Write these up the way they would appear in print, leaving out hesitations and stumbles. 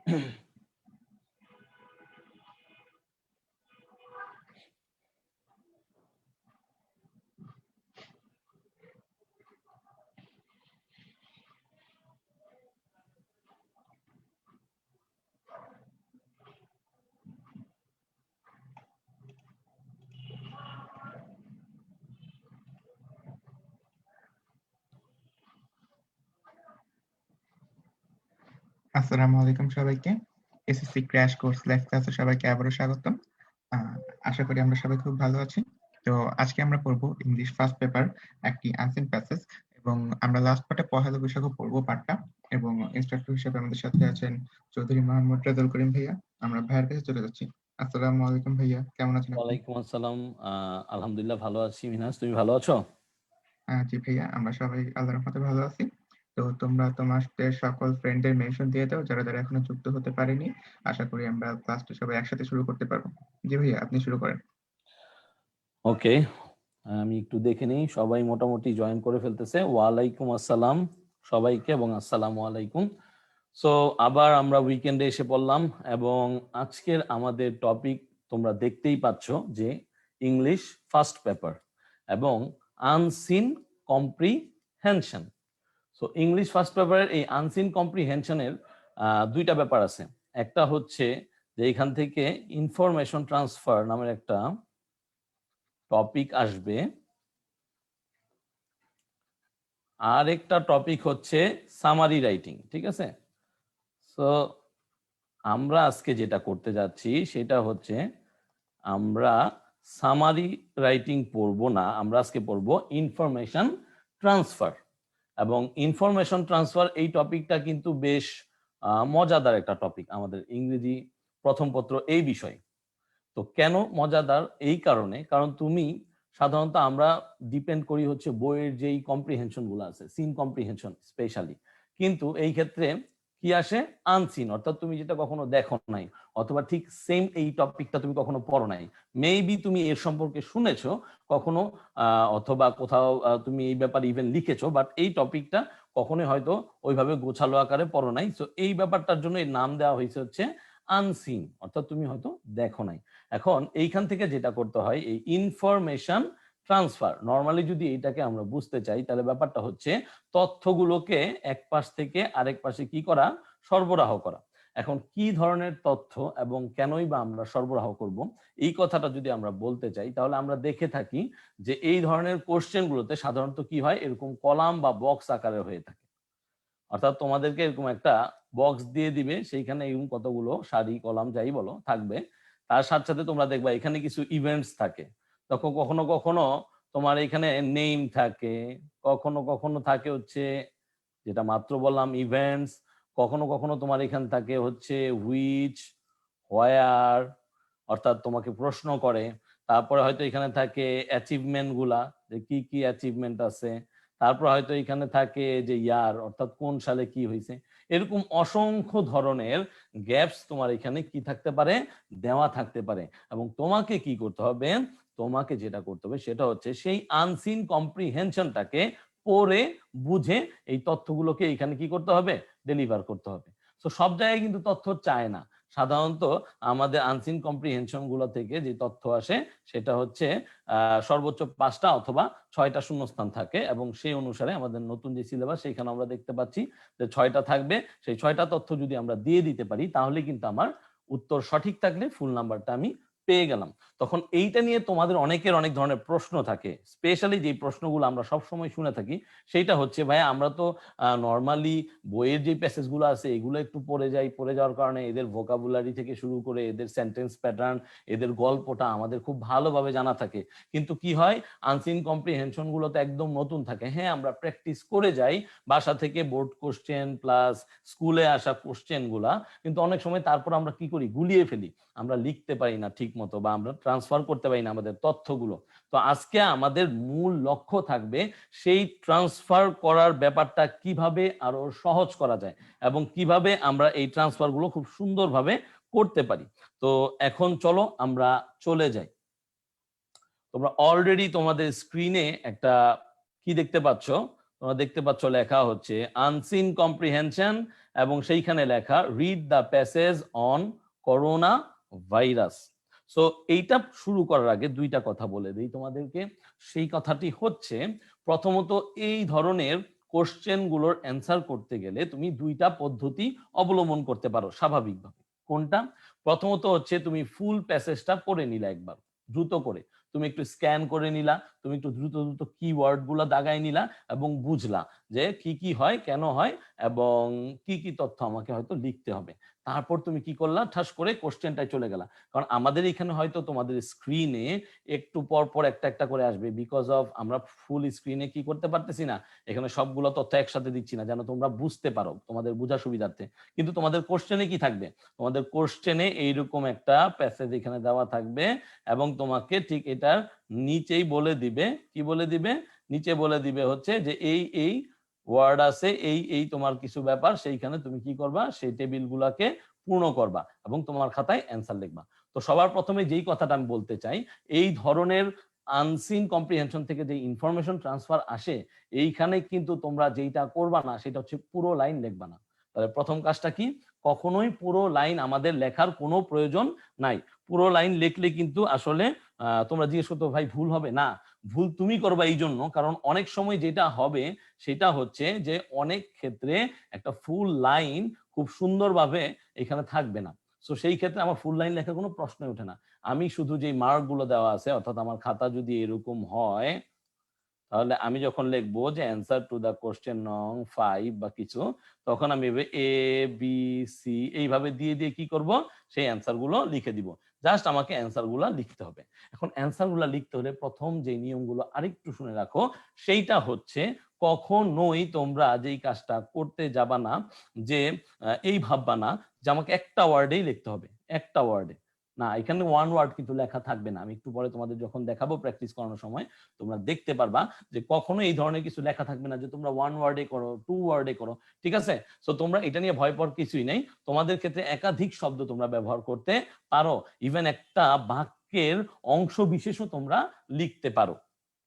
আসসালামু আলাইকুম সবাইকে। এসএসসি ক্র্যাশ কোর্স লাইভ ক্লাসে সবাইকে আবারও স্বাগতম। আশা করি আমরা সবাই খুব ভালো আছি। তো আজকে আমরা পড়ব ইংলিশ ফার্স্ট পেপার একটি আনসিন প্যাসেজ, এবং আমরা লাস্ট পার্টে পহেলা বৈশাখও পড়বো পাঠটা। এবং ইনস্ট্রাক্টর হিসেবে আমাদের সাথে আছেন চৌধুরী মোহাম্মদ রেজাউল করিম ভাইয়া। আমরা ভাইয়ের কাছে চলে যাচ্ছি। আসসালামু আলাইকুম ভাইয়া, কেমন আছেন আপনি? ওয়ালাইকুম আসসালাম। আলহামদুলিল্লাহ ভালো আছি। মিনহাজ, তুমি ভালো আছো? জি ভাইয়া, আমরা সবাই আল্লাহর রহমতে ভালো আছি। তো তোমরা তোমাদের সকল ফ্রেন্ডদের মেনশন দিয়ে দাও যারা যারা এখনো যুক্ত হতে পারেনি। আশা করি আমরা ক্লাসটা সবাই একসাথে শুরু করতে পারবো। জি ভাইয়া, আপনি শুরু করেন। ওকে, আমি একটু দেখে নিই, সবাই মোটামুটি জয়েন করে ফেলতেছে। ওয়ালাইকুম আসসালাম সবাইকে এবং আসসালামু আলাইকুম। সো আবার আমরা উইকেন্ডে এসে পড়লাম এবং আজকের আমাদের টপিক তোমরা দেখতেই পাচ্ছ যে ইংলিশ ফার্স্ট পেপার এবং unseen comprehension. So English first পেপারের এই আনসিন কম্প্রিহেনশনের দুইটা ব্যাপার আছে। একটা হচ্ছে যে এখান থেকে ইনফরমেশন ট্রান্সফার নামের একটা টপিক আসবে, আর একটা টপিক হচ্ছে সামারি রাইটিং। ঠিক আছে, সো আমরা আজকে যেটা করতে যাচ্ছি সেটা হচ্ছে আমরা সামারি রাইটিং পড়বো না, আমরা আজকে পড়বো ইনফরমেশন ট্রান্সফার। এবং ইনফরমেশন ট্রান্সফার এই টপিকটা কিন্তু বেশ মজাদার একটা টপিক আমাদের ইংরেজি প্রথম পত্র এই বিষয়। তো কেন মজাদার? এই কারণে, কারণ তুমি সাধারণত আমরা ডিপেন্ড করি হচ্ছে বইয়ের যেই কম্প্রিহেনশন গুলো আছে, সিন কম্প্রিহেনশন স্পেশালি, কিন্তু এই ক্ষেত্রে কি আসে? আনসিন, অর্থাৎ তুমি যেটা কখনো দেখো নাই অথবা ঠিক সেম এই টপিকটা তুমি কখনো পড়ো নাই, মেবি তুমি এর সম্পর্কে শুনেছো কখনো অথবা কোথাও তুমি এই ব্যাপারে ইভেন লিখেছো, বাট এই টপিকটা কখনোই হয়তো ওইভাবে গোছালো আকারে পড়ো নাই। সো এই ব্যাপারটার জন্য এই নাম দেওয়া হয়েছে হচ্ছে আনসিন, অর্থাৎ তুমি হয়তো দেখো নাই। এখন এইখান থেকে যেটা করতে হয়, এই ইনফরমেশন ট্রান্সফার, নর্মালি যদি এটাকে আমরা বুঝতে চাই তাহলে ব্যাপারটা হচ্ছে তথ্যগুলোকে এক পাশ থেকে আরেক পাশে কি করা? সরবরাহ করা। এখন কি ধরনের তথ্য এবং কেনই বা আমরা সরবরাহ করব, এই কথাটা যদি আমরা বলতে চাই তাহলে আমরা দেখে থাকি যে এই ধরনের কোশ্চেনগুলোতে সাধারণত কি হয়, এরকম কলাম বা বক্স আকারে হয়ে থাকে। অর্থাৎ তোমাদেরকে এরকম একটা বক্স দিয়ে দিবে, সেইখানে এরকম কতগুলো সারি কলাম যাই বলো থাকবে, তার সাথে সাথে তোমরা দেখবা এখানে কিছু ইভেন্টস থাকে। তখন কখনো কখনো তোমার এখানে নেম থাকে, কখনো কখনো থাকে হচ্ছে যেটা মাত্র বললাম ইভেন্টস, কখনো কখনো তোমার এখানে থাকে হচ্ছে হুইচ, হোয়ার, অর্থাৎ তোমাকে প্রশ্ন করে। তারপরে হয়তো এখানে থাকে অ্যাচিভমেন্ট গুলা, যে কি কি অ্যাচিভমেন্ট আছে। তারপর হয়তো এখানে থাকে যে ইয়ার, অর্থাৎ কোন সালে কি হয়েছে। এরকম অসংখ্য ধরনের গ্যাপস তোমার এখানে কি থাকতে পারে? দেওয়া থাকতে পারে। এবং তোমাকে কি করতে হবে? তোমাকে যেটা করতে হবে সেটা হচ্ছে সেই আনসিন কম্প্রিহেনশনটাকে পড়ে বুঝে এই তথ্যগুলোকে এখানে কি করতে হবে? ডেলিভার করতে হবে। তো সব জায়গায় কিন্তু তথ্য চায় না। সাধারণত আমাদের আনসিন কম্প্রিহেনশন গুলো থেকে যে তথ্য আসে সেটা হচ্ছে সর্বোচ্চ 5টা অথবা 6টা শূন্যস্থান থাকে, এবং সেই অনুসারে আমাদের নতুন যে সিলেবাস সেখানে আমরা দেখতে পাচ্ছি যে 6টা থাকবে। সেই 6টা তথ্য যদি আমরা দিয়ে দিতে পারি তাহলে কিন্তু আমার উত্তর সঠিক থাকলে ফুল নাম্বারটা আমি পেয়ে গেলাম। তখন এইটা নিয়ে তোমাদের অনেকের অনেক ধরনের প্রশ্ন থাকে, স্পেশালি যে প্রশ্নগুলো আমরা সবসময় শুনে থাকি সেইটা হচ্ছে, ভাই আমরা তো নর্মালি বইয়ের যে প্যাসেজগুলো আছে এগুলো একটু পড়ে যাওয়ার কারণে এদের ভোকাবুলারি থেকে শুরু করে এদের সেন্টেন্স প্যাটার্ন, এদের গল্পটা আমাদের খুব ভালোভাবে জানা থাকে, কিন্তু কি হয় আনসিন কম্প্রিহেনশন গুলো তো একদম নতুন থাকে। হ্যাঁ, আমরা প্র্যাকটিস করে যাই বাসা থেকে বোর্ড কোশ্চেন প্লাস স্কুলে আসা কোশ্চেন গুলা, কিন্তু অনেক সময় তারপর আমরা কি করি? গুলিয়ে ফেলি, আমরা লিখতে পারি না ঠিক মতো বা আমরা ট্রান্সফার করতে পারি না আমাদের তথ্যগুলো। তো আজকে আমাদের মূল লক্ষ্য থাকবে সেই ট্রান্সফার করার ব্যাপারটা কিভাবে আরো সহজ করা যায় এবং কিভাবে আমরা এই ট্রান্সফার গুলো খুব সুন্দরভাবে করতে পারি। তো এখন চলো আমরা চলে যাই। তোমরা অলরেডি তোমাদের স্ক্রিনে একটা কি দেখতে পাচ্ছ? তোমরা দেখতে পাচ্ছ লেখা হচ্ছে আনসিন কম্প্রিহেনশন, এবং সেইখানে লেখা read the passage on corona virus. So এইটা শুরু করার আগে দুইটা কথা বলে দিই তোমাদেরকে। সেই কথাটি হচ্ছে, প্রথমত এই ধরনের কোশ্চেন গুলোর অ্যান্সার করতে গেলে তুমি দুইটা পদ্ধতি অবলম্বন করতে পারো স্বাভাবিকভাবে। কোনটা? প্রথমত হচ্ছে তুমি ফুল প্যাসেজটা পড়ে নিলা একবার দ্রুত করে, তুমি একটু স্ক্যান করে নিলা, তুমি একটু দ্রুত দ্রুত কিওয়ার্ড গুলা দাগাই নিলা এবং বুঝলা যে কি কি হয়, কেন হয়, এবং কি কি তথ্য আমাকে হয়তো লিখতে হবে। তারপর তুমি কি করলা, ঠাস করে কোশ্চেনটায় চলে গেলা। কারণ আমাদের এখানে হয়তো তোমাদের স্ক্রিনে একটু পর পর একটা একটা করে আসবে, বিকজ অফ আমরা ফুল স্ক্রিনে কি করতে পারতেছি না, এখানে সবগুলো তথ্য একসাথে দিচ্ছি না, যেন তোমরা বুঝতে পারো তোমাদের বোঝা সুবিধার্থে। কিন্তু তোমাদের কোশ্চেনে কি থাকবে, তোমাদের কোশ্চেনে এইরকম একটা প্যাসেজ এখানে দেওয়া থাকবে, এবং তোমাকে ঠিক এটার নিচেই বলে দিবে, কি বলে দিবে, নিচে বলে দিবে হচ্ছে যে এই এই ওয়ার্ড আছে, এই এই তোমার কিছু ব্যাপার, সেইখানে তুমি কি করবা, সেই টেবিল গুলাকে পূর্ণ করবা এবং তোমার খাতায় অ্যান্সার লিখবা। তো সবার প্রথমে যেই কথাটা আমি বলতে চাই, এই ধরনের আনসিন কম্প্রিহেনশন থেকে যে ইনফরমেশন ট্রান্সফার আসে, এইখানে কিন্তু তোমরা যেইটা করবা না সেটা হচ্ছে পুরো লাইন লিখবা না। তাহলে প্রথম কাজটা কি, কখনোই পুরো লাইন আমাদের লেখার কোনো প্রয়োজন নাই। পুরো লাইন লিখলে কিন্তু আসলে তোমরা জিজ্ঞেস করতে ভাই ভুল হবে না, ভুল তুমি করবা এই জন্য কারণ অনেক সময় যেটা হবে সেটা হচ্ছে যে অনেক ক্ষেত্রে একটা ফুল লাইন খুব সুন্দরভাবে এখানে থাকবে না। সো সেই ক্ষেত্রে আমার ফুল লাইন লেখার কোনো প্রশ্নই ওঠে না। আমি শুধু যে মার্ক গুলো দেওয়া আছে, অর্থাৎ আমার খাতা যদি এরকম হয়, তাহলে আমি যখন লিখবো যে অ্যান্সার টু দা কোশ্চেন নং 5 বা কিছু, তখন আমি এ বি সি এইভাবে দিয়ে দিয়ে কি করব, সেই অ্যান্সার গুলো লিখে দিব। জাস্ট আমাকে অ্যান্সার গুলা লিখতে হবে। এখন অ্যান্সার গুলা লিখতে হলে প্রথম যে নিয়মগুলো আরেকটু শুনে রাখো, সেইটা হচ্ছে কখনোই তোমরা যেই কাজটা করতে যাবা না যে এই ভাববা না যে আমাকে একটা ওয়ার্ডেই লিখতে হবে, একটা ওয়ার্ডে না, এখানে ওয়ান ওয়ার্ড কিন্তু লেখা থাকবে না। আমি একটু পরে তোমাদের যখন দেখাবো প্র্যাকটিস করানোর সময় তোমরা দেখতে পারবা যে কখনো এই ধরনের কিছু লেখা থাকবে না যে তোমরা ওয়ান ওয়ার্ডে করো, টু ওয়ার্ডে করো, ঠিক আছে? সো তোমরা এটা নিয়ে ভয় পাওয়ার কিছুই নেই। তোমাদের ক্ষেত্রে একাধিক শব্দ তোমরা ব্যবহার করতে পারো, ইভেন একটা বাক্যের অংশ বিশেষও তোমরা লিখতে পারো।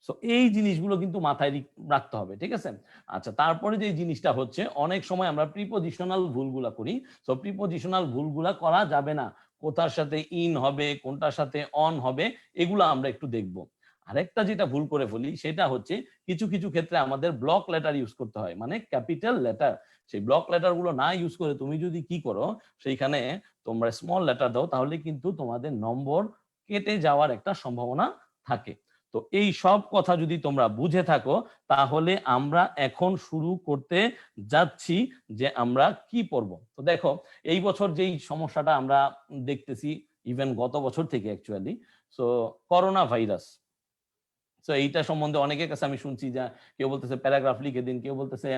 সো এই জিনিসগুলো কিন্তু মাথায় রাখতে হবে, ঠিক আছে? আচ্ছা, তারপরে যে জিনিসটা হচ্ছে অনেক সময় আমরা প্রিপোজিশনাল ভুলগুলা করি। সো প্রিপোজিশনাল ভুলগুলা করা যাবে না। কোথার সাথে ইন হবে, কোনটার সাথে অন হবে, এগুলো আমরা একটু দেখবো। আরেকটা যেটা ভুল করে ফেলি সেটা হচ্ছে কিছু কিছু ক্ষেত্রে আমাদের ব্লক লেটার ইউজ করতে হয়, মানে ক্যাপিটাল লেটার। সেই ব্লক লেটার গুলো না ইউজ করে তুমি যদি কি করো, সেইখানে তোমরা স্মল লেটার দাও, তাহলে কিন্তু তোমাদের নম্বর কেটে যাওয়ার একটা সম্ভাবনা থাকে। তো এই সব কথা যদি তোমরা বুঝে থাকো, তাহলে আমরা এখন শুরু করতে যাচ্ছি যে আমরা কি পড়বো। তো দেখো, এই বছর যেই সমস্যাটা আমরা দেখতেছি, ইভেন গত বছর থেকে অ্যাকচুয়ালি, সো করোনা ভাইরাস। তো এইটা সম্বন্ধে অনেকের কাছে আমি শুনছি যে কেউ বলতেছে প্যারাগ্রাফ লিখে দিন, কেউ বলতেছে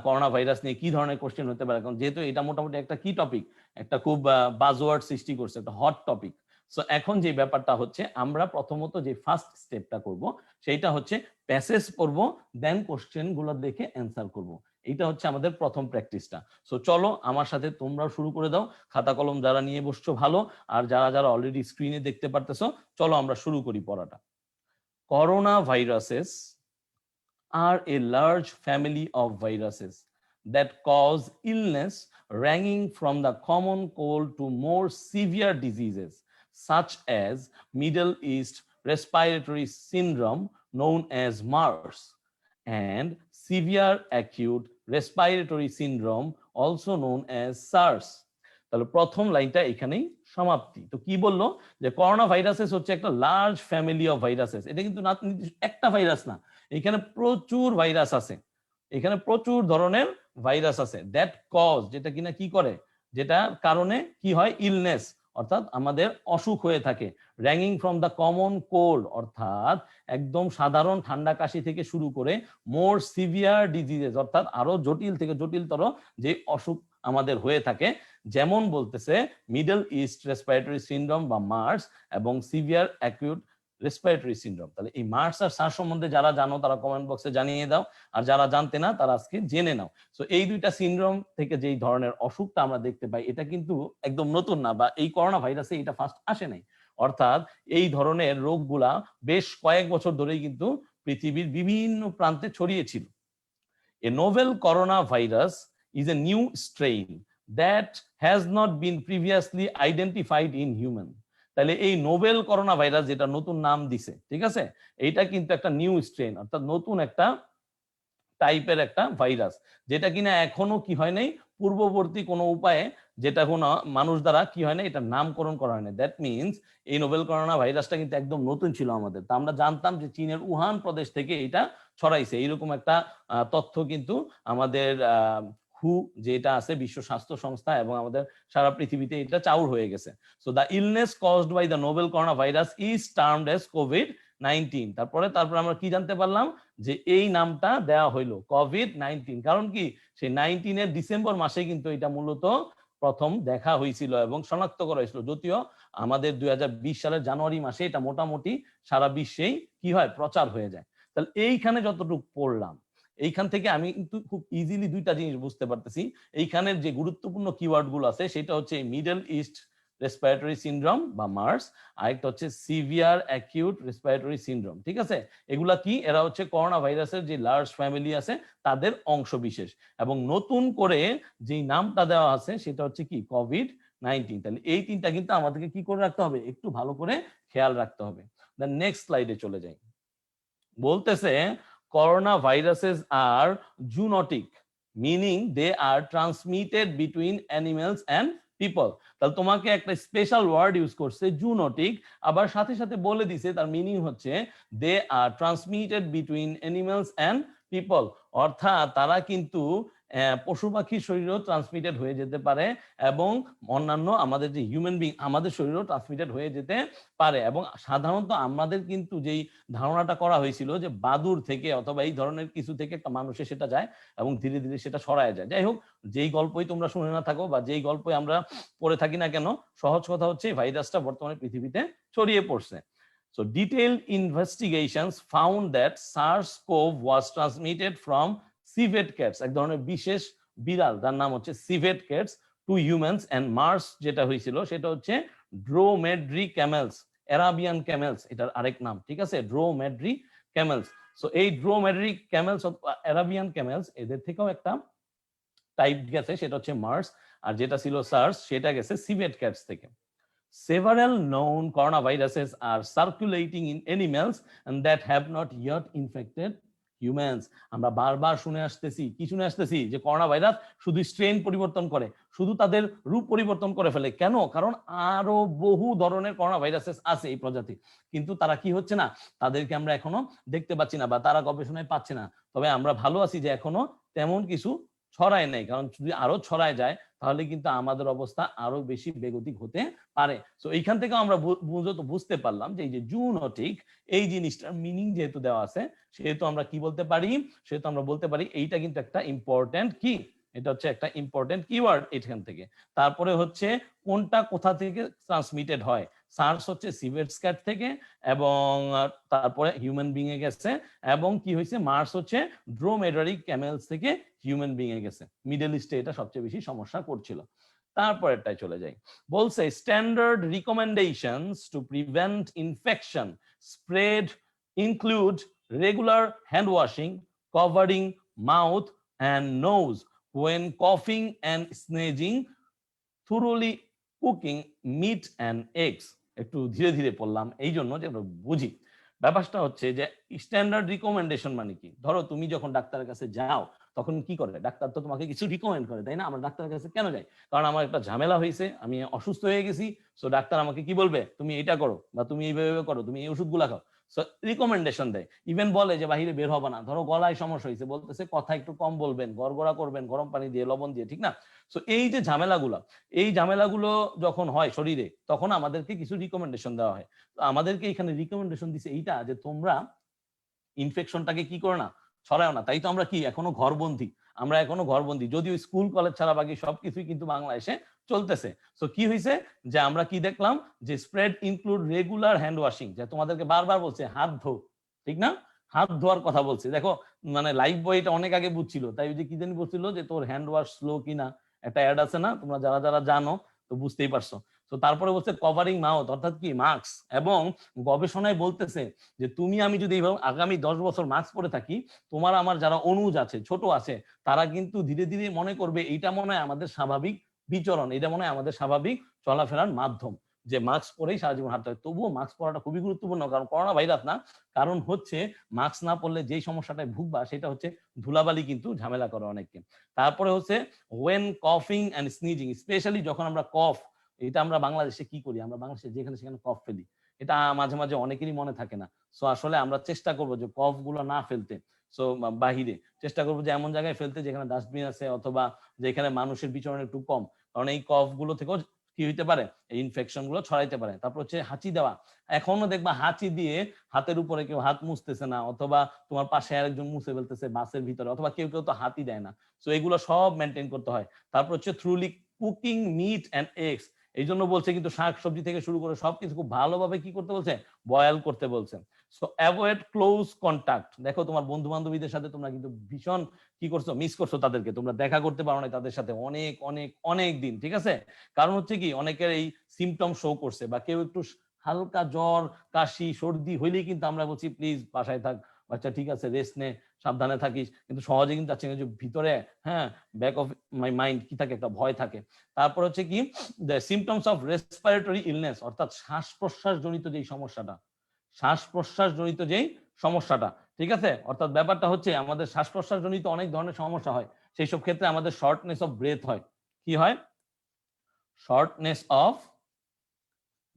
করোনা ভাইরাস নিয়ে কি ধরনের কোশ্চেন হতে পারে, কারণ যেহেতু এটা মোটামুটি একটা কি টপিক, একটা খুব বাজওয়ার্ড সৃষ্টি করছে, একটা হট টপিক। সো এখন যে ব্যাপারটা হচ্ছে, আমরা প্রথমত যে ফার্স্ট স্টেপটা করব সেইটা হচ্ছে প্যাসেজ পড়ব, দেন কোশ্চেন গুলো দেখে অ্যান্সার করব। এইটা হচ্ছে আমাদের প্রথম প্র্যাকটিসটা। সো চলো আমার সাথে তোমরাও শুরু করে দাও, খাতা কলম যারা নিয়ে বসছো ভালো, আর যারা যারা অলরেডি স্ক্রিনে দেখতে পারতেছো, চলো আমরা শুরু করি পড়াটা। Coronaviruses are a large family of viruses that cause illness ranging from the common cold to more severe diseases such as Middle East respiratory syndrome known as MERS and severe acute respiratory syndrome also known as SARS. তাহলে প্রথম লাইনটা এখানেই সমাপ্তি। তো কি বললো যে corona viruses হচ্ছে একটা লার্জ ফ্যামিলি অফ ভাইরাসেস। এটা কিন্তু না একটা ভাইরাস না, এখানে প্রচুর ভাইরাস আছে, এখানে প্রচুর ধরনের ভাইরাস আছে। দ্যাট কজ, যেটা কিনা কি করে, যেটার কারণে কি হয়, ইলনেস অর্থাৎ আমাদের অসুখ হয়ে থাকে, র্যাঙ্গিং ফ্রম দ্য কমন কোল্ড অর্থাৎ একদম সাধারণ ঠান্ডা কাশি থেকে শুরু করে মোর সিভিয়ার ডিজিজেস অর্থাৎ আরো জটিল থেকে জটিলতর যে অসুখ আমাদের হয়ে থাকে, যেমন বলতেছে মিডল ইস্ট রেসপিরেটরি সিনড্রোম বা মার্স এবং সিভিয়ার অ্যাকিউট রেসপিরেটরি সিনড্রোম। তাহলে এই মার্স আর সার্স সম্বন্ধে যারা জানো তারা কমেন্ট বক্সে জানিয়ে দাও, আর যারা জানতে না তারা আজকে জেনে নাও। সো এই দুইটা সিনড্রোম থেকে যেই ধরনের অসুখটা আমরা দেখতে পাই, এটা কিন্তু একদম নতুন না, বা এই করোনা ভাইরাসে এটা ফার্স্ট আসে নাই। অর্থাৎ এই ধরনের রোগগুলা বেশ কয়েক বছর ধরেই কিন্তু পৃথিবীর বিভিন্ন প্রান্তে ছড়িয়েছিল। A novel coronavirus is a new strain that has not been previously identified in human. তাহলে এই নোবেল করোনা ভাইরাস যেটা নতুন নাম দিছে, ঠিক আছে, এইটা কিন্তু একটা নিউ স্ট্রেন, অর্থাৎ নতুন একটা টাইপের একটা ভাইরাস, যেটা কিনা এখনো কি হয় নাই, পূর্ববর্তী কোনো উপায়ে যেটা কোনো মানুষ দ্বারা কি হয় না, এটা নামকরণ করা হয় না। দ্যাট মিনস এই নোবেল করোনা ভাইরাসটা কিন্তু একদম নতুন ছিল আমাদের। তা আমরা জানতাম যে চীনের উহান প্রদেশ থেকে এটা ছড়াইছে, এইরকম একটা তথ্য কিন্তু আমাদের হু যেটা আছে বিশ্ব স্বাস্থ্য সংস্থা এবং আমাদের সারা পৃথিবীতে এটা চাউর হয়ে গেছে। So the illness caused by the novel corona virus is termed as কোভিড-19। তারপরে আমরা কি জানতে পারলাম, যে এই নামটা দেওয়া হইলো কোভিড-19, কারণ কি সেই 19 ডিসেম্বর মাসে কিন্তু এটা মূলত প্রথম দেখা হয়েছিল এবং শনাক্ত করা হয়েছিল, যদিও আমাদের 2020 সালের জানুয়ারি মাসে এটা মোটামুটি সারা বিশ্বেই কি হয়, প্রচার হয়ে যায়। তাহলে এইখানে যতটুকু পড়লাম, এইখান থেকে আমি কিন্তু খুব ইজিলি দুইটা জিনিস বুঝতে পারতেছি। এইখানের যে গুরুত্বপূর্ণ কিওয়ার্ড গুলো আছে সেটা হচ্ছে মিডল ইস্ট রেসপিরেটরি সিনড্রোম বা মার্স, আরেকটা হচ্ছে সিভিয়ার অ্যাকিউট রেসপিরেটরি সিনড্রোম। ঠিক আছে, এগুলা কি, এরা হচ্ছে করোনা ভাইরাসের যে লার্জ ফ্যামিলি আছে তাদের অংশ বিশেষ, এবং নতুন করে যে নামটা দেওয়া আছে সেটা হচ্ছে কি, কোভিড-19। তাহলে এই তিনটা কিন্তু আমাদেরকে কি করে রাখতে হবে, একটু ভালো করে খেয়াল রাখতে হবে। দেন নেক্সট স্লাইডে চলে যাই। বলতেছে coronaviruses are zoonotic, meaning they are transmitted between animals and people. তাহলে তোমাকে একটা স্পেশাল ওয়ার্ড ইউজ করছে জুনোটিক, আবার সাথে সাথে বলে দিছে তার মিনিং হচ্ছে they are transmitted between animals and people, অর্থাৎ তারা কিন্তু পশু পাখির শরীরেও ট্রান্সমিটেড হয়ে যেতে পারে এবং অন্যান্য আমাদের যে হিউম্যান বিং আমাদের শরীরেও ট্রান্সমিটেড হয়ে যেতে পারে। এবং সাধারণত আমাদের কিন্তু যেই ধারণাটা করা হয়েছিল যে বাদুর থেকে অথবা এই ধরনের কিছু থেকে একটা মানুষে সেটা যায় এবং ধীরে ধীরে সেটা সরায় যায়। যাই হোক, যেই গল্পই তোমরা শুনে না থাকো বা যেই গল্পই আমরা পড়ে থাকি না কেন, সহজ কথা হচ্ছে এই ভাইরাসটা বর্তমানে পৃথিবীতে ছড়িয়ে পড়ছে। So detailed investigations found that SARS-CoV was transmitted from civet cats, এক ধরনের বিশেষ বিড়াল যার নাম হচ্ছে civet cats, to humans, and MERS যেটা হয়েছিল সেটা হচ্ছে dromedary camels, Arabian camels এটার আরেক নাম। ঠিক আছে, dromedary camels। সো এই dromedary camels, Arabian camels, এদের থেকেও একটা টাইপ গেছে, সেটা হচ্ছে MERS, আর যেটা ছিল SARS সেটা গেছে civet cats থেকে। Several known coronaviruses are circulating in animals and that have not yet infected humans. আমরা বারবার শুনে আসতেছি, কি শুনে আসতেছি, যে করোনা ভাইরাস শুধু স্ট্রেন পরিবর্তন করে, শুধু তাদের রূপ পরিবর্তন করে ফেলে। কেন? কারণ আরো বহু ধরনের করোনা ভাইরাসেস আছে এই প্রজাতি, কিন্তু তারা কি হচ্ছে না, তাদেরকে আমরা এখনো দেখতে পাচ্ছি না বা তারা গবেষণায় পাচ্ছে না। তবে আমরা ভালো আছি যে এখনো তেমন কিছু ছড়ায় নাই, কারণ যদি আরো ছড়ায় যায় তাহলে কিন্তু আমাদের অবস্থা আরো বেশি বেগতিক হতে পারে। তো এইখান থেকে আমরা বুঝতে পারলাম যে এই যে জুনোটিক, এই জিনিসটার মিনিং যেহেতু দেওয়া আছে সেহেতু আমরা কি বলতে পারি, সেহেতু আমরা বলতে পারি এইটা কিন্তু একটা ইম্পর্টেন্ট কি, এটা হচ্ছে একটা ইম্পর্টেন্ট কিওয়ার্ড এখান থেকে। তারপরে হচ্ছে কোনটা কোথা থেকে ট্রান্সমিটেড হয়, সার্স হচ্ছে সিভেট ক্যাট থেকে, এবং তারপরে হিউম্যান বিং এ গেছে, এবং কি হয়েছে, মার্স হচ্ছে ড্রোমেডারি ক্যামেলস থেকে হিউম্যান বিং এ গেছে। মিডল ইস্টে এটা সবচেয়ে বেশি সমস্যা করছিল। তারপরেরটাই চলে যাই। বলছে standard recommendations to prevent infection spread include regular hand washing, covering mouth and nose when coughing and sneezing, thoroughly cooking meat and eggs। একটু ধীরে ধীরে পড়লাম এই জন্য যে আমরা বুঝি। ব্যাপারটা হচ্ছে যে স্ট্যান্ডার্ড রিকমেন্ডেশন মানে কি, ধরো তুমি যখন ডাক্তারের কাছে যাও তখন কি করে, ডাক্তার তো তোমাকে কিছু রিকমেন্ড করে, তাই না? আমরা ডাক্তারের কাছে কেন যাই? কারণ আমার একটা ঝামেলা হয়েছে, আমি অসুস্থ হয়ে গেছি, সো ডাক্তার আমাকে কি বলবে, তুমি এটা করো বা তুমি এইভাবে করো, তুমি এই ওষুধগুলা খাও, রিকমেন্ডেশন দেয়। ইভেন বলে যে বাহিরে বের হবে না, ধরো গলায় সমস্যা হয়েছে, বলতেছে কথা একটু কম বলবেন, গড়গড়া করবেন গরম পানি দিয়ে, লবণ দিয়ে, ঠিক না? সো এই যে ঝামেলাগুলো যখন হয় শরীরে, তখন আমাদেরকে কিছু রিকমেন্ডেশন দেওয়া হয়। তো আমাদেরকে এখানে রিকমেন্ডেশন দিছে এইটা যে তোমরা ইনফেকশনটাকে কি করো না, ছড়াও না। তাই তো আমরা কি এখনো ঘরবন্দি, যদিও স্কুল কলেজ ছাড়া বাকি সবকিছুই কিন্তু বাংলাদেশে চলতেছে। সো কি হয়েছে যে আমরা কি দেখলাম, যে spread include regular hand washing, যে তোমাদেরকে বারবার বলছে হাত ধো, ঠিক না? হাত ধোয়ার কথা বলছে। দেখো মানে লাইফ বয় এটা অনেক আগে বুঝছিল, তাই ওই যে কি জানি বলছিল যে তোর হ্যান্ড ওয়াশ স্লো কিনা, একটা অ্যাড আছে না, তোমরা যারা যারা জানো তো বুঝতেই পারছো। তো তো তারপরে বলছে কভারিং মাউথ, অর্থাৎ কি মাস্ক, এবং গবেষণায় বলতেছে যে তুমি আমি যদি এইভাবে আগামী 10 বছর মাস্ক পরে থাকি, তোমার আমার যারা অনুজ আছে, ছোট আছে, তারা কিন্তু ধীরে ধীরে মনে করবে এইটা মনে হয় আমাদের স্বাভাবিক বিচরণ, এটা মনে হয় আমাদের স্বাভাবিক চলাফেরার মাধ্যম, যে মাস্ক পরেই সারা জীবন হাঁটতে হয়। তবুও মাস্ক পরাটা খুবই গুরুত্বপূর্ণ, কারণ করোনা ভাইরাস না, কারণ হচ্ছে মাস্ক না পরলে যেই সমস্যাটায় ভুগবা সেটা হচ্ছে ধুলাবালি কিন্তু ঝামেলা করে অনেককে। তারপরে হচ্ছে ওয়েন কফিং অ্যান্ড স্নিজিং, স্পেশালি যখন আমরা কফ, এটা আমরা বাংলাদেশে কি করি, আমরা বাংলাদেশে যেখানে সেখানে কফ ফেলি, এটা মাঝে মাঝে অনেকেরই মনে থাকে না। সো আসলে আমরা চেষ্টা করবো যে কফ গুলো না ফেলতে, সো বাহিরে চেষ্টা করবো যে এমন জায়গায় ফেলতে যেখানে ডাস্টবিন আছে, অথবা যেখানে মানুষের বিচরণ একটু কম, কারণ এই কফ গুলো থেকেও কি হইতে পারে, এই ইনফেকশন গুলো ছড়াইতে পারে। তারপর হচ্ছে হাঁচি দেওয়া, এখনো দেখবা হাঁচি দিয়ে হাতের উপরে কেউ হাত মুছতেছে না, অথবা তোমার পাশে আরেকজন মুছে ফেলতেছে বাসের ভিতরে, অথবা কেউ কেউ তো হাতই দেয় না। সো এগুলো সব মেনটেন করতে হয়। তারপর হচ্ছে thoroughly cooking meat and eggs, এই জন্য বলছে কিন্তু শাক সবজি থেকে শুরু করে সবকিছু খুব ভালোভাবে কি করতে বলছে, বয়েল করতে বলছে। সো অ্যাভয়েড ক্লোজ কন্টাক্ট, দেখো তোমার বন্ধু বান্ধবীদের সাথে তোমরা কিন্তু ভীষণ কি করছো, মিস করছো তাদেরকে, তোমরা দেখা করতে পারো না তাদের সাথে অনেক অনেক অনেক দিন, ঠিক আছে? কারণ হচ্ছে কি অনেকের এই সিমটম শো করছে, বা কেউ একটু হালকা জ্বর কাশি সর্দি হইলেই কিন্তু আমরা বলছি প্লিজ বাসায় থাক, বাচ্চা ঠিক আছে রেস্ট নে, সাবধানে থাকিস, কিন্তু সহজে কিন্তু যাচ্ছে যে ভিতরে, হ্যাঁ, ব্যাক অফ মাই মাইন্ড কি থাকে, একটা ভয় থাকে। তারপর হচ্ছে কি the symptoms of respiratory illness, অর্থাৎ শ্বাস প্রশ্বাস জনিত যেই সমস্যাটা, শ্বাস প্রশ্বাস জনিত যেই সমস্যাটা, ঠিক আছে? অর্থাৎ ব্যাপারটা হচ্ছে আমাদের শ্বাস প্রশ্বাস জনিত অনেক ধরনের সমস্যা হয়, সেই সব ক্ষেত্রে আমাদের শর্টনেস অফ ব্রেথ হয়। কি হয়? শর্টনেস অফ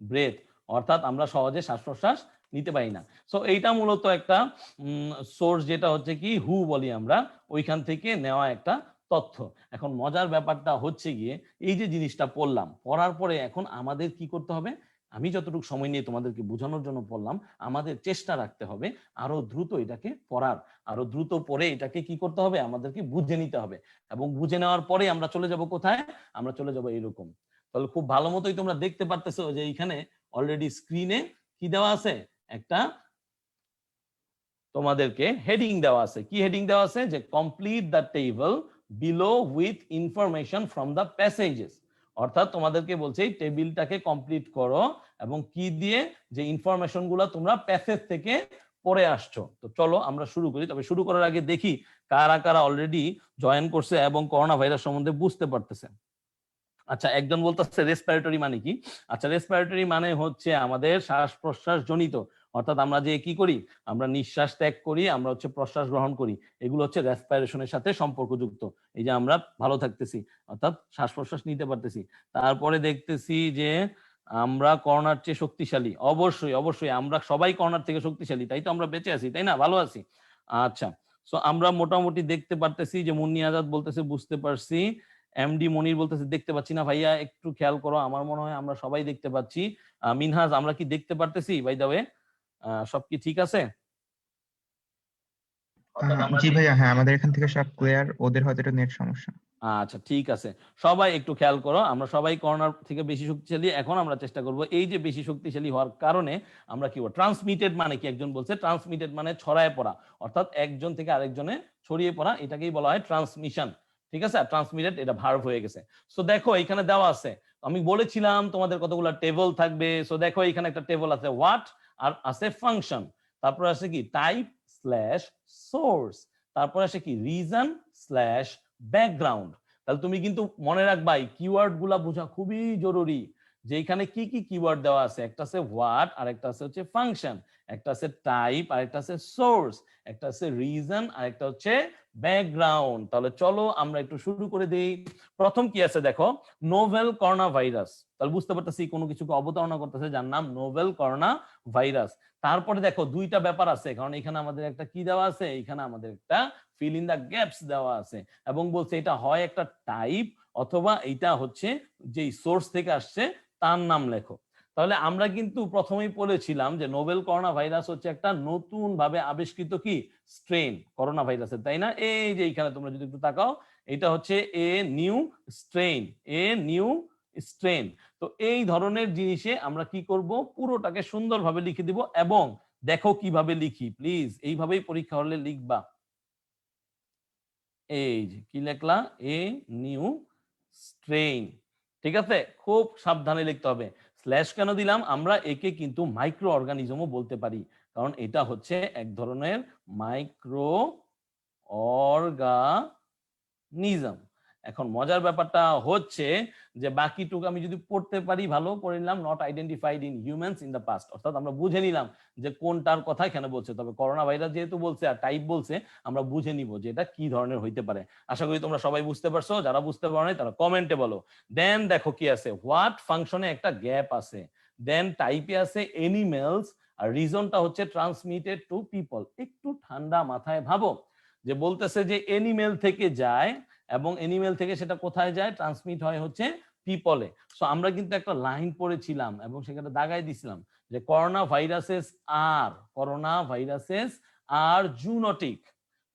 ব্রেথ, অর্থাৎ আমরা সহজে শ্বাস প্রশ্বাস নিতে পারি না। সো এইটা মূলত একটা সোর্স, যেটা হচ্ছে কি হু বলি আমরা, ওইখান থেকে নেওয়া একটা তথ্য। এখন মজার ব্যাপারটা হচ্ছে গিয়ে এই যে জিনিসটা পড়লাম, পড়ার পরে এখন আমাদের কি করতে হবে, আমি যতটুকু সময় নিয়ে তোমাদেরকে বোঝানোর জন্য পড়লাম, আমাদের চেষ্টা রাখতে হবে আরো দ্রুত এটাকে পড়ার, আরো দ্রুত পড়ে এটাকে কি করতে হবে, আমাদেরকে বুঝে নিতে হবে। এবং বুঝে নেওয়ার পরে আমরা চলে যাব কোথায়, আমরা চলে যাব এরকম। তাহলে খুব ভালো মতোই তোমরা দেখতে পারতেছো যে এইখানে অলরেডি স্ক্রিনে কি দেওয়া আছে, একটা তোমাদেরকে হেডিং দেওয়া আছে। কি হেডিং দেওয়া আছে, যে complete the table below with information from the passages, অর্থাৎ তোমাদেরকে বলছে এই টেবিলটাকে কমপ্লিট করো এবং কি দিয়ে, যে ইনফরমেশন গুলা তোমরা প্যাসেজ থেকে পড়ে আসছো। তো চলো আমরা শুরু করি। তবে শুরু করার আগে দেখি কারা কারা অলরেডি জয়েন করছে এবং করোনা ভাইরাস সম্বন্ধে বুঝতে পারতেছে। আচ্ছা, একজন বলতেছে রেসপিরেটরি মানে কি? আচ্ছা, রেসপিরেটরি মানে হচ্ছে আমাদের শ্বাস প্রশ্বাস জনিত, অর্থাৎ আমরা যে কি করি, আমরা নিঃশ্বাস ত্যাগ করি, আমরা হচ্ছে প্রশ্বাস গ্রহণ করি, এগুলো হচ্ছে রেসপিরেশনের সাথে সম্পর্কযুক্ত। এই যে আমরা ভালো থাকতেছি, অর্থাৎ শ্বাস প্রশ্বাস নিতে পারতেছি। তারপরে দেখতেছি যে আমরা করোনার চেয়ে শক্তিশালী, অবশ্যই অবশ্যই আমরা সবাই করোনার থেকে শক্তিশালী, তাই তো আমরা বেঁচে আছি, তাই না, ভালো আছি। আচ্ছা, সো আমরা মোটামুটি দেখতে পারতেছি যে মুন্নি আজাদ বলতেছে বুঝতে পারছি, এমডি মনির বলতেছে দেখতে পাচ্ছি না ভাইয়া, একটু খেয়াল করো, আমার মনে হয় আমরা সবাই দেখতে পাচ্ছি। মিনহাজ, আমরা কি দেখতে পারতেছি বাই দা ওয়ে? সব কি ঠিক আছে? জি ভাইয়া, হ্যাঁ আমাদের এখান থেকে সব ক্লিয়ার, ওদের হয়তো একটু নেট সমস্যা। আচ্ছা ঠিক আছে, সবাই একটু খেয়াল করো, আমরা সবাই করোনার থেকে বেশি শক্তিশালী। এখন আমরা চেষ্টা করব এই যে বেশি শক্তিশালী হওয়ার কারণে আমরা কি বলবো, ট্রান্সমিটেড মানে কি, একজন বলছে ট্রান্সমিটেড মানে ছড়ায় পড়া, অর্থাৎ একজন থেকে আরেকজনে ছড়িয়ে পড়া, এটাকেই বলা হয় ট্রান্সমিশন। ঠিক আছে, আর ট্রান্সমিটেড এটা ভার্ব হয়ে গেছে। সো দেখো এখানে দেওয়া আছে, আমি বলেছিলাম তোমাদের কতগুলো টেবল থাকবে। সো দেখো এখানে একটা টেবল আছে হোয়াট, আর আছে ফাংশন, তারপর আছে কি টাইপ স্ল্যাশ সোর্স, তারপর আছে কি রিজন স্ল্যাশ ব্যাকগ্রাউন্ড। তাহলে তুমি কিন্তু মনে রাখবা এই কিওয়ার্ড গুলা বোঝা খুবই জরুরি, যে এখানে কি কি কিওয়ার্ড দেওয়া আছে, একটা আছে হোয়াট, আর একটা আছে হচ্ছে ফাংশন, একটা আছে টাইপ, আর একটা আছে সোর্স, একটা আছে রিজন, আর একটা হচ্ছে ব্যাকগ্রাউন্ড। তাহলে চলো আমরা একটু শুরু করে দিই। প্রথম কি আছে দেখো, নোভেল করোনা ভাইরাস। তাহলে বুঝতে পারতেছি কোনো কিছুকে অবতারণা করতেছে যার নাম নোভেল করোনা ভাইরাস। তারপরে দেখো দুইটা ব্যাপার আছে, কারণ এখানে আমাদের একটা কি দেওয়া আছে, এখানে আমাদের একটা ফিল ইন দা গ্যাপস দেওয়া আছে, এবং বলছে এটা হয় একটা টাইপ অথবা এটা হচ্ছে যেই সোর্স থেকে আসছে তার নাম লেখো। তাহলে আমরা কিন্তু প্রথমেই বলেছিলাম যে নোভেল করোনা ভাইরাস হচ্ছে একটা নতুন ভাবে আবিষ্কৃত কি স্ট্রেন করোনা ভাইরাসের, তাই না? এই যে এখানে তোমরা যদি একটু তাকাও, এটা হচ্ছে a new strain, a new strain. তো এই ধরনের জিনিসে আমরা কি করব, পুরোটাকে সুন্দরভাবে লিখে দিব, এবং দেখো কিভাবে লিখি, প্লিজ এইভাবেই পরীক্ষা হলে লিখবা। এই যে কি লেখলা, এ নিউ স্ট্রেন, ঠিক আছে, খুব সাবধানে লিখতে হবে। স্ল্যাশ কেন দিলাম, আমরা একে কিন্তু মাইক্রো অর্গানিজমও বলতে পারি, কারণ এটা হচ্ছে এক ধরনের মাইক্রো অর্গানিজম। এখন মজার ব্যাপারটা হচ্ছে যে বাকিটুকু আমি যদি পড়তে পারি, ভালো করে নিলাম, not identified in humans in the past, অর্থাৎ আমরা বুঝে নিলাম যে কোনটার কথা এখানে বলছে। তবে করোনা ভাইরাস যেহেতু বলছে আর টাইপ বলছে, আমরা বুঝে নিব যে এটা কি ধরনের হইতে পারে। আশা করি তোমরা সবাই বুঝতে পারছো, যারা বুঝতে পারো নাই তারা কমেন্টে বলো। দেন দেখো কি আছে, হোয়াট ফাংশনে একটা গ্যাপ আছে, দেন টাইপে আছে এনিমেলস, আর রিজনটা হচ্ছে ট্রান্সমিটেড টু পিপল। একটু ঠান্ডা মাথায় ভাবো, যে বলতেছে যে এনিমেল থেকে যায় এবং এনিমেল থেকে সেটা কোথায় যায়, ট্রান্সমিট হয় হচ্ছে পিপলে। সো আমরা কিন্তু একটা লাইন পড়েছিলাম এবং সেখানে দাগাই দিছিলাম যে করোনা ভাইরাসেস আর জুনোটিক,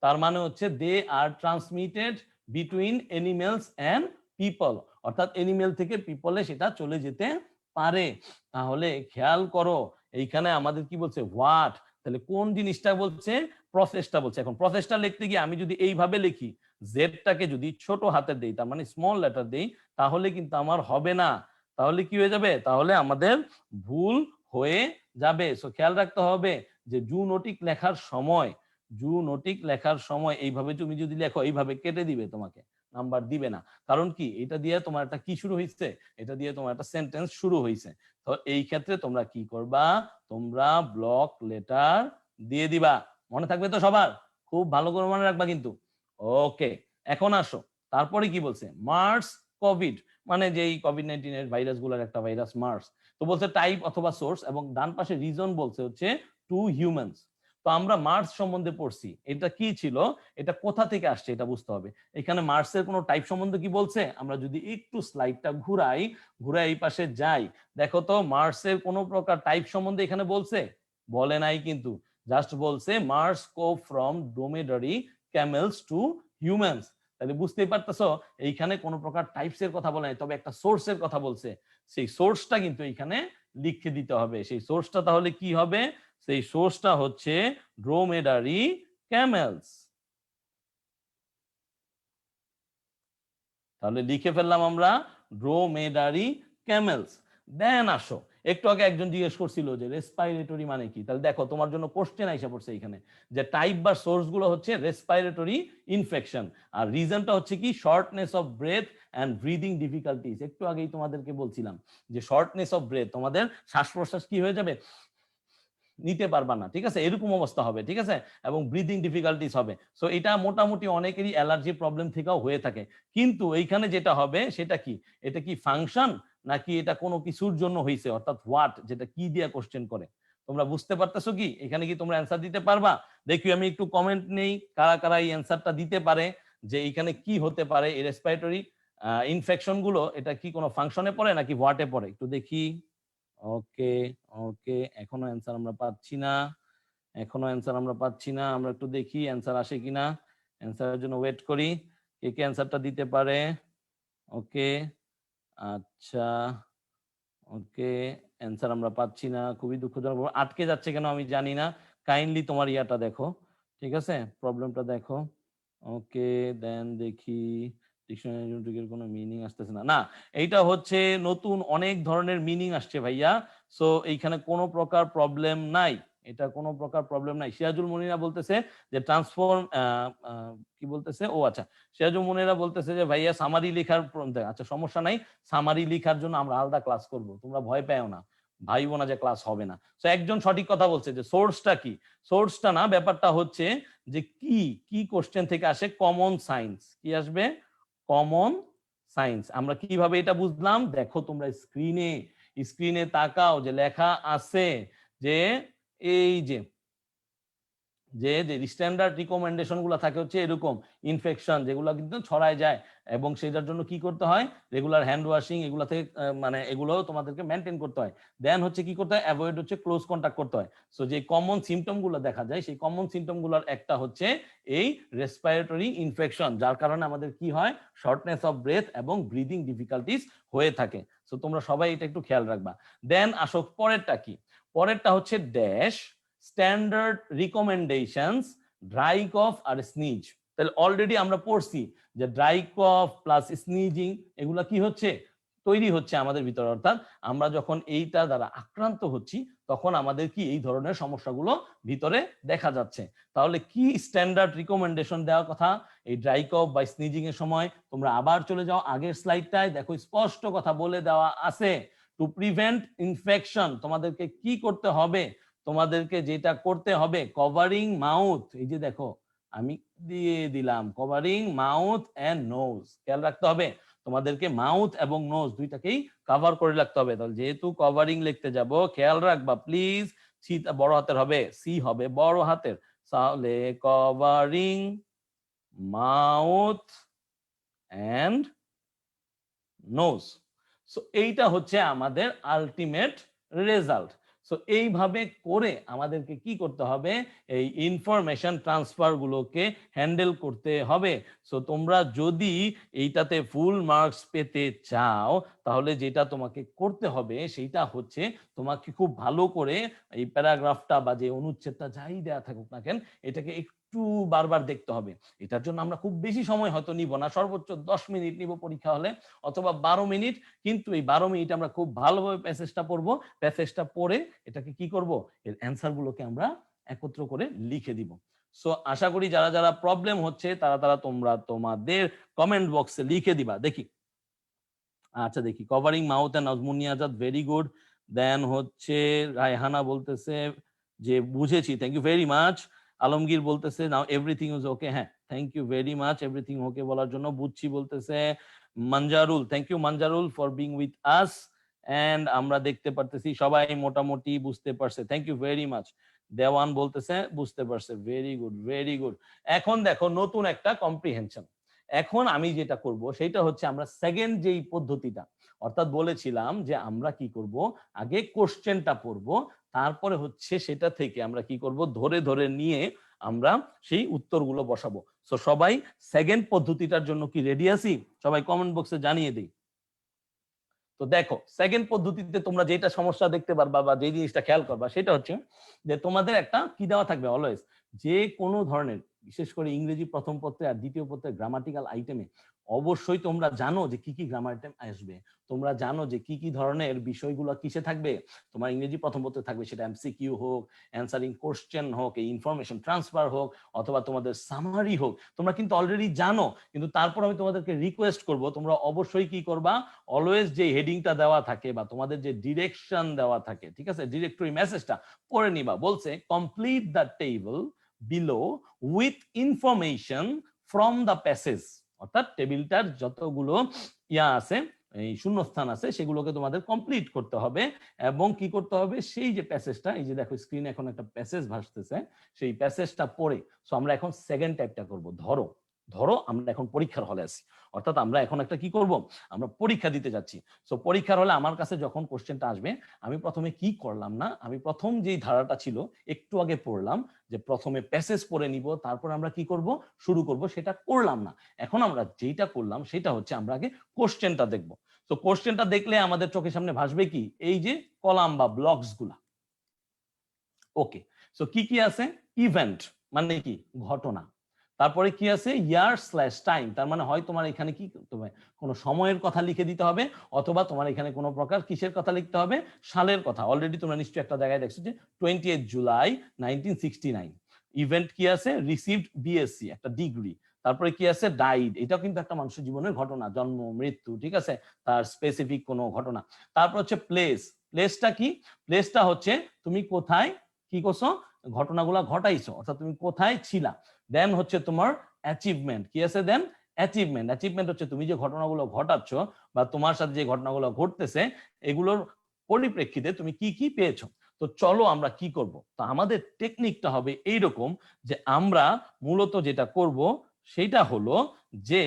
তার মানে হচ্ছে they are transmitted between animals and people, অর্থাৎ এনিমেল থেকে পিপলে সেটা চলে যেতে পারে। তাহলে খেয়াল করো এইখানে আমাদের কি বলছে, হোয়াট, তাহলে কোন জিনিসটা বলছে, প্রসেসটা বলছে। এখন প্রসেসটা লিখতে গিয়ে আমি যদি এইভাবে লিখি, জেডটাকে যদি ছোট হাতের দেই, তার মানে স্মল লেটার দেই, তাহলে কিন্তু আমার হবে না। তাহলে কি হয়ে যাবে, তাহলে আমাদের ভুল হয়ে যাবে। সো খেয়াল রাখতে হবে যে জুনোটিক লেখার সময় এইভাবে তুমি যদি লেখো, এইভাবে কেটে দিবে, তোমাকে নাম্বার দিবে না। কারণ কি, এটা দিয়ে তোমার একটা কি শুরু হয়েছে, এটা দিয়ে তোমার একটা সেন্টেন্স শুরু হয়েছে। তো এই ক্ষেত্রে তোমরা কি করবা, তোমরা ব্লক লেটার দিয়ে দিবা। মনে থাকবে তো সবার? খুব ভালো করে মনে রাখবা কিন্তু। ওকে, এখন আসো, তারপরে কি বলছে, মার্স কোভিড, মানে যে এই কোভিড-19 এর ভাইরাস গুলার একটা ভাইরাস মার্স। তো বলছে টাইপ অথবা সোর্স, এবং ডান পাশে রিজন বলছে হচ্ছে টু হিউম্যানস। তো আমরা মার্স সম্বন্ধে পড়ছি, এটা কি ছিল, এটা কোথা থেকে আসছে এটা বুঝতে হবে। এখানে মার্সের কোনো টাইপ সম্বন্ধে কি বলছে, আমরা যদি একটু স্লাইডটা ঘুরাই এই পাশে যাই, দেখো তো মার্সের কোনো প্রকার টাইপ সম্বন্ধে এখানে বলছে, বলে নাই কিন্তু। জাস্ট বলছে MERS go from dromedary camels to humans. তাহলে বুঝতেই পারতেছো এইখানে কোনো প্রকার টাইপস এর কথা বলে নাই, তবে একটা সোর্সের কথা বলছে। সেই সোর্সটা কিন্তু এইখানে লিখে দিতে হবে। সেই সোর্সটা তাহলে কি হবে, সেই সোর্সটা হচ্ছে ড্রোমেডারি ক্যামেলস। তাহলে লিখে ফেললাম আমরা ড্রোমেডারি ক্যামেলস। দেন আসো, একটু আগে একজন জিজ্ঞেস করছিল যে রেসপাইরেটরি মানে কি। তাহলে দেখো তোমার জন্য কোশ্চেন আইসা পড়ছে এখানে, যে টাইপ বা সোর্স গুলো হচ্ছে রেসপাইরেটরি ইনফেকশন, আর রিজনটা হচ্ছে কি shortness of breath and breathing difficulties. একটু আগেই তোমাদেরকে বলছিলাম যে শর্টনেস অফ ব্রেথ, তোমাদের শ্বাস প্রশ্বাস কি হয়ে যাবে, নিতে পারবা না, ঠিক আছে, এরকম অবস্থা হবে, ঠিক আছে, এবং ব্রিদিং ডিফিকাল্টিস হবে। সো এটা মোটামুটি অনেকেরই অ্যালার্জি প্রবলেম থেকেও হয়ে থাকে। কিন্তু এইখানে যেটা হবে সেটা কি, এটা কি ফাংশন নাকি এটা কোনো কিছুর জন্য হয়েছে, অর্থাৎ হোয়াট, যেটা কি দিয়ে কোশ্চেন করে। তোমরা বুঝতে পারতেছো কি, এখানে কি তোমরা অ্যান্সার দিতে পারবা? দেখি আমি একটু কমেন্ট নেই, কারা কারা এই অ্যান্সারটা দিতে পারে যে এইখানে কি হতে পারে, এই রেসপিরেটরি ইনফেকশন গুলো এটা কি কোনো ফাংশনে পড়ে নাকি হোয়াটে পড়ে, একটু দেখি। ওকে, ওকে, এখনো অ্যান্সার আমরা পাচ্ছি না, আমরা একটু দেখি অ্যান্সার আসে কিনা, অ্যান্সারের জন্য ওয়েট করি, কে কে অ্যান্সারটা দিতে পারে। ওকে, আচ্ছা, ওকে, অ্যান্সার আমরা পাচ্ছি না, খুবই দুঃখজনক, আটকে যাচ্ছে কেন আমি জানি না। কাইন্ডলি তোমার ইয়াটা দেখো, ঠিক আছে, প্রবলেমটা দেখো। ওকে, দেন দেখি ডিকশনারি কোনো মিনিং আসতেছে না। না, এইটা হচ্ছে নতুন অনেক ধরনের মিনিং আসছে ভাইয়া। সো এইখানে কোনো প্রকার প্রবলেম নাই, এটা কোনো প্রকার প্রবলেম নাই। সিরাজুল মুনিরা বলতেছে যে ট্রান্সফর্ম, কি বলতেছে, ও আচ্ছা, সিরাজুল মুনিরা বলতেছে যে ভাইয়া সামারি লেখার, আচ্ছা সমস্যা নাই, সামারি লেখার জন্য আমরা আলাদা ক্লাস করব, তোমরা ভয় পেও না, ভাইবো না যে ক্লাস হবে না। তো একজন সঠিক কথা বলছে যে সোর্সটা কি, সোর্সটা না, ব্যাপারটা হচ্ছে যে কি কি কোশ্চেন থেকে আসে, কমন সায়েন্স, কি আসবে, কমন সায়েন্স। আমরা কিভাবে এটা বুঝলাম, দেখো তোমরা স্ক্রিনে তাকাও, যে লেখা আছে যে এই যে যে স্ট্যান্ডার্ড রিকমেন্ডেশন গুলো থাকে হচ্ছে এরকম, ইনফেকশন যেগুলো কিন্তু ছড়ায় যায়, এবং সেটার জন্য কি করতে হয়, রেগুলার হ্যান্ড ওয়াশিং, এগুলো থেকে মানে এগুলো তোমাদেরকে মেনটেন করতে হয়। দেন হচ্ছে কি করতে হয়, অ্যাভয়েড হচ্ছে ক্লোজ কন্টাক্ট করতে হয়। সো যে কমন সিমটম গুলো দেখা যায়, সেই কমন সিমটম গুলোর একটা হচ্ছে এই রেসপিরেটরি ইনফেকশন, যার কারণে আমাদের কি হয়, শর্টনেস অফ ব্রেথ এবং ব্রিদিং ডিফিকাল্টিস হয়ে থাকে। সো তোমরা সবাই এটা একটু খেয়াল রাখবা। দেন আসো পরেরটা কি, পরেরটা হচ্ছে dash standard recommendations dry cough আর স্নিজ। তাহলে অলরেডি আমরা পড়ছি যে ড্রাই কফ প্লাস স্নিজিং এগুলা কি হচ্ছে, তৈরি হচ্ছে আমাদের ভিতরে, অর্থাৎ আমরা যখন এইটা দ্বারা আক্রান্ত হচ্ছি তখন আমাদের কি এই ধরনের সমস্যাগুলো ভিতরে দেখা যাচ্ছে। তাহলে কি স্ট্যান্ডার্ড রিকমেন্ডেশন দেওয়ার কথা এই ড্রাই কফ বা স্নিজিং এর সময়? তোমরা আবার চলে যাও আগের স্লাইডটায়, দেখো স্পষ্ট কথা বলে দেওয়া আছে। টু প্রিভেন্ট ইনফেকশন তোমাদেরকে কি করতে হবে? তোমাদেরকে যেটা করতে হবে, কভারিং মাউথ, এই যে দেখো আমি দিয়ে দিলাম কভারিং মাউথ এন্ড নোজ, খেয়াল রাখতে হবে তোমাদেরকে মাউথ এবং নোজ দুইটাকেই কভার করে রাখতে হবে। তাহলে যেহেতু কভারিং লিখতে যাব, খেয়াল রাখবা প্লিজ, সি বড় হাতের হবে, সি হবে বড় হাতের, তাহলে covering mouth and nose. So এইটা হচ্ছে আমাদের আলটিমেট রেজাল্ট। সো এইভাবে করে আমাদেরকে কি করতে হবে, এই ইনফরমেশন ট্রান্সফার গুলোকে হ্যান্ডেল করতে হবে। সো তোমরা যদি এইটাতে ফুল মার্কস পেতে চাও তাহলে যেটা তোমাকে করতে হবে সেইটা হচ্ছে তোমাকে খুব ভালো করে এই প্যারাগ্রাফটা বা যে অনুচ্ছেদটা যাই দেয়া থাকুক না কেন এটাকে একটু বারবার দেখতে হবে। এটার জন্য আমরা খুব বেশি সময় হয়তো নিব না, সর্বোচ্চ 10 মিনিট নিব পরীক্ষা হলে, অথবা 12 মিনিট। কিন্তু এই 12 মিনিট আমরা খুব ভালোভাবে প্যাসেজটা পড়বো, প্যাসেজটা পড়ে এটাকে কি করব, এর অ্যান্সার গুলোকে আমরা একত্র করে লিখে দিব। সো আশা করি যারা যারা প্রবলেম হচ্ছে তারা তোমরা তোমাদের কমেন্ট বক্সে লিখে দিবা। দেখি, আচ্ছা দেখি, covering mouth and nose, Muniajat very good. Then হচ্ছে রায়হানা বলতেছে যে বুঝেছি, thank you very much. Alamgir বলতেছে নাও এভরিথিং ইজ ওকে, হ্যাঁ thank you very much everything okay বলার জন্য। বুঝছি বলতেছে Manjarul, thank you Manjarul for being with us. And আমরা দেখতে পারতেছি সবাই মোটামুটি বুঝতে পারছে, thank you very much. Dewan বলতেছে বুঝতে পারছে, ভেরি গুড ভেরি গুড। এখন দেখো নতুন একটা কম্প্রিহেনশন। এখন আমি যেটা করব সেটা হচ্ছে আমরা সেকেন্ড যেই পদ্ধতিটা, অর্থাৎ বলেছিলাম যে আমরা কি করব, আগে কোশ্চেনটা পড়ব, তারপরে হচ্ছে সেটা থেকে আমরা কি করব, ধরে ধরে নিয়ে আমরা সেই উত্তরগুলো বসাবো। সো সবাই সেকেন্ড পদ্ধতিটার জন্য কি রেডি আছি? সবাই কমেন্ট বক্সে জানিয়ে দিই। তো দেখো সেকেন্ড পদ্ধতিতে তোমরা যেটা সমস্যা দেখতে পারবা বা যে জিনিসটা খেয়াল করবা সেটা হচ্ছে যে তোমাদের একটা কি দেওয়া থাকবে অলওয়েজ, যে কোনো ধরনের বিশেষ করে ইংরেজি প্রথম পত্রে আর দ্বিতীয় পত্রে গ্রামাটিক্যাল আইটেমে অবশ্যই তোমরা জানো যে কি কি গ্রামার আইটেম আসবে, তোমরা জানো যে কি কি ধরনের বিষয়গুলো কিসে থাকবে। তোমার ইংরেজি প্রথম পত্রে থাকবে, সেটা এমসিকিউ হোক, অ্যান্সারিং কোশ্চেন হোক, এই ইনফরমেশন ট্রান্সফার হোক, অথবা তোমাদের সামারি হোক, তোমরা কিন্তু অলরেডি জানো। কিন্তু তারপর আমি তোমাদেরকে রিকোয়েস্ট করব তোমরা অবশ্যই কি করবা, অলওয়েজ যে হেডিংটা দেওয়া থাকে বা তোমাদের যে ডিরেকশন দেওয়া থাকে, ঠিক আছে, ডিরেক্টরি মেসেজটা পড়ে নিবা। বলছে complete the table below with information from the passage, অর্থাৎ টেবিলটার যতগুলো ইয়া আছে, এই শূন্যস্থান আছে, সেগুলোকে তোমাদের কমপ্লিট করতে হবে। এবং কি করতে হবে, সেই যে প্যাসেজটা, এই যে দেখো স্ক্রিনে এখন একটা প্যাসেজ ভাসতেছে, সেই প্যাসেজটা পড়ে। সো আমরা এখন সেকেন্ড টাইপটা করব। ধরো ধরো আমরা এখন পরীক্ষার হলে আছি, অর্থাৎ আমরা এখন একটা কি করব, আমরা পরীক্ষা দিতে যাচ্ছি। সো পরীক্ষার হলে আমার কাছে যখন কোশ্চেনটা আসবে, আমি প্রথমে কি করলাম না, আমি প্রথম যেই ধারাটা ছিল একটু আগে পড়লাম, যে প্রথমে প্যাসেজ পড়ে নিব, তারপর আমরা কি করব, শুরু করব, সেটা করলাম না। এখন আমরা যেটা করলাম সেটা হচ্ছে আমরা আগে কোশ্চেনটা দেখব। তো কোশ্চেনটা দেখলে আমাদের চোখের সামনে ভাসবে কি, এই যে কলাম বা ব্লকস গুলা। ওকে, সো কি কি আছে, ইভেন্ট মানে কি, ঘটনা। তারপরে কি আছে, ইয়ার স্ল্যাশ টাইম, তার মানে হয় তোমার এখানে কি করতে হবে, কোনো সময়ের কথা লিখে দিতে হবে, অথবা তোমার এখানে কোনো প্রকার কিসের কথা লিখতে হবে, সালের কথা। অলরেডি তোমরা নিশ্চয়ই একটা জায়গায় দেখছো যে 28 জুলাই 1969। ইভেন্ট কি আছে, রিসিভড বিএসসি, একটা ডিগ্রি। তারপরে কি আছে, ডাইড, এটাও কিন্তু একটা মানুষের জীবনের ঘটনা, জন্ম মৃত্যু, ঠিক আছে, তার স্পেসিফিক কোনো ঘটনা। তারপর হচ্ছে প্লেস, প্লেসটা কি, প্লেসটা হচ্ছে তুমি কোথায় কি করছো, ঘটনাগুলা ঘটাইছো, অর্থাৎ তুমি কোথায় ছিলা। দেন হচ্ছে তোমার অ্যাচিভমেন্ট, কি আছে, দেন অ্যাচিভমেন্ট। অ্যাচিভমেন্ট হচ্ছে তুমি যে ঘটনাগুলো ঘটাচ্ছ বা তোমার সাথে যে ঘটনাগুলো ঘটতেছে এগুলোর পরিপ্রেক্ষিতে তুমি কি কি পেয়েছো। তো চলো আমরা কি করব, তো আমাদের টেকনিকটা হবে এইরকম, যে আমরা মূলত যেটা করব সেটা হলো যে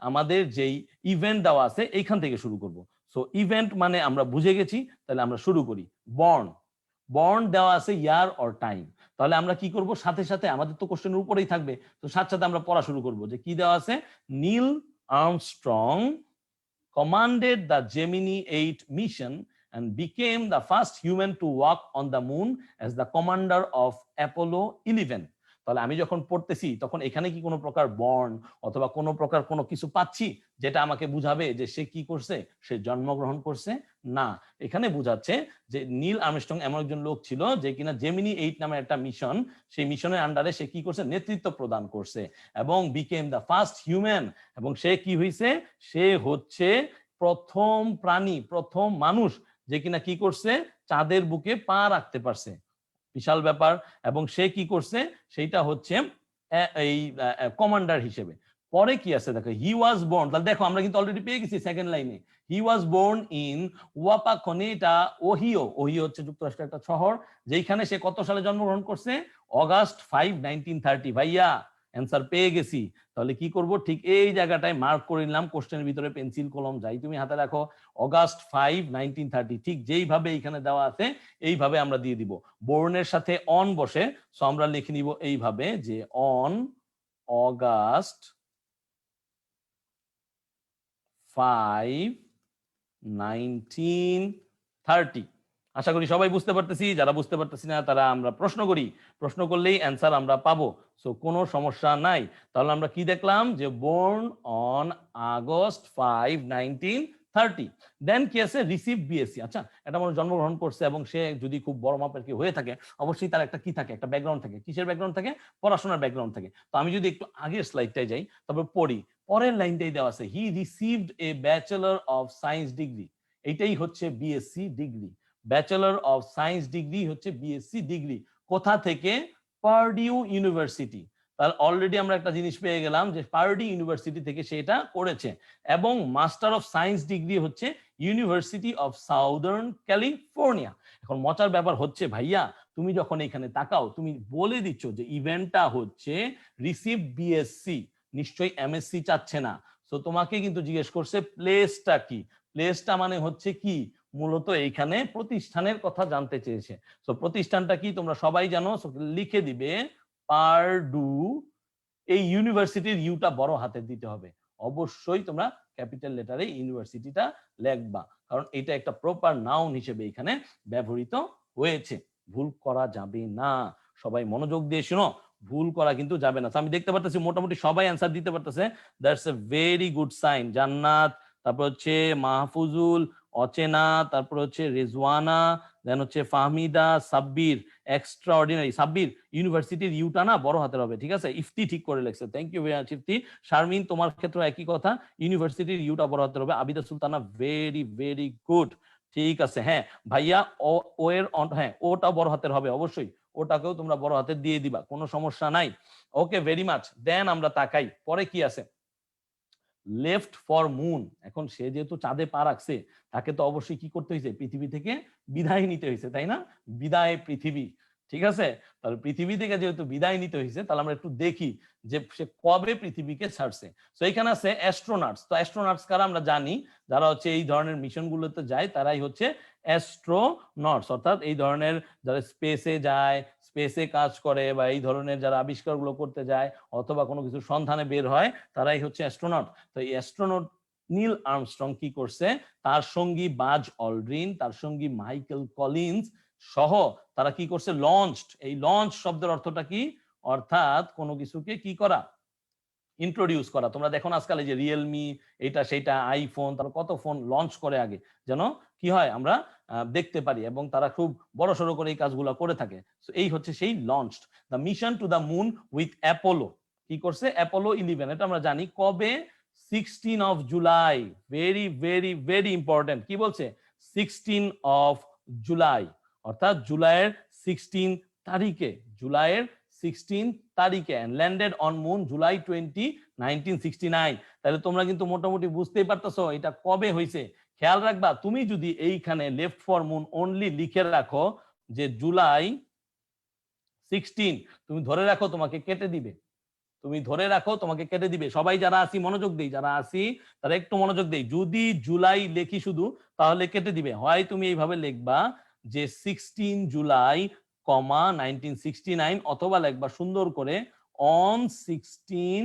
আমাদের যেই ইভেন্ট দেওয়া আছে এইখান থেকে শুরু করব। সো ইভেন্ট মানে আমরা বুঝে গেছি, তাহলে আমরা শুরু করি। বর্ন, বর্ন দেওয়া আছে ইয়ার অর টাইম। তাহলে আমরা কি করব, সাথে সাথে আমাদের তো কোশ্চেনের উপরেই থাকবে, তো সাথে সাথে আমরা পড়া শুরু করব যে কি দেওয়া আছে, Neil Armstrong commanded the Gemini 8 mission and became the first human to walk on the moon as the commander of Apollo 11. তাহলে আমি যখন পড়তেছি তখন এখানে কি কোনো প্রকার বর্ণ অথবা কোনো প্রকার কোনো কিছু পাচ্ছি যেটা আমাকে বুঝাবে যে সে কি করছে, সে জন্মগ্রহণ করছে? না, এখানে বুঝাচ্ছে যে নীল আর্মস্ট্রং এমন একজন লোক ছিল যে কিনা জেমিনি 8 নামের একটা মিশন, সেই মিশনের আন্ডারে সে কি করছে, নেতৃত্ব প্রদান করছে এবং বিকেম দ্য ফার্স্ট হিউম্যান। এবং সে কি হয়েছে, সে হচ্ছে প্রথম প্রাণী, প্রথম মানুষ যে কিনা কি করছে, চাঁদের বুকে পা রাখতে পারছে। বিশাল ব্যাপার। এবং সে কি করছে, সেইটা হচ্ছে এই কমান্ডার হিসেবে। পরে কি আছে দেখো, হি ওয়াজ বোর্ন, তাহলে দেখো আমরা কিন্তু অলরেডি পেয়ে গেছি সেকেন্ড লাইনে, হি ওয়াজ বোর্ন ইন ওয়াপাকনে, এটা ওহিও, ওহিও হচ্ছে যুক্তরাষ্ট্রের একটা শহর, যেখানে সে কত সালে জন্মগ্রহণ করছে, অগাস্ট 5, 1930। ভাইয়া অ্যান্সার পেয়ে গেছি। তাহলে কি করব, ঠিক এই জায়গাটায় মার্ক করে নিলাম, কোশ্চেনের ভিতরে পেন্সিল কলম যাই তুমি হাতে রাখো, অগাস্ট 5, 1930, ঠিক যেইভাবে এখানে দেওয়া আছে এইভাবে আমরা দিয়ে দিব। বোর্নের সাথে অন বসে, সো আমরা লিখে নিব এইভাবে যে অন অগাস্ট 5, 1930। আশা করি সবাই বুঝতে পারতেছি, যারা বুঝতে পারতেছি না তারা আমরা প্রশ্ন করি, প্রশ্ন করলেই অ্যান্সার আমরা পাবো, সো কোনো সমস্যা নাই। তাহলে আমরা কি দেখলাম যে বোর্ন অন আগস্ট 5, 1930। দেন কি আছে, রিসিভ বিএসসি। আচ্ছা, এটা মানুষ জন্মগ্রহণ করছে এবং সে যদি খুব বড় মাপের কি হয়ে থাকে, অবশ্যই তার একটা কি থাকে, একটা ব্যাকগ্রাউন্ড থাকে। কিসের ব্যাকগ্রাউন্ড থাকে? পড়াশোনার ব্যাকগ্রাউন্ড থাকে। তো আমি যদি একটু আগের স্লাইডটাই যাই, তারপর পড়ি, পরের লাইনটাই দেওয়া আছে, হি received a bachelor of science degree. এইটাই হচ্ছে BSc degree. Bachelor of science degree হচ্ছে বিএসসি ডিগ্রি। কোথা থেকে? Purdue university. তাহলে অলরেডি আমরা একটা জিনিস পেয়ে গেলাম যে পার্ডিউ ইউনিভার্সিটি থেকে সেটা করেছে। এবং মাস্টার অফ সায়েন্স ডিগ্রি হচ্ছে ইউনিভার্সিটি অফ সাউদার্ন ক্যালিফোর্নিয়া। এখন মজার ব্যাপার হচ্ছে ভাইয়া, তুমি যখন এখানে তাকাও, তুমি বলে দিচ্ছ যে ইভেন্টটা হচ্ছে রিসিভ বিএসসি, নিশ্চয়ই এমএসসি চাচ্ছে না। তো তোমাকে কিন্তু জিজ্ঞেস করছে প্লেসটা কি। প্লেসটা মানে হচ্ছে কি, মূলত এইখানে প্রতিষ্ঠানের কথা জানতে চেয়েছে। তো প্রতিষ্ঠানটা কি তোমরা সবাই জানো, লিখে দিবে পারডু। এই ইউনিভার্সিটির ইউটা বড় হাতে দিতে হবে, অবশ্যই তোমরা ক্যাপিটাল লেটারে ইউনিভার্সিটিটা লিখবা, কারণ এটা একটা প্রপার নাউন হিসেবে এখানে ব্যবহৃত হয়েছে। ভুল করা যাবে না, সবাই মনোযোগ দিয়ে শুনো, ভুল করা কিন্তু যাবে না। আমি দেখতে পারতেছি মোটামুটি সবাই অ্যান্সার দিতে পারতেছে, that's a very good sign. Jannat, তারপর হচ্ছে মাহফুজুল, অচেনা, তারপর হচ্ছে রেজওয়ানা, দেন হচ্ছে ফাহমিদা, সাব্বির, এক্সট্রা অর্ডিনারি। সাব্বির, ইউনিভার্সিটির ইউটা না বড় হাতের হবে, ঠিক আছে? ইফতি ঠিক করে লেখছে, thank you very much Ifti. Sharmin, তোমার ক্ষেত্রে একই কথা, ইউনিভার্সিটির ইউটা বড় হাতের হবে। Abida Sultana, very very good, ঠিক আছে। হ্যাঁ ভাইয়া, ও এর হ্যাঁ ওটা বড় হাতের হবে অবশ্যই, ওটাকেও তোমরা বড় হাতের দিয়ে দিবা, কোনো সমস্যা নাই। ওকে, ভেরি মাচ। দেন আমরা তাকাই পরে কি আছে, লেফট ফর মুন। এখন সে যেহেতু চাঁদে পা রাখছে, তাকে তো অবশ্যই কি করতে হয়েছে, পৃথিবী থেকে বিদায় নিতে হয়েছে, তাই না? বিদায় পৃথিবী, ঠিক আছে? তাহলে পৃথিবী থেকে যেহেতু বিদায় নিতে হয়েছে, তাহলে আমরা একটু দেখি যে সে কবে পৃথিবীকে ছাড়ছে। তো এখানে আছে অ্যাস্ট্রোনটস। তো অ্যাস্ট্রোনটস কারা আমরা জানি, যারা হচ্ছে এই ধরনের মিশন গুলোতে যায় তারাই হচ্ছে অ্যাস্ট্রোনটস, অর্থাৎ এই ধরনের যারা স্পেসে যায়, স্পেসে কাজ করে, বা এই ধরনের যারা আবিষ্কারগুলো করতে যায় অথবা কোনো কিছু সন্ধানে বের হয়, তারাই হচ্ছে অ্যাস্ট্রোনট। তো এই অ্যাস্ট্রোনট নীল আর্মস্ট্রং কি করছে, তার সঙ্গী বাজ অলড্রিন, তার সঙ্গী মাইকেল কলিন্স সহ তারা কি করছে, লঞ্চড। এই লঞ্চ শব্দের অর্থটা কি, অর্থাৎ কোনো কিছুকে কি করা, ইন্ট্রোডিউস করা। তোমরা দেখো না আজকাল এই যে রিয়েলমি, এটা সেটা আইফোন, তারা কত ফোন লঞ্চ করে আগে, যেন কি হয় আমরা দেখতে পারি, এবং তারা খুব বড় সড়ো করে এই কাজগুলো করে থাকে। এই হচ্ছে সেই launched. The mission to the moon with Apollo, কি করছে, অ্যাপোলো 11, এটা আমরা জানি কবে, 16 of July. Very very very important. কি বলছে, 16 অফ জুলাই, অর্থাৎ জুলাইয়ের 16 তারিখে, জুলাইয়ের 16 তারিখে, and landed on moon July 20, 1969। তাহলে তোমরা কিন্তু মোটামুটি বুঝতেই পারতেছো এটা কবে হয়েছে। খেয়াল রাখবা, তুমি যদি এইখানে লেফট ফর মুন অনলি লিখে রাখো যে জুলাই 16, তুমি ধরে রাখো তোমাকে কেটে দিবে, তুমি ধরে রাখো তোমাকে কেটে দিবে। সবাই যারা আসি মনোযোগ দেই, যারা আসি তারা একটু মনোযোগ দেই। যদি জুলাই লেখি শুধু, তাহলে কেটে দিবে। হয় তুমি এইভাবে লিখবা যে 16 জুলাই, 1969, অথবা লিখবা সুন্দর করে অন 16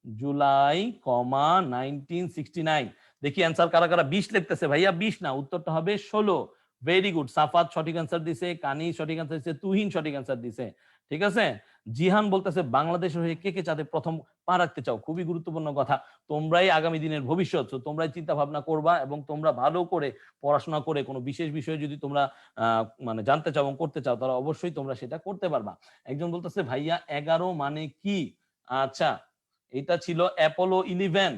জুলাই, 1969। দেখি অ্যান্সার কারা কারা 20 লিখতেছে। ভাইয়া 20 না, উত্তরটা হবে 16। Very good. সাফাত সঠিক অ্যান্সার দিছে, কানি সঠিক অ্যান্সার দিছে, তুহিন সঠিক অ্যান্সার দিছে, ঠিক আছে। জিহান বলতেছে বাংলাদেশের হয়ে কে কে চাঁদে প্রথম পা রাখতে চাও? খুবই গুরুত্বপূর্ণ কথা। তোমরাই আগামী দিনের ভবিষ্যৎ, তোমরাই চিন্তা ভাবনা করবা এবং তোমরা ভালো করে পড়াশোনা করে কোনো বিশেষ বিষয়ে যদি তোমরা মানে জানতে চাও এবং করতে চাও, তাহলে অবশ্যই তোমরা সেটা করতে পারবা। একজন বলতেছে ভাইয়া 11 মানে কি? আচ্ছা, এটা ছিল অ্যাপোলো 11।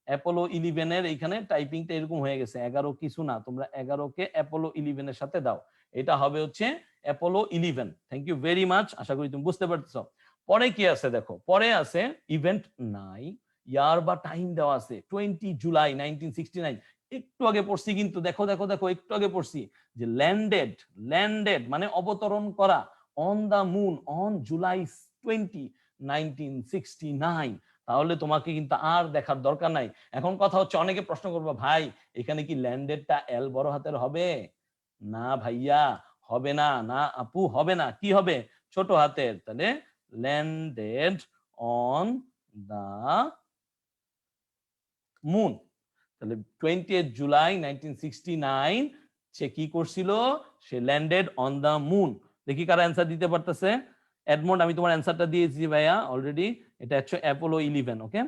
অ্যাপোলো 11 এর এইখানে টাইপিংটা এরকম হয়ে গেছে। 11 কিছু না, তোমরা 11 কে অ্যাপোলো 11 এর সাথে দাও। এটা হবে হচ্ছে Apollo 11। Thank you very much, আশা করি তুমি বুঝতে পারতেছো। পরে কি আছে দেখো, পরে আছে ইভেন্ট নাই, ইয়ার বা টাইম দেওয়া আছে 20 জুলাই 1969। একটু আগে পড়ছি কিন্তু, দেখো দেখো দেখো, একটু আগে পড়ছি যে ল্যান্ডেড, ল্যান্ডেড মানে অবতরণ করা on the moon on July 20, 1969। তাহলে তোমাকে কিন্তু আর দেখার দরকার নাই। এখন কথা হচ্ছে, অনেকে প্রশ্ন করবে ভাই এখানে কি ল্যান্ডেডটা এল বড় হাতের হবে? না ভাইয়া, হবে না, না আপু হবে না, কি হবে? ছোট হাতের। তাহলে ল্যান্ডেড অন দা মুন। তাহলে 20 জুলাই 1969 সে কি করছিল? সে ল্যান্ডেড অন দা মুন। দেখি কারা অ্যান্সার দিতে পারতেছে। এডমন্ড, আমি তোমার অ্যান্সারটা দিয়েছি ভাইয়া অলরেডি, এটা হচ্ছে অ্যাপোলো 11। ওকে,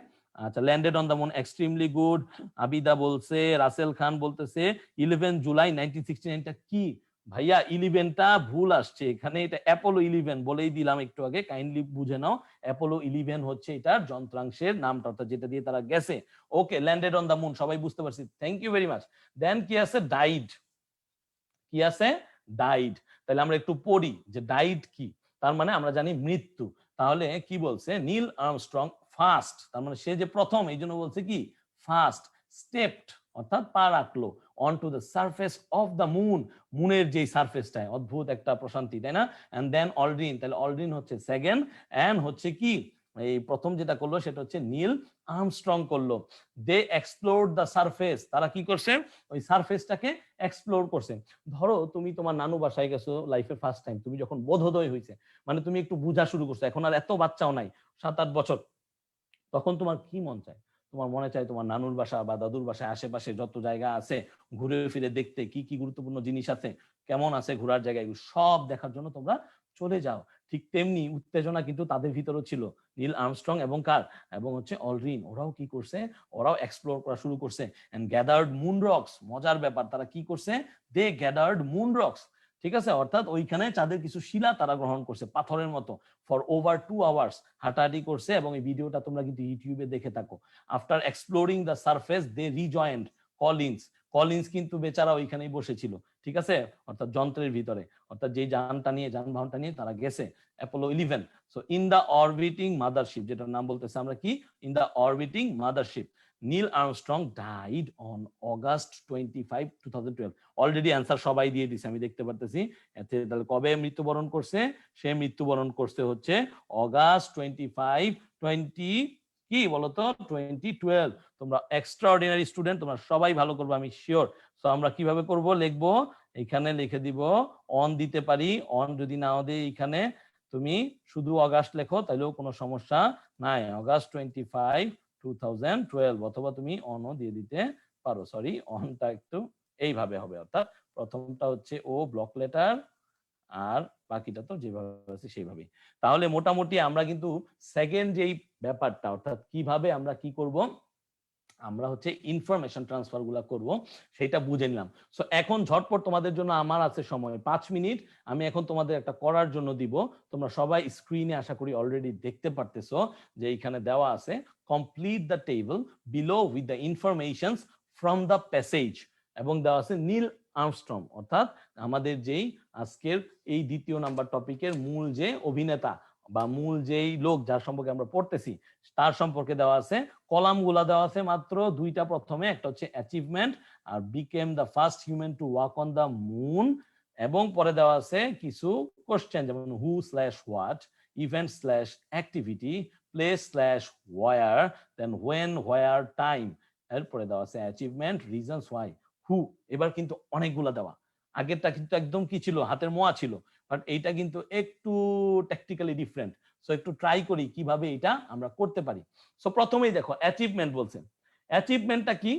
আচ্ছা, landed on the moon, extremely good. Abida বলছে, রাসেল খান বলতেছে 11 জুলাই 1969টা কি? ভাইয়া 11টা ভুল আসছে এখানে, এটা অ্যাপোলো 11 বলেই দিলাম একটু আগে, কাইন্ডলি বুঝে নাও। অ্যাপোলো 11 হচ্ছে এটার যন্ত্রাংশের নামটা, অর্থাৎ যেটা দিয়ে তারা গেছে। ওকে, ল্যান্ডেড অন দা মুন, সবাই বুঝতে পারছি, থ্যাংক ইউ ভেরি মাচ। দেন কি আছে? ডাইড। কি আছে? ডাইড। তাহলে আমরা একটু পড়ি যে ডাইড কি। তার মানে আমরা জানি মৃত্যু। তাহলে কি বলছে? নীল আর্মস্ট্রং ফার্স্ট, তার মানে সে যে প্রথম, এই জন্য বলছে কি ফার্স্ট, স্টেপড অর্থাৎ পা রাখলো on two the surface of the moon, মুনের যে সারফেসটায়, অদ্ভুত একটা প্রশান্তি, তাই না? এন্ড দেন অলড্রিন, তাহলে অলড্রিন হচ্ছে সেকেন্ড, এন্ড হচ্ছে কি এই প্রথম যেটা করলো সেটা হচ্ছে নীল আর্মস্ট্রং করলো। দে এক্সপ্লোরড দ্য সারফেস, তারা কি করছে? ওই সারফেসটাকে এক্সপ্লোর করছে। ধরো তুমি তোমার নানু বাসায় গেছো লাইফে ফার্স্ট টাইম, তুমি যখন বোধোদয় হয়েছে, মানে তুমি একটু বুঝা শুরু করছো, এখন আর এত বাচ্চাও নাই, 7-8 বছর, তখন তোমার কি মন চায়? তোমার মনে চায় তোমার নানুর বাসা বা দাদুর বাসায় আশেপাশে যত জায়গা আছে ঘুরে ফিরে দেখতে, কি কি গুরুত্বপূর্ণ জিনিস আছে, কেমন আছে ঘোরার জায়গা, এগুলো সব দেখার জন্য তোমরা চলে যাও। ঠিক তেমনি উত্তেজনা কিন্তু তাদের ভিতরেও ছিল, নীল আর্মস্ট্রং এবং কার, এবং হচ্ছে অলড্রিন, ওরাও কি করছে? ওরাও এক্সপ্লোর করা শুরু করছে। এন্ড গ্যাদার্ড মুন রক্স, মজার ব্যাপার, তারা কি করছে? দে গ্যাদার্ড মুন রক্স, ঠিক আছে, অর্থাৎ ওইখানে চাঁদের কিছু শিলা তারা গ্রহণ করছে পাথরের মতো। ফর ওভার 2 আওয়ার্স হাঁটাহাঁটি করছে, এবং এই ভিডিওটা তোমরা কিন্তু ইউটিউবে দেখে থাকো। After exploring the surface they rejoined Collins. Collins কিন্তু বেচারা ওইখানেই বসেছিল, ঠিক আছে, অর্থাৎ যন্ত্রের ভিতরে, অর্থাৎ যে যানটা নিয়ে, যানবাহনটা নিয়ে তারা গেছে Apollo 11। So in the orbiting mothership, যেটার নাম বলতেছে আমরা কি, in the orbiting mothership, Neil Armstrong died on August 25, 2012। Already answer সবাই দিয়ে দিছে, আমি দেখতে পারতেছি। তাহলে কবে মৃত্যুবরণ করছে? সে মৃত্যুবরণ করছে হচ্ছে অগাস্ট 25, 20 কি বলতো 2012। তোমরা এক্সট্রা অর্ডিনারি স্টুডেন্ট, তোমরা সবাই ভালো করবে আমি শিওর। তো আমরা কিভাবে করব? লিখবো, এখানে লিখে দিব অন দিতে পারি, অন যদি নাও দিই এখানে তুমি শুধু অগাস্ট লেখো তাহলেও কোনো সমস্যা নাই, অগাস্ট 25, 2012, অথবা তুমি অনও দিয়ে দিতে পারো। সরি, অনটা একটু এইভাবে হবে, অর্থাৎ প্রথমটা হচ্ছে ও ব্লক লেটার, আর বাকিটা তো যেভাবে আছে সেইভাবেই। তাহলে মোটামুটি আমরা কিন্তু সেকেন্ড যেই ব্যাপারটা, অর্থাৎ কিভাবে আমরা কি করব, আমরা হচ্ছে ইনফরমেশন ট্রান্সফার গুলা করব, সেটা বুঝে নিলাম। সো এখন ঝটপট তোমাদের জন্য আমার আছে সময় 5 মিনিট, আমি এখন তোমাদের একটা করার জন্য দিব। তোমরা সবাই স্ক্রিনে আশা করি অলরেডি দেখতে পারতেছো যে এখানে দেওয়া আছে complete the table below with the informations from the passage, এবং দেওয়া আছে নীল আর্মস্ট্রং, অর্থাৎ আমাদের যেই আজকের এই দ্বিতীয় নাম্বার টপিকের মূল যে অভিনেতা বা মূল যেই লোক যার সম্পর্কে আমরা পড়তেছি তার সম্পর্কে দেওয়া আছে। কলাম গুলা দেওয়া আছে মাত্র দুইটা, প্রথমে একটা হচ্ছে অ্যাচিভমেন্ট আর became the first human to walk on the moon, এবং পরে দেওয়া আছে কিছু কোশ্চেন, যেমন who slash what, event slash activity, place slash where, then when, where, time. এরপরে দেওয়া আছে অ্যাচিভমেন্ট, রিজনস ওয়াই, হু। এবার কিন্তু অনেকগুলা দেওয়া, আগেরটা কিন্তু একদম কি ছিল, হাতের মোয়া ছিল, বাট এইটা কিন্তু একটু ট্যাকটিক্যালি ডিফারেন্ট। সো একটু ট্রাই করি কিভাবে এটা আমরা করতে পারি। সো প্রথমেই দেখো অ্যাচিভমেন্ট বলছে। অ্যাচিভমেন্টটা কি?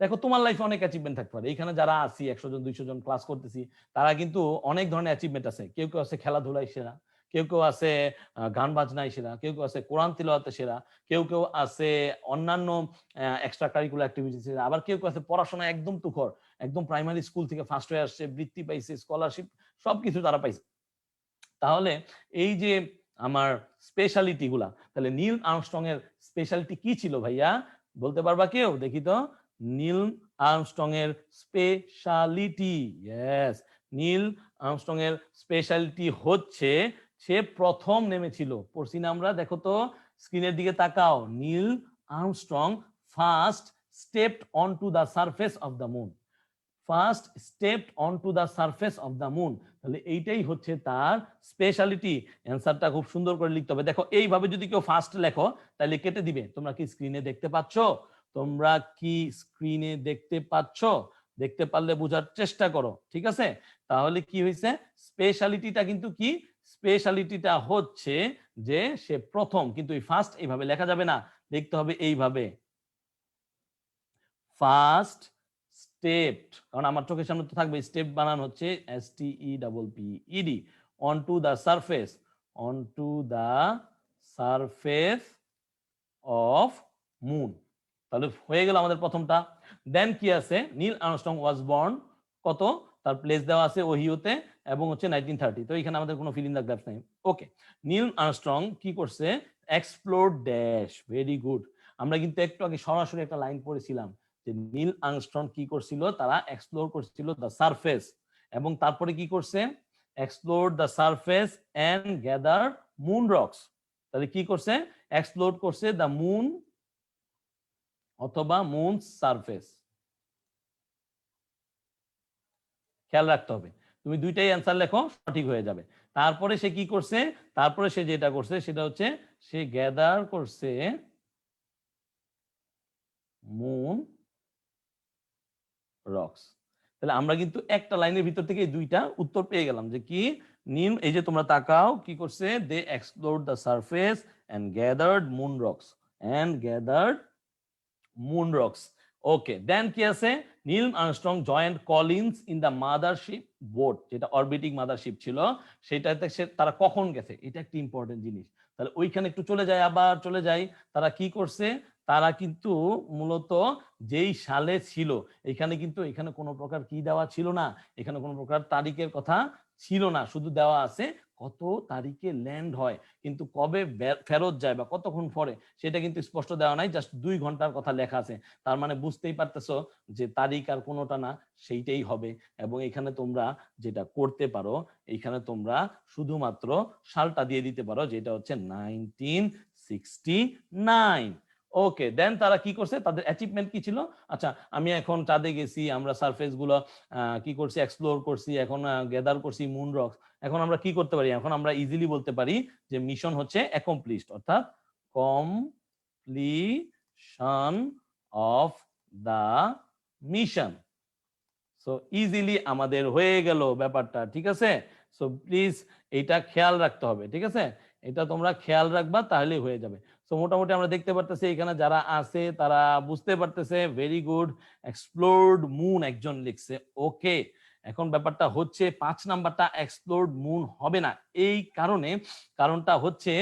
দেখো তোমার লাইফে অনেক অ্যাচিভমেন্ট থাকতে পারে, এখানে যারা আছি 100 জন 200 জন ক্লাস করতেছি, তারা কিন্তু অনেক ধরনের অ্যাচিভমেন্ট আছে। কেউ কেউ আছে খেলাধুলায় সেরা, কেউ কেউ আছে গান বাজনায় সেরা, কেউ কেউ আছে কোরআন তিলাওয়াতে সেরা, কেউ কেউ আছে অন্যান্য এক্সট্রা কারিকুলার অ্যাক্টিভিটি সেরা, আবার কেউ কেউ আছে পড়াশোনা একদম তুখর, একদম প্রাইমারি স্কুল থেকে ফার্স্ট হয়ে আসছে, বৃত্তি পাইছে, স্কলারশিপ সবকিছু তারা পাইছে। তাহলে এই যে আমার স্পেশালিটি গুলা, তাহলে নীল আর্মস্ট্রং এর স্পেশালিটি কি ছিল ভাইয়া, বলতে পারবা কেউ? দেখি তো, নীল আর্মস্ট্রং এর স্পেশালিটি, ইয়েস, নীল আর্মস্ট্রং এর স্পেশালিটি হচ্ছে সে প্রথম নেমেছিল, পড়ছি না আমরা, দেখো তো স্ক্রিনের দিকে তাকাও, Neil Armstrong first stepped on two the surface of the moon, first stepped on two the surface of the moon, তাহলে এইটাই হচ্ছে তার স্পেশালিটি। অ্যান্সারটা খুব সুন্দর করে লিখতে হবে। দেখো এইভাবে যদি কেউ ফার্স্ট লেখো তাহলে কেটে দিবে। তোমরা কি স্ক্রিনে দেখতে পাচ্ছ? তোমরা কি স্ক্রিনে দেখতে পাচ্ছ? দেখতে পারলে বোঝার চেষ্টা করো, ঠিক আছে? তাহলে কি হয়েছে, স্পেশালিটিটা কিন্তু কি, স্পেশালিটিটা হচ্ছে যে সে প্রথম, কিন্তু এই ফার্স্ট এইভাবে লেখা যাবে না, লিখতে হবে এইভাবে, ফার্স্ট স্টেপড, কারণ আমার চোখের সামনে তো থাকবে স্টেপ বানান হচ্ছে STEPPED, অনটু the surface, অনটু the surface of moon, তাহলে হয়ে গেল আমাদের প্রথমটা। দেন কি আছে, নীল আর্মস্ট্রং ওয়াজ বর্ন, কত তার প্লেস দেওয়া আছে ওহিওতে, এবং হচ্ছে 1930, তো এখানে আমাদের কোনো ফিল ইন দ্য গ্যাপস নাই। ওকে, নীল আর্মস্ট্রং কি করছে, এক্সপ্লোর ড্যাশ, ভেরি গুড। আমরা কিন্তু একটু আগে সরাসরি একটা লাইন পড়েছিলাম যে নীল আর্মস্ট্রং কি করছিল, তারা এক্সপ্লোর করছিল দ্য সারফেস, এবং তারপরে কি করছে, explore the surface and gather moon rocks, তাহলে কি করছে, এক্সপ্লোর করছে দ্য মুন অথবা মুন সারফেস, খেয়াল রাখতে হবে, তুমি দুইটাই অ্যান্সার লেখো সঠিক হয়ে যাবে। তারপরে সে কি করছে, তারপরে সে যেটা করছে সেটা হচ্ছে সে গ্যাদার করছে মুন রক্স। তাহলে আমরা কিন্তু একটা লাইনের ভিতর থেকে দুইটা উত্তর পেয়ে গেলাম যে কি, নীল, এই যে তোমরা তাকাও কি করছে, they explored the surface and gathered moon rocks, and gathered moon rocks. Okay, then কি আছে, Neil Armstrong joined Collins in the mothership boat, যেটা অরবিটিং মাদারশিপ ছিল সেটাতে তারা কখন গেছে, এটা একটা ইম্পর্টেন্ট জিনিস। তাহলে ওইখানে একটু চলে যায়, আবার চলে যায়, তারা কি করছে, তারা কিন্তু মূলত যেই সালে ছিল, এখানে কিন্তু এখানে কোনো প্রকার কি দেওয়া ছিল না, এখানে কোনো প্রকার তারিখের কথা ছিল না, শুধু দেওয়া আছে কত তারিখে ল্যান্ড হয়, কিন্তু কবে ফেরত যায় বা কতক্ষণ পরে সেটা কিন্তু স্পষ্ট দেওয়া নাই, জাস্ট 2 ঘন্টার কথা লেখা আছে। তার মানে বুঝতেই পারতেছো যে তারিখ আর কোনোটা না, সেইটাই হবে। এবং এখানে তোমরা যেটা করতে পারো, এখানে তোমরা শুধুমাত্র সালটা দিয়ে দিতে পারো, যেটা হচ্ছে 1969। ওকে, দেন তারা কি করছে, তাদের অ্যাচিভমেন্ট কি ছিল, আচ্ছা আমি এখন চাঁদে গেছি, আমরা সারফেস গুলো কি করছি, এক্সপ্লোর করছি, এখন গ্যাদার করছি মুন রক্স, এখন আমরা কি করতে পারি, এখন আমরা ইজিলি বলতে পারি যে মিশন হচ্ছে অ্যাকমপ্লিশড, অর্থাৎ completion of the mission. So easily আমাদের হয়ে গেল ব্যাপারটা, ঠিক আছে? সো প্লিজ এটা খেয়াল রাখতে হবে, ঠিক আছে? এটা তোমরা খেয়াল রাখবা, তাহলেই হয়ে যাবে। সো মোটামুটি আমরা দেখতে পারতেছি এখানে যারা আছে তারা বুঝতে পারতেছে, ভেরি গুড। এক্সপ্লোরড মুন একজন লিখছে, ওকে। এখন ব্যাপারটা হচ্ছে 5 নাম্বারটা এক্সপ্লোরড মুন হবে না, এই কারণটা হচ্ছে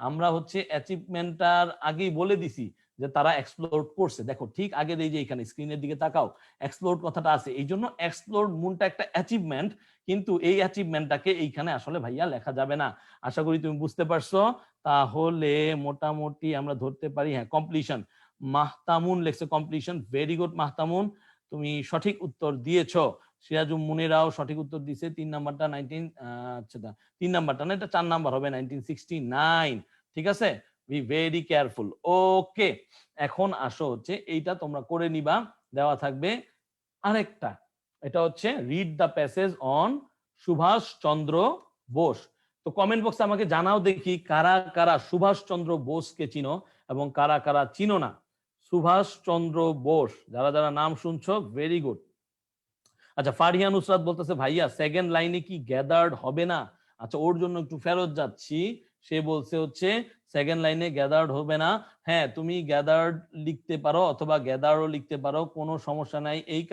আমরা হচ্ছে অ্যাচিভমেন্টটার আগেই বলে দিছি যে তারা এক্সপ্লোর করছে। দেখো ঠিক আগে এই যে এখানে স্ক্রিনের দিকে তাকাও, এক্সপ্লোর কথাটা আছে, এই জন্য এক্সপ্লোর মুনটা একটা অ্যাচিভমেন্ট, কিন্তু এই অ্যাচিভমেন্টটাকে এইখানে আসলে ভাইয়া লেখা যাবে না। আশা করি তুমি বুঝতে পারছো। তাহলে মোটামুটি আমরা ধরতে পারি, হ্যাঁ কমপ্লিশন, মাহতামুন লেখছে কমপ্লিশন, ভেরি গুড মাহতামুন, তুমি সঠিক উত্তর দিয়েছো। সিরাজুম মুনিরাও সঠিক উত্তর দিয়েছে। 3 নাম্বারটা 3 নাম্বারটা না, এটা 4 নাম্বার হবে, 1969, ঠিক আছে? Be very careful. ওকে, এখন আসো হচ্ছে এইটা তোমরা করে নিবা, দেওয়া থাকবে আরেকটা, এটা হচ্ছে read the passage on Subhash Chandra Bose. তো কমেন্ট বক্সে আমাকে জানাও দেখি কারা কারা সুভাষ চন্দ্র বোসকে চিনো এবং কারা কারা চিনো না। সুভাষ চন্দ্র বোস, যারা যারা নাম শুনছো, ভেরি গুড। আচ্ছা, ফারিয়া নুসরাত বলতেছে ভাইয়া সেকেন্ড লাইনে কি গ্যাদার্ড হবে না? আচ্ছা, ওর জন্য একটু ফেরত যাচ্ছি। সে বলছে হচ্ছে সেকেন্ড লাইনে গ্যাদার্ড হবে না। হ্যাঁ, তুমি গ্যাদার্ড লিখতে পারো অথবা গ্যাদারও লিখতে পারো, কোনো সমস্যা নাই। এই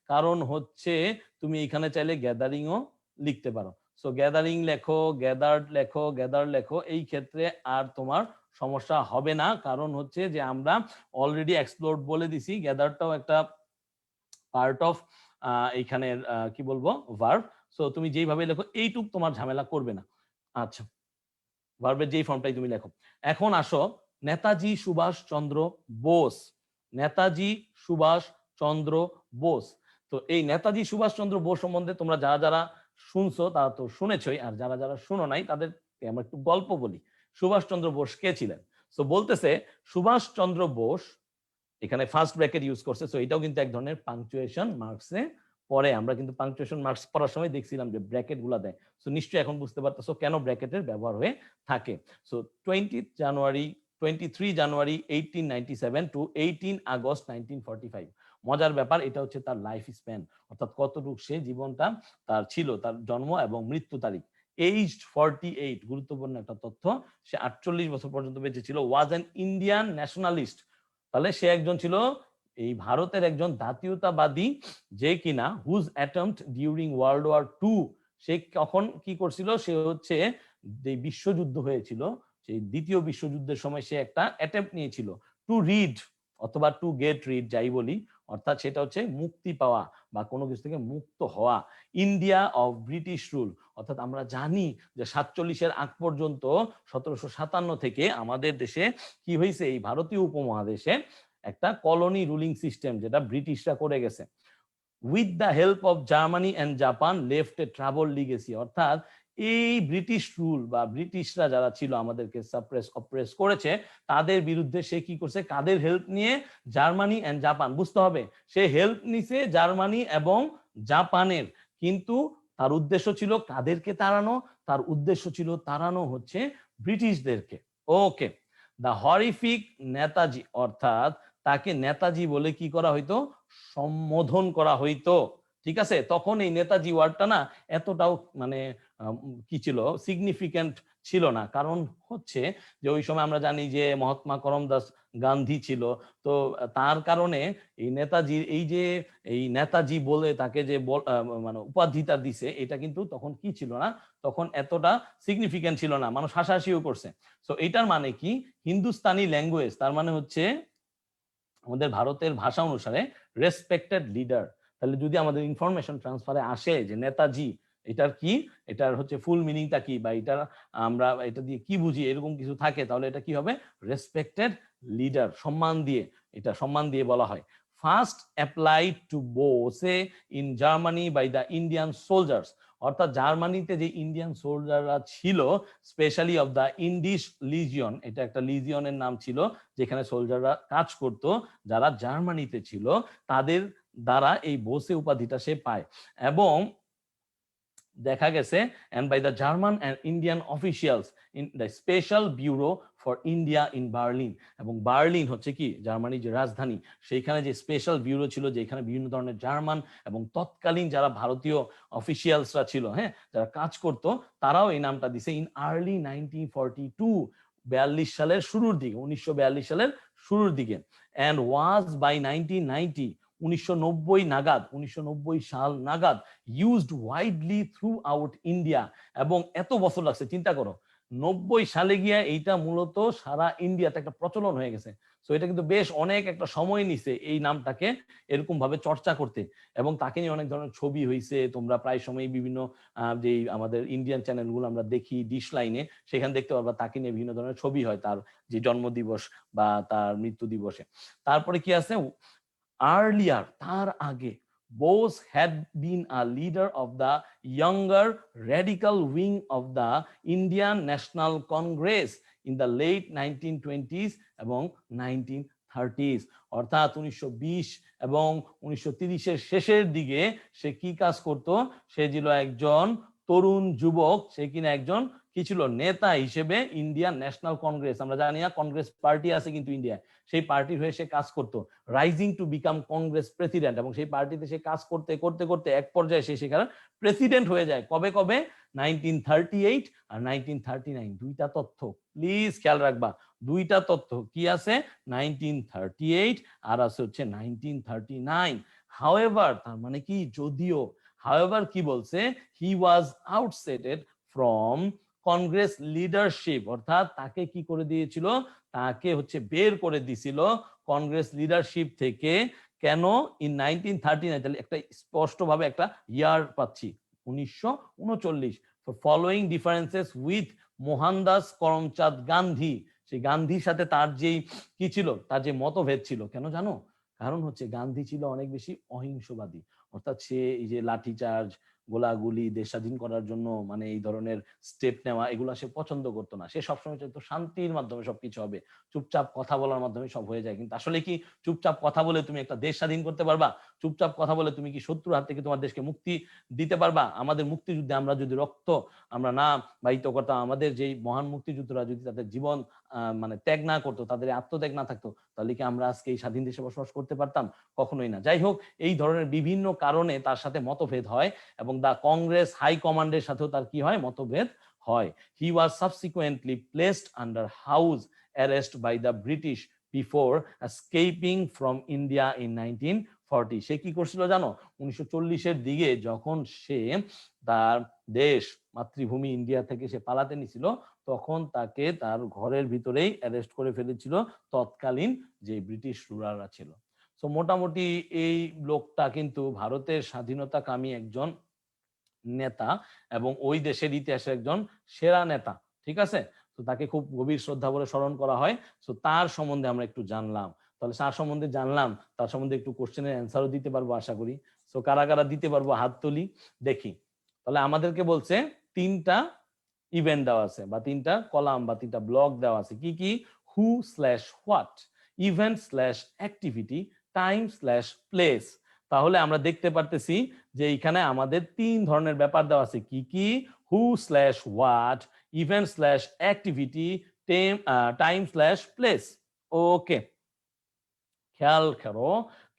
কারণ হচ্ছে তুমি এখানে চাইলে গ্যাদারিংও লিখতে পারো। সো গ্যাদারিং লেখো, গ্যাদার্ড লেখো, গ্যাদার লেখো, এই ক্ষেত্রে আর তোমার সমস্যা হবে না, কারণ হচ্ছে যে আমরা অলরেডি এক্সপ্লোরড বলে দিছি, গ্যাদারটাও একটা পার্ট অফ এইখানের কি বলবো ভার্ব। সো তুমি যেইভাবে লেখো এইটুক তোমার ঝামেলা করবে না। আচ্ছা, ভার্বের যেই ফর্মটাই তুমি লেখো। এখন আসো নেতাজি সুভাষ চন্দ্র বোস, নেতাজি সুভাষ চন্দ্র বোস। তো এই নেতাজি সুভাষ চন্দ্র বোস সম্বন্ধে তোমরা যারা যারা শুনছো তারা তো শুনেছই, আর যারা যারা শুনো নাই তাদেরকে আমরা একটু গল্প বলি। সুভাষ চন্দ্র বোস কে ছিলেন? তো বলতেছে সুভাষ চন্দ্র বোস, এখানে ফার্স্ট ব্র্যাকেট ইউজ করছে, সো এটাও কিন্তু এক ধরনের পাংচুয়েশন মার্কসে পরে। আমরা কিন্তু পাংচুয়েশন মার্কস পড়ার সময় দেখছিলাম যে ব্র্যাকেট গুলা দেয়। সো নিশ্চয়ই এখন বুঝতে পারতেছো কেন ব্র্যাকেটের ব্যবহার হয়ে থাকে। সো 23 জানুয়ারি 1897 টু 18 আগস্ট 1945। মজার ব্যাপার, এটা হচ্ছে তার লাইফ স্প্যান, অর্থাৎ কতটুকু সে জীবনটা তার ছিল, তার জন্ম এবং মৃত্যু তারিখ। এইজড 48, গুরুত্বপূর্ণ একটা তথ্য, সে 48 বছর পর্যন্ত বেঁচে ছিল। ওয়াজ অ্যান ইন্ডিয়ান ন্যাশনালিস্ট, তাহলে সে একজন ছিল এই ভারতের একজন জাতীয়তাবাদী, যে কিনা whose attempt during World war Two, সে কখন কি করছিল, সে হচ্ছে যে বিশ্বযুদ্ধ হয়েছিল সেই দ্বিতীয় বিশ্বযুদ্ধের সময় সে একটা অ্যাটেম্পট নিয়েছিল টু রিড অথবা টু গেট রিড, যাই বলি, অর্থাৎ সেটা হচ্ছে মুক্তি পাওয়া বা কোনো কিছু থেকে মুক্ত হওয়া, ইন্ডিয়া অফ ব্রিটিশ রুল। অর্থাৎ আমরা জানি যে 47-এর আগ পর্যন্ত 1757 থেকে আমাদের দেশে কি হয়েছে, এই ভারতীয় উপমহাদেশে একটা কলোনি রুলিং সিস্টেম যেটা ব্রিটিশরা করে গেছে। With the help of Germany and Japan left A trouble legacy, অর্থাৎ এই ব্রিটিশ রুল বা ব্রিটিশরা যারা ছিল আমাদেরকে সাপ্রেস অপ্রেস করেছে, তাদের বিরুদ্ধে সে কি করছে, কাদের হেল্প নিয়ে, জার্মানি অ্যান্ড জাপান। বুঝতে হবে সে হেল্প নিছে জার্মানি এবং জাপানের, কিন্তু তার উদ্দেশ্য ছিল কাদেরকে তাড়ানো, তার উদ্দেশ্য ছিল তাড়ানো হচ্ছে ব্রিটিশদেরকে। ওকে, দ্য হরিফিক নেতাজি, অর্থাৎ তাকে নেতাজি বলে কি করা হইতো, সম্বোধন করা হইতো। ঠিক আছে, তখন এই নেতাজি ওয়ার্ডটা না এতটাও মানে কি ছিল, সিগনিফিক্যান্ট ছিল না, কারণ হচ্ছে যে ওই সময় আমরা জানি যে মহাত্মা করমদাস গান্ধী ছিল, তো তার কারণে এই নেতাজির এই যে এই নেতাজি বলে তাকে যে মানে উপাধিটা দিছে, এটা কিন্তু তখন কি ছিল না, তখন এতটা সিগনিফিক্যান্ট ছিল না, মানুষ হাসাহাসিও করছে। সো এটার মানে কি, হিন্দুস্তানি ল্যাঙ্গুয়েজ, তার মানে হচ্ছে আমাদের ভারতের ভাষা অনুসারে রেসপেক্টেড লিডার। তাহলে যদি আমাদের ইনফরমেশন ট্রান্সফারে আসে যে নেতাজি, এটার কি, এটার হচ্ছে ফুল মিনিংটা কি, বা এটা আমরা এটা দিয়ে কি বুঝি, এরকম কিছু থাকে, তাহলে এটা কি হবে, রেসপেক্টেড লিডার, সম্মান দিয়ে, এটা সম্মান দিয়ে বলা হয়। First applied to Bose in Germany by the Indian soldiers, অর্থাৎ জার্মানিতে যে ইন্ডিয়ান সোলজাররা ছিল, specially of the Indische Legion, এটা একটা লিজিয়নের নাম ছিল যেখানে সোলজাররা কাজ করত, যারা জার্মানিতে ছিল, তাদের দ্বারা এই বোসে উপাধিটা সে পায়। এবং দেখা গেছে and by the German and Indian officials in the special bureau for India in Berlin, এবং বার্লিন হচ্ছে কি জার্মানির যে রাজধানী, সেইখানে যে স্পেশাল ব্যুরো ছিল যেখানে বিভিন্ন ধরনের জার্মান এবং তৎকালীন যারা ভারতীয় অফিসিয়ালসরা ছিল, হ্যাঁ, যারা কাজ করত, তারাও এই নামটা দিছে ইন আর্লি 1942, 42 সালের শুরুর দিকে, 1942 সালের শুরুর দিকে, and was by 1990, 1990 নাগাদ, 1990 সাল নাগাদ used widely through out India, এবং এত বছর লাগছে, চিন্তা করো 90 সালে গিয়া এইটা মূলত সারা ইন্ডিয়াতে একটা প্রচলন হয়ে গেছে। সো এটা কিন্তু বেশ অনেক একটা সময় নিছে এই নামটাকে এরকম ভাবে চর্চা করতে, এবং তাকে নিয়ে অনেক ধরনের ছবি হয়েছে, তোমরা প্রায় সময় বিভিন্ন যে আমাদের ইন্ডিয়ান চ্যানেলগুলো আমরা দেখি ডিশ লাইনে, সেখানে দেখতে পারবা তাকে নিয়ে বিভিন্ন ধরনের ছবি হয় তার যে জন্মদিবস বা তার মৃত্যু দিবসে। তারপরে কি আছে, earlier, তার আগে, Bose had been a leader of the younger radical wing of the Indian National Congress in the late 1920s এবং 1930s, অর্থাৎ 1920 এবং 1930-এর শেষের দিকে সে কি কাজ করত, সে ছিল একজন তরুণ যুবক, সে কিনা একজন কি ছিল, নেতা হিসেবে ইন্ডিয়ান ন্যাশনাল কংগ্রেস, আমরা জানি না কংগ্রেস পার্টি আছে কিন্তু ইন্ডিয়ায়, সেই পার্টির হয়ে সে কাজ করত, rising to become Congress president, এবং সেই পার্টিতে সে কাজ করতে করতে করতে এক পর্যায়ে সে সেখানে প্রেসিডেন্ট হয়ে যায়। কবে কবে, 1938 আর 1939। দুইটা তথ্য প্লিজ খেয়াল রাখবা, দুইটা তথ্য কি আছে, 1938 আর আছে হচ্ছে 1939। হাউএভার, তার মানে কি, যদিও, হাউএভার কি বলছে, হি ওয়াজ আউটসেটেড ফ্রম কংগ্রেস লিডারশিপ, অর্থাৎ তাকে কি করে দিয়েছিল, তাকে হচ্ছে বের করে দিছিল কংগ্রেস লিডারশিপ থেকে। কেন? ইন 1939, তাহলে একটা স্পষ্টভাবে একটা ইয়ার পাচ্ছি, 1939। Following differences with Mohandas Karamchand Gandhi, সেই গান্ধীর সাথে তার যেই কি ছিল, তার যে মতভেদ ছিল। কেন জানো? কারণ হচ্ছে গান্ধী ছিল অনেক বেশি অহিংসবাদী, অর্থাৎ সে এই যে লাঠিচার্জ, গোলাগুলি, দেশ স্বাধীন করার জন্য মানে এই ধরনের স্টেপ নেওয়া, এগুলো সে পছন্দ করতো না। সে সবসময় চাইতো শান্তির মাধ্যমে সবকিছু হবে, চুপচাপ কথা বলার মাধ্যমে সব হয়ে যায়। কিন্তু আসলে কি চুপচাপ কথা বলে তুমি একটা দেশ স্বাধীন করতে পারবা? চুপচাপ কথা বলে তুমি কি শত্রুর হাত থেকে তোমার দেশকে মুক্তি দিতে পারবা? আমাদের মুক্তিযুদ্ধে আমরা যদি রক্ত আমরা না বাহিত করতাম, আমাদের যেই মহান মুক্তিযুদ্ধরা যদি তাদের জীবন মানে ত্যাগ না করতো, তাদের আত্মত্যাগ না থাকতো, তাহলে কি আমরা আজকে এই স্বাধীন দেশে বসবাস করতে পারতাম? কখনোই না। যাই হোক, এই ধরনের বিভিন্ন কারণে তার সাথে মতভেদ হয় এবং দা কংগ্রেস হাই কমান্ডের সাথেও তার কি হয়, মতভেদ হয়। He was subsequently placed under house arrest by the British before escaping from India in 1940। সে কি করছিল জানো? 1940-এর দিকে যখন সে তার দেশ মাতৃভূমি ইন্ডিয়া থেকে সে পালাতে নিছিল, তখন তাকে তার ঘরের ভিতরেই অ্যারেস্ট করে ফেলেছিল তৎকালীন যে ব্রিটিশ রুলাররা ছিল। তো মোটামুটি এই লোকটা কিন্তু ভারতের স্বাধীনতাকামী একজন নেতা এবং ওই দেশের ইতিহাসে একজন সেরা নেতা, ঠিক আছে? তো তাকে খুব গভীর শ্রদ্ধা বলে স্মরণ করা হয়। তো তার সম্বন্ধে আমরা একটু জানলাম। তাহলে তার সম্বন্ধে জানলাম, তার সম্বন্ধে একটু কোশ্চেনের অ্যান্সারও দিতে পারবো আশা করি। তো কারা কারা দিতে পারবো হাত তুলি দেখি। তাহলে আমাদেরকে বলছে 3টা ইভেন্ট দেওয়া আছে বা 3টা কলাম বা 3টা ব্লক দেওয়া আছে। কি কি? Who slash what, event slash activity, time slash place. তাহলে আমরা দেখতে পারতেছি যে এখানে আমাদের 3 ধরনের ব্যাপার দেওয়া আছে। কি কি? Who slash what, event slash activity, time slash place. Okay, খেয়াল করো,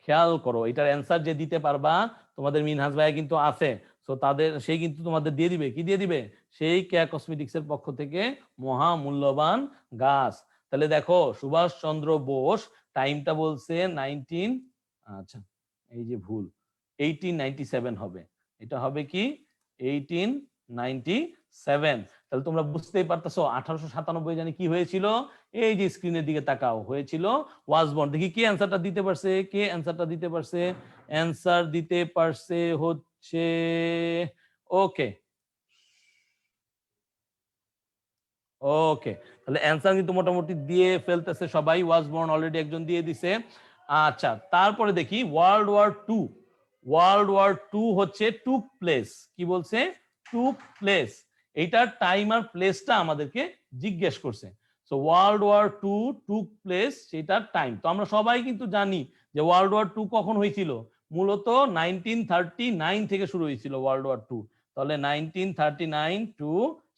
খেয়াল করো, এটার অ্যান্সার যে দিতে পারবা, তোমাদের মিনহাজ ভাইয়া কিন্তু আছে, তো তাদের সেই কিন্তু তোমাদের দিয়ে দিবে। কি দিয়ে দিবে? সেই কেয়া কসমেটিক্স এর পক্ষ থেকে মহামূল্যবান গাছ। তাহলে দেখো, সুভাষ চন্দ্র বোস টাইমটা বলছে 19, আচ্ছা এই যে ভুল, 1897 হবে। এটা হবে কি 1897। তাহলে তোমরা বুঝতেই পারতেছো 1897 জানি কি হয়েছিল। এই যে স্ক্রিনের দিকে তাকাও, হয়েছিল ওয়াজবর্ন। দেখি কে অ্যান্সারটা দিতে পারছে, কে অ্যান্সারটা দিতে পারছে? অ্যান্সার দিতে পারছে হচ্ছে, ওকে ওকে, তাহলে অ্যান্সার কিন্তু মোটামুটি দিয়ে ফেলতেছে সবাই। ওয়াজবর্ন অলরেডি একজন দিয়ে দিছে। আচ্ছা, তারপরে দেখি world war two. World war two হচ্ছে টুক প্লেস। কি বলছে? Took place. এইটার টাইম আর প্লেসটা আমাদেরকে জিজ্ঞেস করছে। So world war two took place, সেটার টাইম তো আমরা সবাই কিন্তু জানি যে ওয়ার্ল্ড ওয়ার টু কখন হয়েছিল। মূলত 1939 থেকে শুরু হয়েছিল ওয়ার্ল্ড ওয়ার টু। তাহলে 1939 টু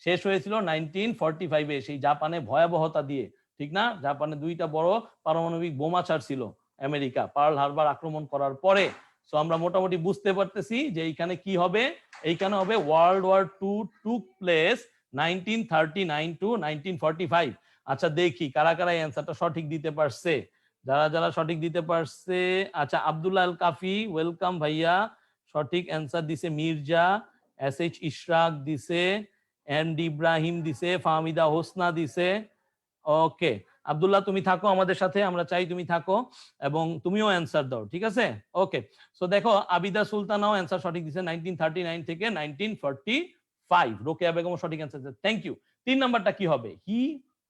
শেষ হয়েছিল 1945-এ, সেই জাপানে ভয়াবহতা দিয়ে, ঠিক না? জাপানে 2টা বড় পারমাণবিক বোমা ছাড়ছিল আমেরিকা পার্ল হারবার আক্রমণ করার পরে। সো আমরা মোটামুটি বুঝতে পারতেছি যে এইখানে কি হবে। এইখানে হবে world war two took place 1939 to 1945। আচ্ছা দেখি কারা কারা অ্যান্সারটা সঠিক দিতে পারছে। যারা যারা সঠিক দিতে পারছে, আচ্ছা আব্দুল্লাহ আল কাফি, ওয়েলকাম ভাইয়া, সঠিক অ্যান্সার দিছে মির্জা, SH ইশরাক দিছে, এন্ড ইব্রাহিম দিছে, ফাহমিদা হোসনা দিছে। ওকে আব্দুল্লাহ, তুমি থাকো আমাদের সাথে, আমরা চাই তুমি থাকো এবং তুমিও অ্যান্সার দাও, ঠিক আছে? ওকে, সো দেখো আবিদা সুলতানাও অ্যান্সার সঠিক দিছে 1939 থেকে 1945। রোকেয়া বেগম সঠিক অ্যান্সার দিছে, থ্যাংক ইউ। 3 নাম্বারটা কি হবে? হি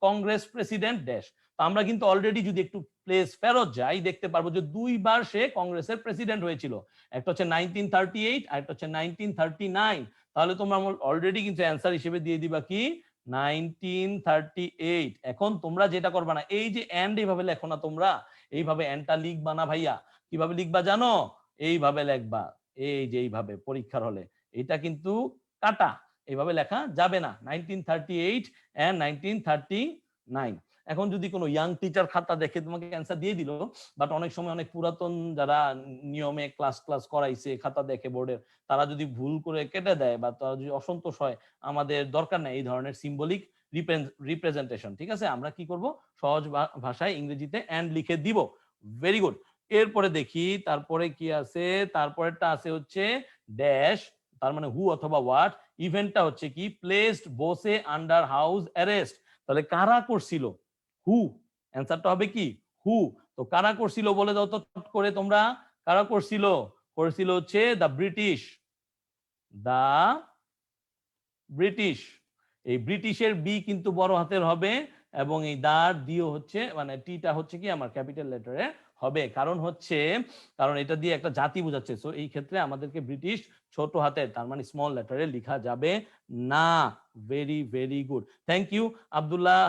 কংগ্রেস প্রেসিডেন্ট ড্যাশ। তো আমরা কিন্তু অলরেডি যদি একটু প্লেস ফেরত যাই, দেখতে পারবো যে 2বার সে কংগ্রেসের প্রেসিডেন্ট হয়েছিল। একটা হচ্ছে 1938 আর একটা হচ্ছে 1939। তাহলে তোমরা অলরেডি কিন্তু অ্যান্সার হিসেবে দিয়ে দিবা কি 1938। এখন তোমরা যেটা করবা না, এই যে এন্ড এইভাবে লেখো না তোমরা, এইভাবে এন্ডটা লিখবা না ভাইয়া। কিভাবে লিখবা জানো? এইভাবে লিখবা, এই যে এইভাবে পরীক্ষার হলে। এটা কিন্তু কাটা, এইভাবে লেখা যাবে না। 1938 এন্ড 1939। এখন যদি কোনো ইয়াং টিচার খাতা দেখে তোমাকে অ্যান্সার দিয়ে দিল, বাট অনেক সময় অনেক পুরাতন যারা নিয়মে ক্লাস করাইছে খাতা দেখে বোর্ডের, তারা যদি ভুল করে কেটে দেয় বা তারা যদি অসন্তোষ হয়, আমাদের দরকার নেই এই ধরনের সিম্বলিক রিপ্রেজেন্টেশন, ঠিক আছে? আমরা কি করব, সহজ ভাষায় ইংরেজিতে এন্ড লিখে দিব। Very good. এরপরে দেখি তারপরে কি আছে। তারপরেরটা আছে হচ্ছে ড্যাশ, তার মানে হু অথবা হোয়াট, ইভেন্টটা হচ্ছে কি placed Bose under house arrest. তাহলে কারা করছিল? হু, অ্যান্সারটা হবে কি হু। তো কারা করছিল বলে দাও তো চট করে তোমরা, কারা করছিল? করেছিল হচ্ছে দ্য ব্রিটিশ, দ্য ব্রিটিশ। এই ব্রিটিশের বি কিন্তু বড় হাতের হবে এবং এই দার দিও হচ্ছে মানে টিটা হচ্ছে কি আমার ক্যাপিটাল লেটারে হবে, কারণ হচ্ছে কারণ এটা দিয়ে একটা জাতি বোঝাচ্ছে। সো এই ক্ষেত্রে আমাদেরকে ব্রিটিশ ছোট হাতের তার মানে স্মল লেটারে লেখা যাবে না। Very very good, thank you Abdullah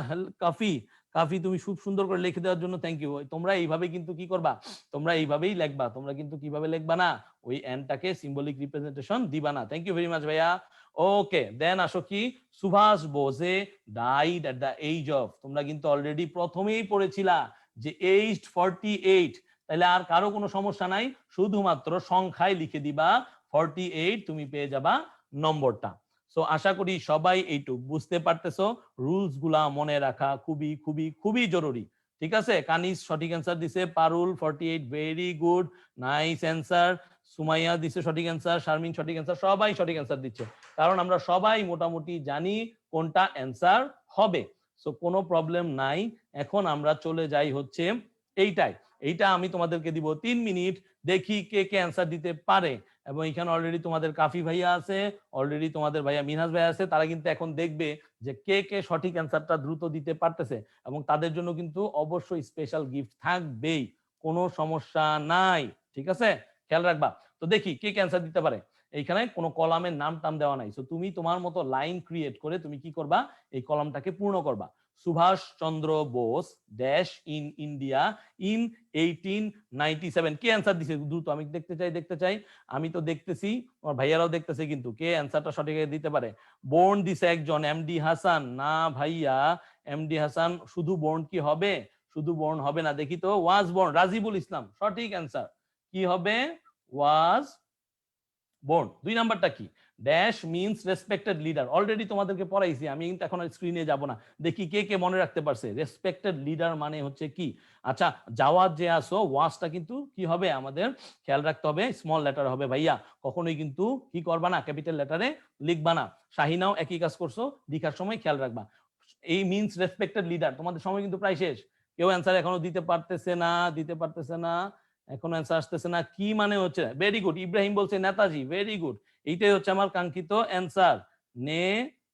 Kafi. Kafi তুমি খুব সুন্দর করে লিখে দেওয়ার জন্য থ্যাংক ইউ। তোমরা এইভাবে কিন্তু কি করবা, তোমরা এইভাবেই লিখবা, তোমরা কিন্তু কিভাবে লিখবা না ওই এনটাকে সিম্বলিক রিপ্রেজেন্টেশন দিবা না। থ্যাংক ইউ ভেরি মাচ ভাইয়া। ওকে দেন আসো কি Subhash Bose died at the age of, তোমরা কিন্তু অলরেডি প্রথমেই পড়েছিলা যে এইজড 48, তাহলে আর কারো কোনো সমস্যা নাই, শুধুমাত্র সংখ্যায় লিখে দিবা 48, তুমি পেয়ে যাবা নম্বরটা। সো আশা করি সবাই এইটুক বুঝতে পারতেছো। রুলস গুলা মনে রাখা খুবই খুবই খুবই জরুরি, ঠিক আছে? কানিস সঠিক অ্যান্সার দিছে, পারুল 48, very good, nice answer. Sumaiya দিছে সঠিক অ্যান্সার, শারমিন সঠিক অ্যান্সার, সবাই সঠিক অ্যান্সার দিচ্ছে, কারণ আমরা সবাই মোটামুটি জানি কোনটা অ্যান্সার হবে। সো কোনো প্রবলেম নাই। এখন আমরা চলে যাই হচ্ছে এইটা আমি তোমাদেরকে দিব 3 মিনিট, দেখি কে কে অ্যান্সার দিতে পারে। এবং এখানে অলরেডি তোমাদের কাফি ভাইয়া আছে, অলরেডি তোমাদের ভাইয়া মিনহাজ ভাইয়া আছে, তারা কিন্তু এখন দেখবে যে কে কে সঠিক অ্যান্সারটা দ্রুত দিতে পারতেছে এবং তাদের জন্য কিন্তু অবশ্যই স্পেশাল গিফট থাকবেই, কোনো সমস্যা নাই, ঠিক আছে? খেয়াল রাখবা। তো দেখি কে কে অ্যান্সার দিতে পারে। এইখানে কোনো কলামের নাম টাম দেওয়া নাই, সো তুমি তোমার মতো লাইন ক্রিয়েট করে তুমি কি করবা, এই কলামটাকে পূর্ণ করবা। Subhash Chandra Bose dash in India in 1897, কে অ্যান্সার দিছে দ্রুত, আমি দেখতে চাই, আমি তো দেখতেছি, আমার ভাইয়ারাও দেখতেছে, কিন্তু কে অ্যান্সারটা সঠিক দিতে পারে। বোর্ন দিছে একজন এমডি হাসান, না ভাইয়া এমডি হাসান শুধু বোর্ন কি হবে? শুধু বোর্ন হবে না, দেখি তো, ওয়াজ বোর্ন, রাজিবুল ইসলাম সঠিক অ্যান্সার কি হবে? ওয়াজ বোর্ন। 2 নাম্বারটা কি? Dash means respected leader, already তোমাদেরকে পড়াইছি, আমি কিন্তু এখন স্ক্রিনে যাব না, দেখি কে কে মনে রাখতে পারছে রেসপেক্টেড লিডার মানে হচ্ছে কি। আচ্ছা জাওয়াদ যে আসো, ওয়াজটা কিন্তু কি হবে আমাদের খেয়াল রাখতে হবে, স্মল লেটার হবে ভাইয়া, কখনোই কিন্তু কি করবা না ক্যাপিটাল লেটারে লিখবা না। শাহিনাও একই কাজ করছো, লিখার সময় খেয়াল রাখবা। এই মিন্স রেসপেক্টেড লিডার, তোমাদের সময় কিন্তু প্রায় শেষ, কেউ অ্যান্সার এখনো দিতে পারতেছে না, এখন অ্যান্সার আসতেছে না, কি মানে হচ্ছে? ভেরি গুড, ইব্রাহিম বলছে নেতাজি, ভেরি গুড, এইটাই হচ্ছে আমার কাঙ্ক্ষিত answer, Netaji,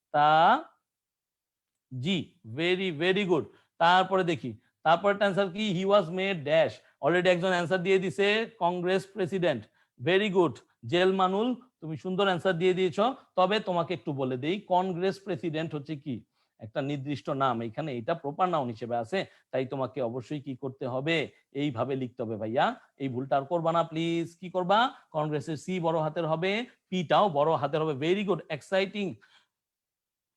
very very good. তারপরে দেখি তারপরে অ্যান্সার কি, he was made dash, already একজন অ্যান্সার দিয়ে দিছে কংগ্রেস প্রেসিডেন্ট, ভেরি গুড, জেল মানুল তুমি সুন্দর অ্যান্সার দিয়ে দিয়েছো। তবে তোমাকে একটু বলে দেই কংগ্রেস প্রেসিডেন্ট হচ্ছে কি একটা নির্দিষ্ট নাম, এখানে এটা প্রপার নাউন হিসেবে আছে, তাই তোমাকে অবশ্যই কি করতে হবে, এইভাবে লিখতে হবে ভাইয়া, এই ভুলটা আর করবা না প্লিজ। কি করবা, কংগ্রেসের সি বড় হাতের হবে, পিটাও বড় হাতের হবে, ভেরি গুড, এক্সাইটিং।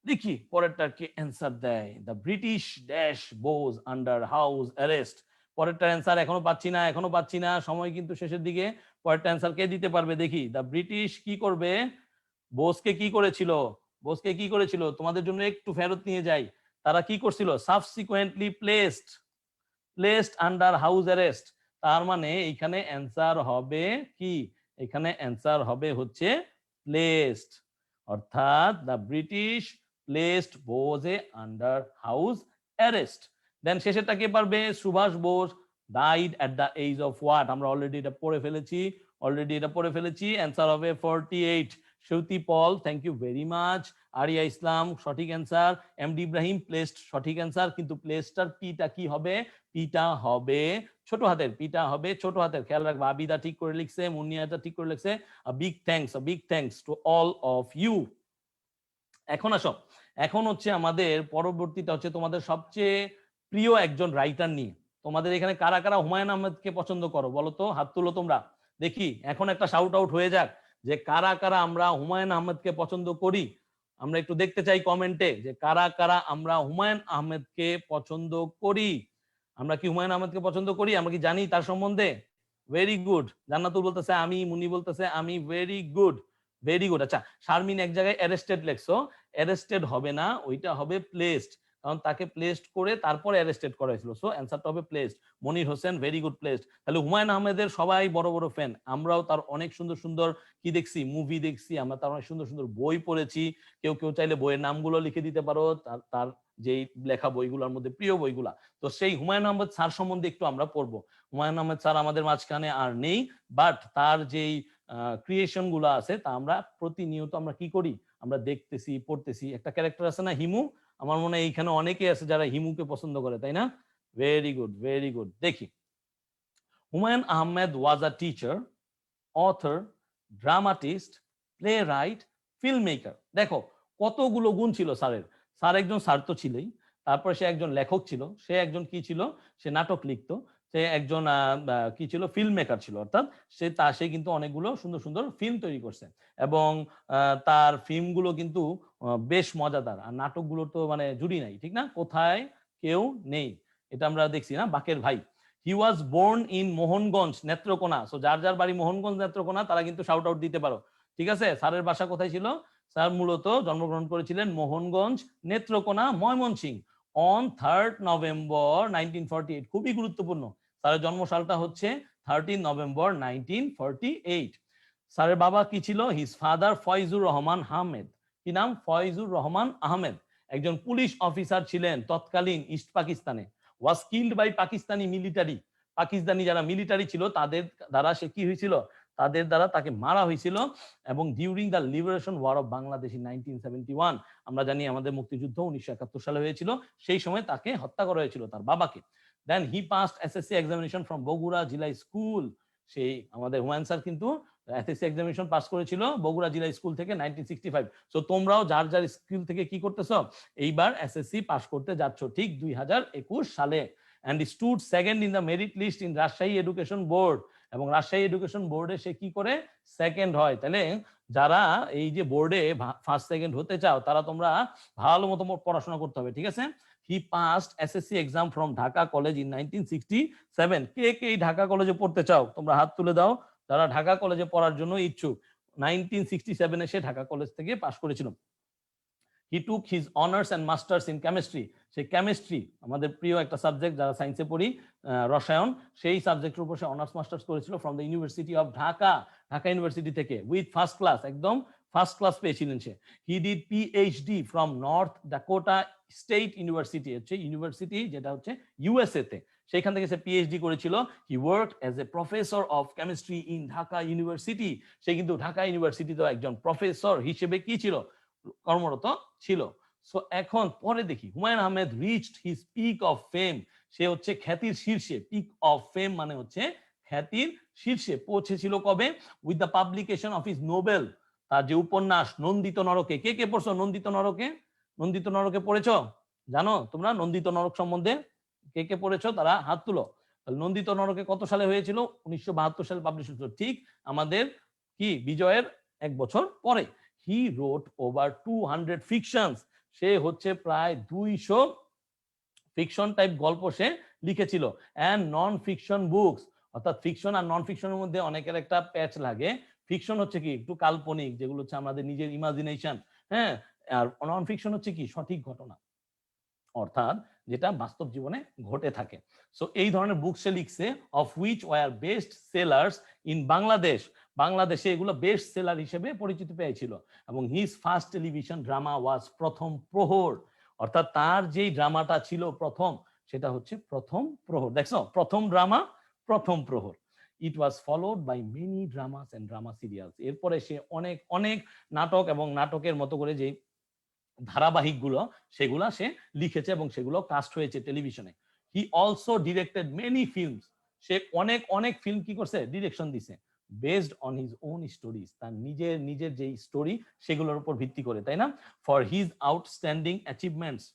দেখি পরেরটা কি অ্যান্সার দেয়, the British dash bows under house arrest, পরেরটা অ্যান্সার এখনো পাচ্ছি না, সময় কিন্তু শেষের দিকে। পরেরটা অ্যান্সার কে দিতে পারবে দেখি, দ্য ব্রিটিশ কি করবে, বোসকে কি করেছিল, তোমাদের জন্য একটু ফেরত নিয়ে যাই, তারা কি করছিল, subsequently placed under house arrest, তার মানে এখানে অ্যান্সার হবে কি, এখানে অ্যান্সার হবে হচ্ছে প্লেসড, অর্থাৎ the British placed Bose under house arrest. Then শেষেরটা কে পারবে, Subhash Bose died at the age of what, আমরা অলরেডি এটা পড়ে ফেলেছি, অ্যান্সার হবে 48। Shruti Paul thank you very much, Ariya Islam সঠিক অ্যান্সার, এমডি ইব্রাহিম প্লেসড সঠিক অ্যান্সার, কিন্তু প্লেসটার পিটা কি হবে, পিটা হবে ছোট হাতের, খেয়াল রাখবা। আবিদা ঠিক করে লিখছে, মুন্নিয়াটা ঠিক করে লিখছে, big thanks to all of you. এখন আসো, এখন হচ্ছে আমাদের পরবর্তীটা হচ্ছে তোমাদের সবচেয়ে প্রিয় একজন রাইটার নিয়ে। তোমাদের এখানে কারা কারা হুমায়ুন আহমেদকে পছন্দ করো বলো তো, হাত তুলো তোমরা, দেখি এখন একটা শাউট আউট হয়ে যাক যে কারা কারা আমরা হুমায়ুন আহমেদকে পছন্দ করি। আমরা একটু দেখতে চাই কমেন্টে যে কারা কারা আমরা হুমায়ুন আহমেদকে পছন্দ করি। আমরা কি হুমায়ুন আহমেদকে পছন্দ করি, আমরা কি জানি তার সম্বন্ধে? ভেরি গুড, জান্নাতুল বলতেছে আমি, মুনি বলতেছে আমি, ভেরি গুড। আচ্ছা শারমিন এক জায়গায় অ্যারেস্টেড লেখছো, অ্যারেস্টেড হবে না, ওইটা হবে প্লেসড, কারণ তাকে প্লেসড করে তারপরে অ্যারেস্টেড করা হয়েছিল। সো অ্যান্সারটা হবে placed. Monir Hossain very good placed. তাহলে হুমায়ুন আহমেদের সবাই বড় বড় ফ্যান, আমরাও তার অনেক সুন্দর সুন্দর কি দেখছি, মুভি দেখছি, আমরা তার অনেক সুন্দর সুন্দর বই পড়েছি। কেউ কেউ চাইলে বইয়ের নামগুলো লিখে দিতে পারো, তার যেই লেখা বইগুলোর মধ্যে প্রিয় বইগুলা। তো সেই হুমায়ুন আহমেদ স্যার সম্বন্ধে একটু আমরা পড়বো। হুমায়ুন আহমেদ স্যার আমাদের মাঝখানে আর নেই, বাট তার যেই ক্রিয়েশন গুলো আছে তা আমরা প্রতিনিয়ত আমরা কি করি, আমরা দেখতেছি, পড়তেছি। একটা ক্যারেক্টার আছে না হিমু, আমার মনে হয় এইখানে অনেকেই আছে যারা হিমুকে পছন্দ করে, তাই না? Very good, very good. দেখি, Humayun Ahmed was a teacher, author, dramatist, playwright, film maker. দেখো কতগুলো গুণ ছিল স্যারের। স্যার একজন স্যার তো ছিলই, তারপরে সে একজন লেখক ছিল, সে একজন কি ছিল, সে নাটক লিখতো, সে একজন কি ছিল, ফিল্ম মেকার ছিল। অর্থাৎ সে কিন্তু অনেকগুলো সুন্দর সুন্দর ফিল্ম তৈরি করছে এবং তার ফিল্মগুলো কিন্তু বেশ মজাদার। আর নাটকগুলো তো মানে জুড়ি নাই, ঠিক না? কোথায় কেউ নেই, এটা আমরা দেখছি না, বাকের ভাই। He was born in Mohanganj, Netrokona. So যার যার বাড়ি মোহনগঞ্জ, নেত্রকোনা, তারা কিন্তু শাউট আউট দিতে পারো, ঠিক আছে? স্যারের বাসা কোথায় ছিল? স্যার মূলত জন্মগ্রহণ করেছিলেন Mohanganj, Netrokona, Mymensingh on 3rd November 1948। খুবই গুরুত্বপূর্ণ, স্যারের জন্মসালটা হচ্ছে 13 নভেম্বর 1948। স্যারের বাবা কি ছিল? His father Faizur Rahman Ahmed. কি নাম? ফয়জুর রহমান আহমেদ। একজন পুলিশ অফিসার ছিলেন তৎকালীন ইস্ট পাকিস্তানে। Was killed by Pakistani military. Pakistani যারা মিলিটারি ছিল তাদের দ্বারা সে কি হয়েছিল, তাদের দ্বারা তাকে মারা হয়েছিল। এবং during the liberation war of Bangladesh in 1971, আমরা জানি আমাদের মুক্তিযুদ্ধ 1971 সালে হয়েছিল, সেই সময় তাকে হত্যা করা হয়েছিল, তার বাবাকে। Then he passed SSC examination from Bogura Zilla School. সেই আমাদের হুমায়ুন স্যার কিন্তু এসএসসি এক্সামিনেশন পাস করেছিল বগুড়া জিলা স্কুল থেকে 1965। সো তোমরাও যার যার স্কুল থেকে কি করতেছো, এইবার এসএসসি পাস করতে যাচ্ছ, ঠিক 2021 সালে। and stood second in the merit list in Rajshahi education board. এবং রাজশাহী এডুকেশন বোর্ডে সে কি করে, সেকেন্ড হয়। তাহলে যারা এই যে বোর্ডে ফার্স্ট সেকেন্ড হতে চাও তারা তোমরা ভালো মতো পড়াশোনা করতে হবে, ঠিক আছে? He passed SSC exam from Dhaka College in 1967। কে কে এই ঢাকা কলেজে পড়তে চাও তোমরা হাত তুলে দাও, যারা ঢাকা কলেজে পড়ার জন্য ইচ্ছুক। 1967 সে ঢাকা কলেজ থেকে পাস করেছিল। He took his honours and masters in chemistry. সে কেমিস্ট্রি আমাদের প্রিয় একটা সাবজেক্ট, যারা সায়েন্সে পড়ি, রসায়ন, সেই সাবজেক্টের উপর সে অনার্স মাস্টার্স করেছিল from the university of Dhaka, Dhaka university থেকে, উইথ ফার্স্ট ক্লাস, একদম ফার্স্ট ক্লাস পেয়েছিলেন সে। He did PhD from North Dakota State University, হচ্ছে ইউনিভার্সিটি যেটা হচ্ছে ইউএসএ তে, সেখান থেকে সে পিএইচডি করেছিল। He worked as a professor of chemistry in Dhaka university. সে কিন্তু ঢাকা ইউনিভার্সিটিতে একজন প্রফেসর হিসেবে কি ছিল, কর্মরত ছিল। সো এখন পরে দেখি, Humayun Ahmed reached his peak of fame. সে হচ্ছে খ্যাতির শীর্ষে, পিক অফ ফেম মানে হচ্ছে খ্যাতির শীর্ষে পৌঁছেছিল কবে? With the publication of his Nobel, তার যে উপন্যাস নন্দিত নরকে। কে কে পড়ছো নন্দিত নরকে? নন্দিত নরকে পড়েছো? জানো তোমরা নন্দিত নরক সম্বন্ধে? কে কে পড়েছো তারা হাত তুলো। নন্দিত নরকে কত সালে হয়েছিল? 1972 সালে পাবলিশ হয়েছিল, ঠিক আমাদের কি বিজয়ের 1 বছর পরে। হি রোট ওভার 200 ফিকশনস। সে হচ্ছে প্রায় 200 ফিকশন টাইপ গল্প সে লিখেছিল। অ্যান্ড নন ফিকশন বুকস, অর্থাৎ ফিকশন আর নন ফিকশনের মধ্যে অনেকের একটা প্যাচ লাগে। ফিকশন হচ্ছে কি একটু কাল্পনিক, যেগুলো হচ্ছে আমাদের নিজের ইমাজিনেশন, হ্যাঁ। আর নন ফিকশন হচ্ছে কি সঠিক ঘটনা, অর্থাৎ যেটা বাস্তব জীবনে ঘটে থাকে। সো এই ধরনের বুক সে লিখছে, of which were best sellers in Bangladesh. বাংলাদেশে এগুলো বেস্ট সেলার হিসেবে পরিচিত পেয়েছিল। এবং his first television drama was Prothom Prohor. অর্থাৎ তার যেই ড্রামাটা ছিল প্রথম, সেটা হচ্ছে প্রথম প্রহর। দেখছো, প্রথম drama Prothom Prohor. It was followed by many dramas and drama serials. এরপরে সে অনেক অনেক নাটক এবং নাটকের মতো করে যে ধারাবাহিক গুলো সেগুলা সে লিখেছে এবং সেগুলো কাস্ট হয়েছে টেলিভিশনে। He also directed many films. সে অনেক অনেক ফিল্ম কি করছে, ডিরেকশন দিছে, based on his own stories, তার নিজের নিজের যে স্টোরি সেগুলোর উপর ভিত্তি করে, তাই না? ফর হিজ আউটস্ট্যান্ডিং অ্যাচিভমেন্টস,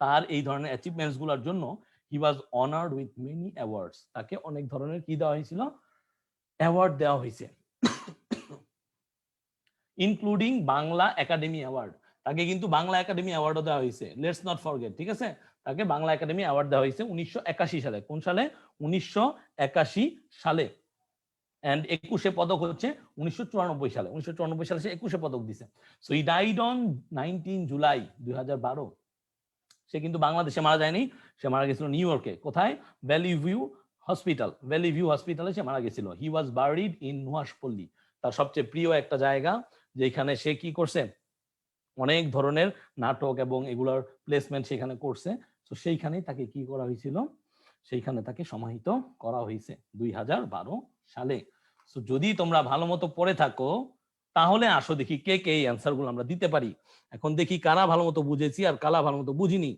তার এই ধরনের অ্যাচিভমেন্টস গুলোর জন্য he was honoured with many awards. তাকে অনেক ধরনের কি দেওয়া হয়েছিল, অ্যাওয়ার্ড দেওয়া হয়েছে, ইনক্লুডিং বাংলা একাডেমি অ্যাওয়ার্ড। তাকে কিন্তু বাংলা একাডেমি অ্যাওয়ার্ডও দেওয়া হয়েছে, লেটস নট ফরগেট, ঠিক আছে? তাকে বাংলা একাডেমি অ্যাওয়ার্ড দেওয়া হয়েছে 1981 সালে। কোন সালে? 1981 সালে। এন্ড 21 পদক হচ্ছে 1994 সালে। 1994 সালে সে 21 পদক দিছে। So he died on 19 July 2012 সে কিন্তু বাংলাদেশে মারা যায়নি, সে মারা গেছিল নিউ ইয়র্কে। কোথায়? Valley view hospital, valley view হসপিটালে সে মারা গেছিল। হি ওয়াজ বারিড ইন নুহাশপল্লী, তার সবচেয়ে প্রিয় একটা জায়গা, যেখানে সে কি করছে, অনেক ধরনের নাটক এবং এগুলোর প্লেসমেন্ট সেখানে করছে। তো সেইখানেই তাকে কি করা হয়েছিল, সেইখানে তাকে সমাহিত করা হয়েছে 2012 সালে। তো যদি তোমরা ভালো মতো পড়ে থাকো তাহলে আসো দেখি কে কে এই অ্যান্সার গুলো আমরা দিতে পারি। এখন দেখি কারা ভালো মতো বুঝেছি আর কারা ভালো মতো বুঝিনি।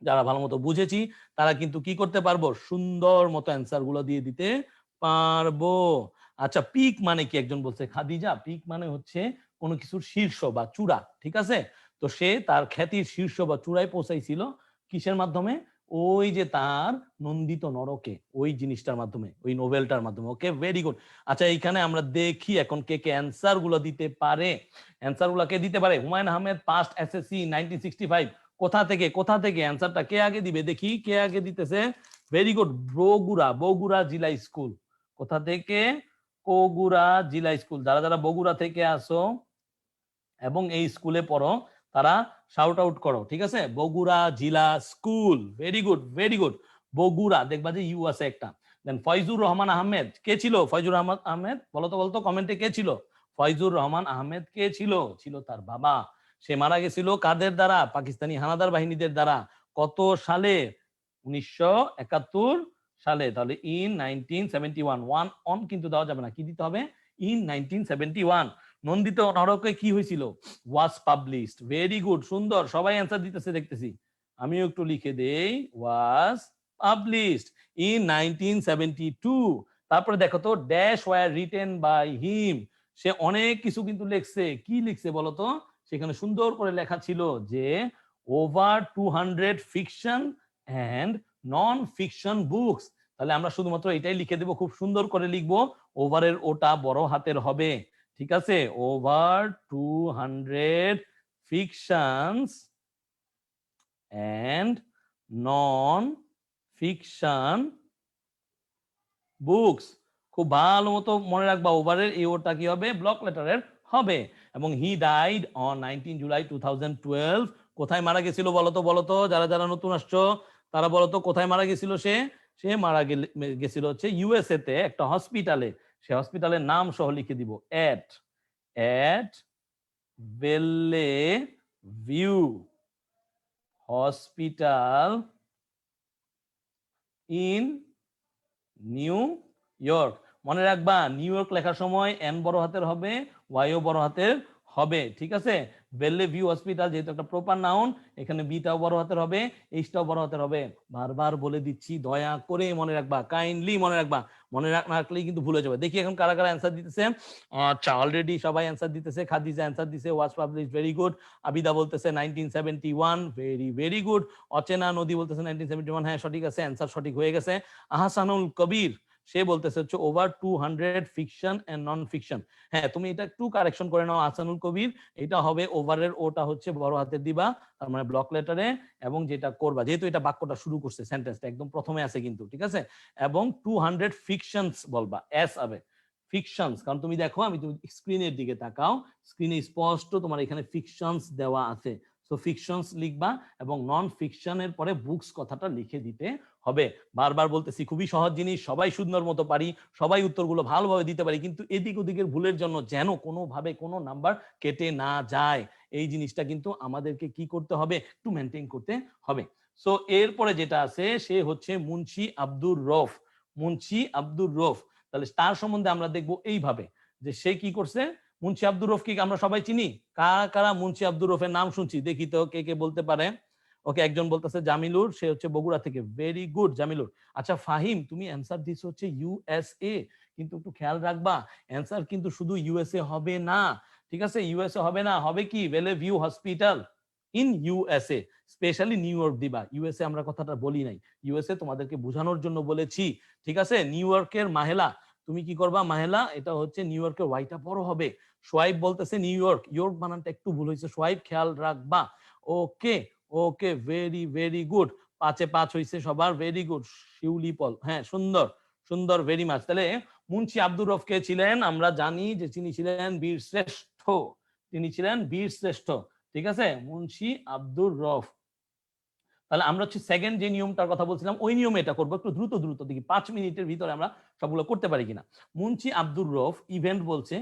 যারা ভালো মতো বুঝেছি তারা কিন্তু কি করতে পারবো, সুন্দর মতো অ্যান্সার গুলো দিয়ে দিতে পারবো। আচ্ছা, পিক মানে কি? একজন বলছে খাদিজা, পিক মানে হচ্ছে কোনো কিছুর শীর্ষ বা চূড়া, ঠিক আছে? তো সে তার খ্যাতির শীর্ষ বা চূড়ায় পৌঁছাইছিল কিসের মাধ্যমে? ওই যে তার নন্দিত নরকে, ওই জিনিসটার মাধ্যমে, ওই নোবেলটার মাধ্যমে। ওকে, ভেরি গুড। আচ্ছা, এইখানে আমরা দেখি এখন কে কে অ্যান্সার গুলো দিতে পারে। অ্যান্সার গুলো কে দিতে পারে? Humayun Ahmed, passed SSC 1965। কোথা থেকে অ্যান্সারটা কে আগে দিবে দেখি, কে আগে দিতেছে? Very good, Bogura Zilla school. কোথা থেকে? বগুড়া জিলা স্কুল। যারা যারা বগুড়া থেকে আসো এবং এই স্কুলে পড়ো তারা শাউট আউট করো, ঠিক আছে? Bogura Zilla school, very good very good. Bogura, দেখবা যে ইউ আছে একটা। দেন ফয়জুর রহমান আহমেদ, কে ছিল ফয়জুর রহমান আহমেদ? বলতো কমেন্টে কে ছিল? ফয়জুর রহমান আহমেদ কে ছিল? ছিল তার বাবা। সে মারা গেছিল কাদের দ্বারা? পাকিস্তানি হানাদার বাহিনীদের দ্বারা। কত সালে? 1971 সালে। তাহলে ইন 1971, ওয়ান অন কিন্তু দেওয়া যাবে না, কি দিতে হবে? ইন 1971 নন্দিত নরকে কি হয়েছিল? Was published. ভেরি গুড, সুন্দর, সবাই অ্যান্সার দিতেছে দেখতেছি। আমিও একটু লিখে দেই, ওয়াজ পাবলিশড ইন 1972। তারপরে দেখো তো, dash were written by him. সে অনেক কিছু কিন্তু লিখছে। কি লিখছে বলতো? সেখানে সুন্দর করে লেখা ছিল যে over 200 fiction and non fiction books. তাহলে আমরা শুধুমাত্র এটাই লিখে দেবো, খুব সুন্দর করে লিখবো। ওভারের ওটা বড় হাতের হবে, ঠিক আছে? Over 200 fictions and non fiction books. খুব ভালো মতো মনে রাখবা, ওভারের এই ওটা কি হবে? ব্লক লেটারের হবে। এবং হি ডাইড অন 19 জুলাই 2012। কোথায় মারা গেছিল বলতো? যারা যারা নতুন আসছো তারা বলতো কোথায় মারা গেছিল সে? সে মারা গেছিল হচ্ছে ইউএসএ তে একটা হসপিটালে। সে হসপিটালের নাম সহ লিখে দিব, এট বেলে view hospital in new York. মনে রাখবা, নিউ ইয়র্ক লেখার সময় এন বড় হাতের হবে, ওয়াইও বড় হাতের হবে, ঠিক আছে? বেলে ভিউ হসপিটাল যেহেতু একটা প্রপার নাউন, এখানে বিটাও বড় হাতের হবে, এইচটাও বড় হাতের হবে। বারবার বলে দিচ্ছি, দয়া করে মনে রাখবা, কাইন্ডলি মনে রাখবা। মনে না রাখলেই কিন্তু ভুলে যাবে। দেখি এখন কারা কারা অ্যান্সার দিতেছে। আচ্ছা, অলরেডি সবাই অ্যান্সার দিতেছে। খাদিজা অ্যান্সার দিছে, ওয়াজ পাবলিশ, ভেরি গুড। আবিদা বলতেছে 1971, ভেরি ভেরি গুড। অচেনা নদী বলতেছে 1971, হ্যাঁ সঠিক আছে, অ্যান্সার সঠিক হয়ে গেছে। আহসানুল কবির সে বলতেছে হচ্ছে over 200 fiction and non fiction. হ্যাঁ, তুমি এটা একটু কারেকশন করে নাও আহসানুল কবির, এটা হবে ওভারের ওটা হচ্ছে বড় হাতের দিবা, তার মানে ব্লক লেটারে। এবং যেটা করবা, যেহেতু এটা বাক্যটা শুরু করছে, সেন্টেন্সটা একদম প্রথমে আছে কিন্তু, ঠিক আছে? এবং 200 ফিকশনস বলবা, এস হবে ফিকশনস। কারণ তুমি দেখো, আমি তুমি স্ক্রিনের দিকে তাকাও, স্ক্রিনে স্পষ্ট তোমার এখানে ফিকশনস দেওয়া আছে। সো ফিকশনস লিখবা এবং নন ফিকশনের পরে বুকস কথাটা লিখে দিতে হবে। বারবার বলতেছি, খুবই সহজ জিনিস, সবাই সুন্দর মতো পারি, সবাই উত্তরগুলো ভালোভাবে দিতে পারি, কিন্তু এদিক ওদিকের ভুলের জন্য যেন কোনোভাবে কোনো নাম্বার কেটে না যায়, এই জিনিসটা কিন্তু আমাদেরকে কি করতে হবে? একটু মেনটেন করতে হবে। সো এরপরে যেটা আছে সে হচ্ছে মুন্সি আব্দুর রউফ। মুন্সি আব্দুর রউফ, তাহলে তার সম্বন্ধে আমরা দেখবো এইভাবে যে সে কি করছে। মুন্সি আব্দুর রউফ কি আমরা সবাই চিনি? কারা কারা মুন্সি আব্দুর রউফের নাম শুনছি দেখি তো, কে কে বলতে পারে? ওকে, একজন বলতেছে জামিলুর, সে হচ্ছে বগুড়া থেকে, ভেরি গুড জামিলুর। আচ্ছা ফাহিম, তুমি অ্যান্সার দিছো হচ্ছে ইউএসএ, কিন্তু একটু খেয়াল রাখবা অ্যান্সার কিন্তু শুধু ইউএসএ হবে না, ঠিক আছে? ইউএসএ হবে না, হবে কি? বেলে view hospital in USA, specially new York দিবা। ইউএসএ আমরা কথাটা বলি নাই, ইউএসএ তোমাদেরকে বোঝানোর জন্য বলেছি, ঠিক আছে? নিউ ইয়র্কের মাহেলা, তুমি কি করবা? মাহেলা, এটা হচ্ছে নিউ ইয়র্কের ওয়াইটা বড় হবে। সোয়াইব বলতেছে নিউ ইয়র্ক, ইয়র্ক বানানটা একটু ভুল হয়েছে, সোয়াইব খেয়াল রাখবা। ওকে ওকে, ভেরি ভেরি গুড। 5-এ 5 হয়েছে সবার, ভেরি গুড। শিউলি পল, হ্যাঁ সুন্দর সুন্দর, ভেরি মাচ। তাহলে মুন্সি আব্দুর রউফ কে ছিলেন? আমরা জানি যে তিনি ছিলেন বীর শ্রেষ্ঠ, তিনি ছিলেন বীর শ্রেষ্ঠ, ঠিক আছে? মুন্সি আব্দুর রউফ, তাহলে আমরা হচ্ছে সেকেন্ড যে নিয়মটার কথা বলছিলাম ওই নিয়মে এটা করবো, একটু দ্রুত দ্রুত দেখি 5 মিনিটের ভিতরে আমরা সবগুলো করতে পারি কিনা। মুন্সি আব্দুর রউফ ইভেন্ট বলছে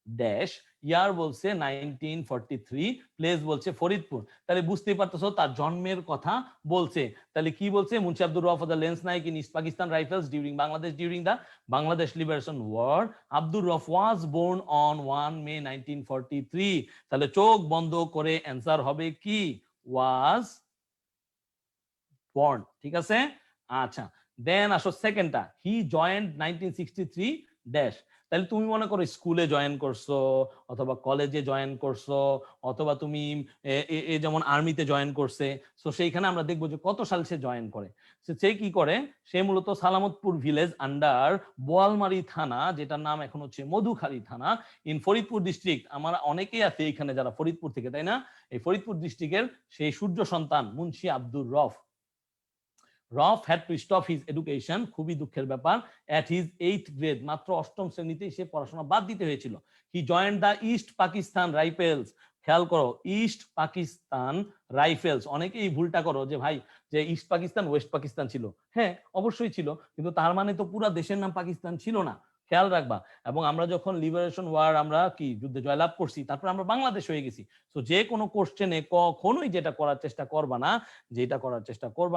ড্যাশ, ইয়ার বলছে 1943, প্লেস বলছে ফরিদপুর। তাহলে বুঝতেই পারতেছো তার জন্মের কথা বলছে। তাহলে কি বলছে, Munshi Abdur Rouf the lance naik in east Pakistan rifles during the Bangladesh liberation war. Abdur Rouf was born on 1 May 1943। তাহলে চোখ বন্ধ করে অ্যান্সার হবে কি ওয়াজ বর্ন। ঠিক আছে, আচ্ছা দেন আসো সেকেন্ডটা, হি জয়েন্ট 1963 ড্যাশ। তাহলে তুমি মনে করো স্কুলে জয়েন করছো অথবা কলেজে জয়েন করছো অথবা তুমি যেমন আর্মিতে জয়েন করছে, তো সেইখানে আমরা দেখবো যে কত সাল সে জয়েন করে। সে কি করে, সে মূলত সালামতপুর ভিলেজ আন্ডার বোয়ালমারি থানা, যেটার নাম এখন হচ্ছে মধুখালী থানা, ইন ফরিদপুর ডিস্ট্রিক্ট। আমার অনেকেই আছে এখানে যারা ফরিদপুর থেকে, তাই না? এই ফরিদপুর ডিস্ট্রিক্টের সেই সূর্য সন্তান Munshi Abdur Rouf. Rouf had to stop his education, খুবই দুঃখের ব্যাপার, অ্যাট হিজ 8th গ্রেড, মাত্র 8ম শ্রেণীতেই সে পড়াশোনা বাদ দিতে হয়েছিল। He joined the east Pakistan rifles. খেয়াল করো, ইস্ট পাকিস্তান রাইফেলস। অনেকেই ভুলটা করো যে ভাই যে ইস্ট পাকিস্তান ওয়েস্ট পাকিস্তান ছিল, হ্যাঁ অবশ্যই ছিল, কিন্তু তার মানে তো পুরো দেশের নাম পাকিস্তান ছিল না, খেয়াল রাখবা। এবং আমরা যখন লিবারেশন ওয়ার আমরা কি যুদ্ধে জয়লাভ করছি, তারপর আমরা বাংলাদেশ হয়ে গেছি। তো যে কোনো কোশ্চেনে কখনোই যেটা করার চেষ্টা করবা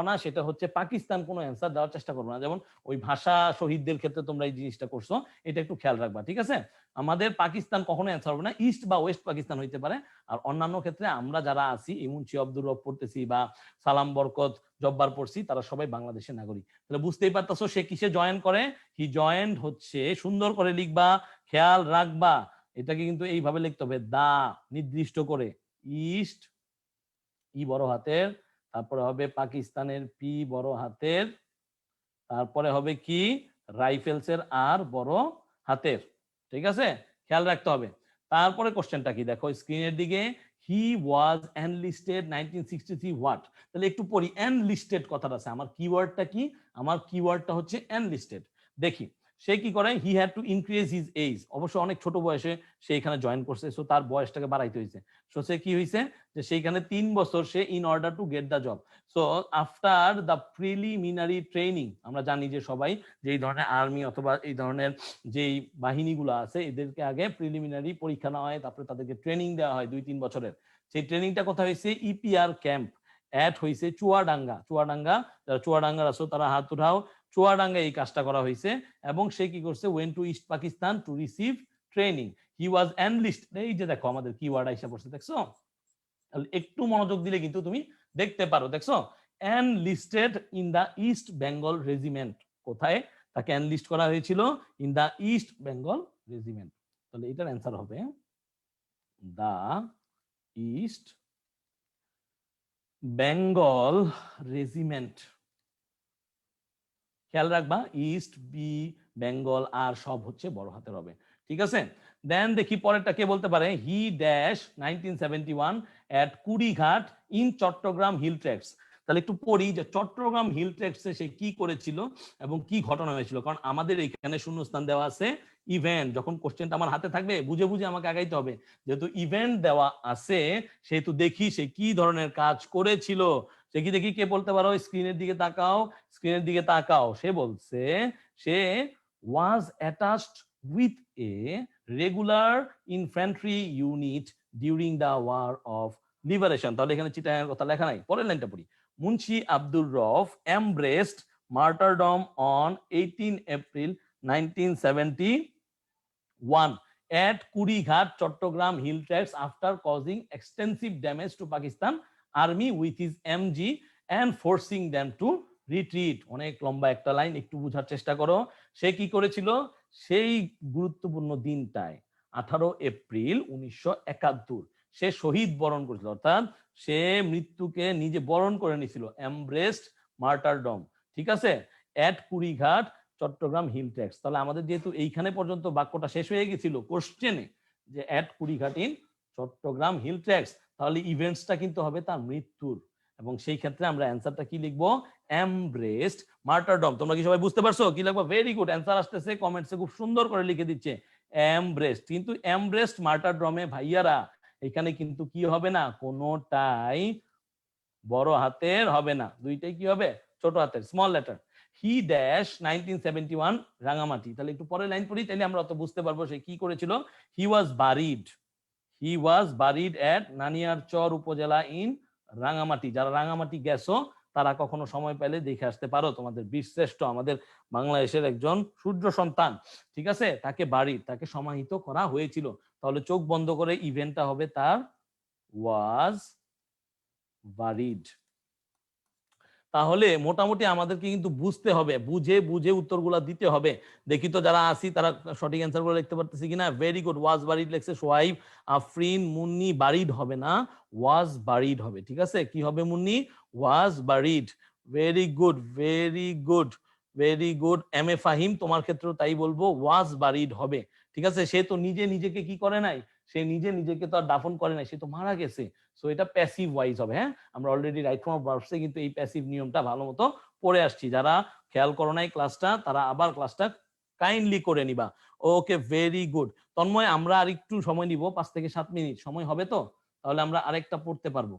না, সেটা হচ্ছে পাকিস্তান কোনো অ্যান্সার দেওয়ার চেষ্টা করবো না। যেমন ওই ভাষা শহীদদের ক্ষেত্রে তোমরা এই জিনিসটা করছো, এটা একটু খেয়াল রাখবা, ঠিক আছে? আমাদের পাকিস্তান কখনো অ্যান্সার হবে না, ইস্ট বা ওয়েস্ট পাকিস্তান হইতে পারে। আর অন্যান্য ক্ষেত্রে আমরা যারা আছি, মুন্সি আব্দুর রউফ পড়তেছি বা সালাম বরকত জব্বার পড়ছি, তারা সবাই বাংলাদেশের নাগরিক। তাহলে বুঝতেই পারতেছো সে কিসে জয়েন করে। হি জয়েন্ট হচ্ছে, সুন্দর করে লিখবা, খেয়াল রাখবা, এটাকে কিন্তু এইভাবে লিখতে হবে, দা নির্দিষ্ট করে, ইস্ট ই বড় হাতের, তারপরে হবে পাকিস্তানের পি বড় হাতের, তারপরে হবে কি রাইফেলসের আর বড় হাতের, ঠিক আছে? খেয়াল রাখতে হবে। তারপরে কোশ্চেনটা কি দেখো স্ক্রিনের দিকে, হি ওয়াজ এনলিস্টেড 1963 হোয়াট। তাহলে একটু পড়ি, এনলিস্টেড কথাটা আছে, আমার কিওয়ার্ডটা কি? আমার কিওয়ার্ডটা হচ্ছে এনলিস্টেড। দেখি সে কি করে, he had to increase his age. অবশ্য অনেক ছোট বয়সে সে এখানে জয়েন করছে, সো তার বয়সটাকে বাড়াইতে হয়েছে। সো সে কি হয়েছে যে সেইখানে 3 বছর say in order to get the job. So after the preliminary training, আমরা জানি যে সবাই যে এই ধরনের আর্মি অথবা এই ধরনের যেই বাহিনীগুলো আছে এদেরকে আগে প্রিলিমিনারি পরীক্ষা নেওয়া হয়, তারপরে তাদেরকে ট্রেনিং দেওয়া হয় 2-3 বছরের। সেই ট্রেনিংটা কোথায় হয়েছে? ইপিআর ক্যাম্প অ্যাট হয়েছে চুয়াডাঙ্গা। যারা চুয়াডাঙ্গার আছো তারা হাত উঠাও। চুয়াডাঙ্গা এই কাজটা করা হয়েছে। এবং সে কি করছে, went to east Pakistan to receive training. He was enlist. এই যে দেখো আমাদের কিওয়ার্ড আইসা পড়ছে, দেখছো? একটু মনোযোগ দিলে কিন্তু তুমি দেখতে পারো, দেখছো? Enlisted in the east Bengal regiment. কোথায় তাকে এনলিস্ট করা হয়েছিল? In the east Bengal regiment. তাহলে এটার অ্যান্সার হবে দা ইস্ট বেঙ্গল রেজিমেন্ট। খেয়াল রাখবা, ইস্ট বি বেঙ্গল আর সব হচ্ছে বড় হাতের হবে, ঠিক আছে? দেন দেখি পরেরটা কে বলতে পারে, he dash 1971 at Kurighat in Chattogram Hill Tracts. তাহলে একটু পড়ি যে চট্টগ্রাম হিল ট্র্যাক্সে সে কি করেছিল এবং কি ঘটনা হয়েছিল, কারণ আমাদের এখানে শূন্যস্থান দেওয়া আছে ইভেন্ট। যখন কোশ্চেনটা আমার হাতে থাকবে বুঝে বুঝে আমাকে আগাইতে হবে, যেহেতু ইভেন্ট দেওয়া আছে সেহেতু দেখি সে কি ধরনের কাজ করেছিল। দেখি কে বলতে পারো, স্ক্রিনের দিকে তাকাও। সে বলছে সে was attached with a regular infantry unit during the war of liberation. তাহলে এখানে চিটাগাংয়ের কথা লেখা নাই, পরের লাইনটা পড়ি। Munshi Abdur Rouf embraced martyrdom on 18 April 1971 at Kurighat Chattogram Hill Tracts after causing extensive damage to Pakistan army with his MG and forcing them to retreat. অনেক লম্বা একটা লাইন, একটু বোঝার চেষ্টা করো। সে কি করেছিল সেই গুরুত্বপূর্ণ দিনটায়, 18 এপ্রিল 1971 সে শহীদ বরণ করেছিল, অর্থাৎ সে মৃত্যুকে নিজে বরণ করে নিয়েছিল। এমব্রেসড মার্টারডম, ঠিক আছে, এট কুড়িঘাট চট্টগ্রাম হিল ট্র্যাক্স। তাহলে আমাদের যেহেতু এইখানে পর্যন্ত বাক্যটা শেষ হয়ে গেছিল কোশ্চেনে যে এট Kurighat in Chattogram Hill Tracts, তাহলে ইভেন্টসটা কিন্তু হবে তার মৃত্যুর। এবং সেই ক্ষেত্রে আমরা অ্যান্সারটা কি লিখবো? Embraced martyrdom. তোমরা কি সবাই বুঝতে পারছো কি লিখবো? ভেরি গুড, অ্যান্সার আসতেছে কমেন্টসে, খুব সুন্দর করে লিখে দিচ্ছে এমব্রেসড। কিন্তু এমব্রেসড মার্টারডমে ভাইয়ারা এখানে কিন্তু কি হবে না, কোনোটাই বড় হাতের হবে না, দুইটাই কি হবে? ছোট হাতের, স্মল লেটার। হি ড্যাশ 1971 রাঙামাটি। তাহলে একটু পরের লাইন পড়ি, তাহলে আমরা অত বুঝতে পারবো সে কি করেছিল। হি ওয়াজ বারিড এট নানিয়ারচর উপজেলা ইন রাঙামাটি। যারা রাঙামাটি গেছো তারা কখনো সময় পেলে দেখে আসতে পারো, তোমাদের বীরশ্রেষ্ঠ, আমাদের বাংলাদেশের একজন সূর্য সন্তান, ঠিক আছে, তাকে সমাহিত করা হয়েছিল। তাহলে চোখ বন্ধ করে ইভেন্টটা হবে তার ওয়াজ বারিড। তাহলে মোটামুটি আমাদেরকে কিন্তু বুঝতে হবে, বুঝে বুঝে উত্তরগুলো দিতে হবে। দেখি তো যারা আসি তারা সঠিক অ্যান্সার গুলো লিখতে পারতেছি কিনা। ভেরি গুড, ওয়াজ বারিড লেখছে সোহাইব। আফরিন, মুন্নি, বারিড হবে না, ওয়াজ বারিড হবে। ঠিক আছে, কি হবে Munni? Was buried. Very good, very good, very good. M A Fahim, তোমার ক্ষেত্রেও তাই বলবো, ওয়াজ বারিড হবে। ঠিক আছে, সে তো নিজেকে কি করে নাই, সে নিজেকে তো আর দাফন করে নাই, সে তো মারা গেছে। সো এটা প্যাসিভ ওয়াইজ হবে। হ্যাঁ, আমরা অলরেডি রাইট ফর্ম অফ ভার্বসে কিন্তু এই প্যাসিভ নিয়মটা ভালো মতো পড়ে আসছি। যারা খেয়াল করো নাই ক্লাসটা, তারা আবার ক্লাসটা কাইন্ডলি করে নিবা। ওকে, ভেরি গুড। তন্ময়, আমরা আর একটু সময় নিব, 5 থেকে 7 মিনিট সময় হবে তো, তাহলে আমরা আরেকটা পড়তে পারবো।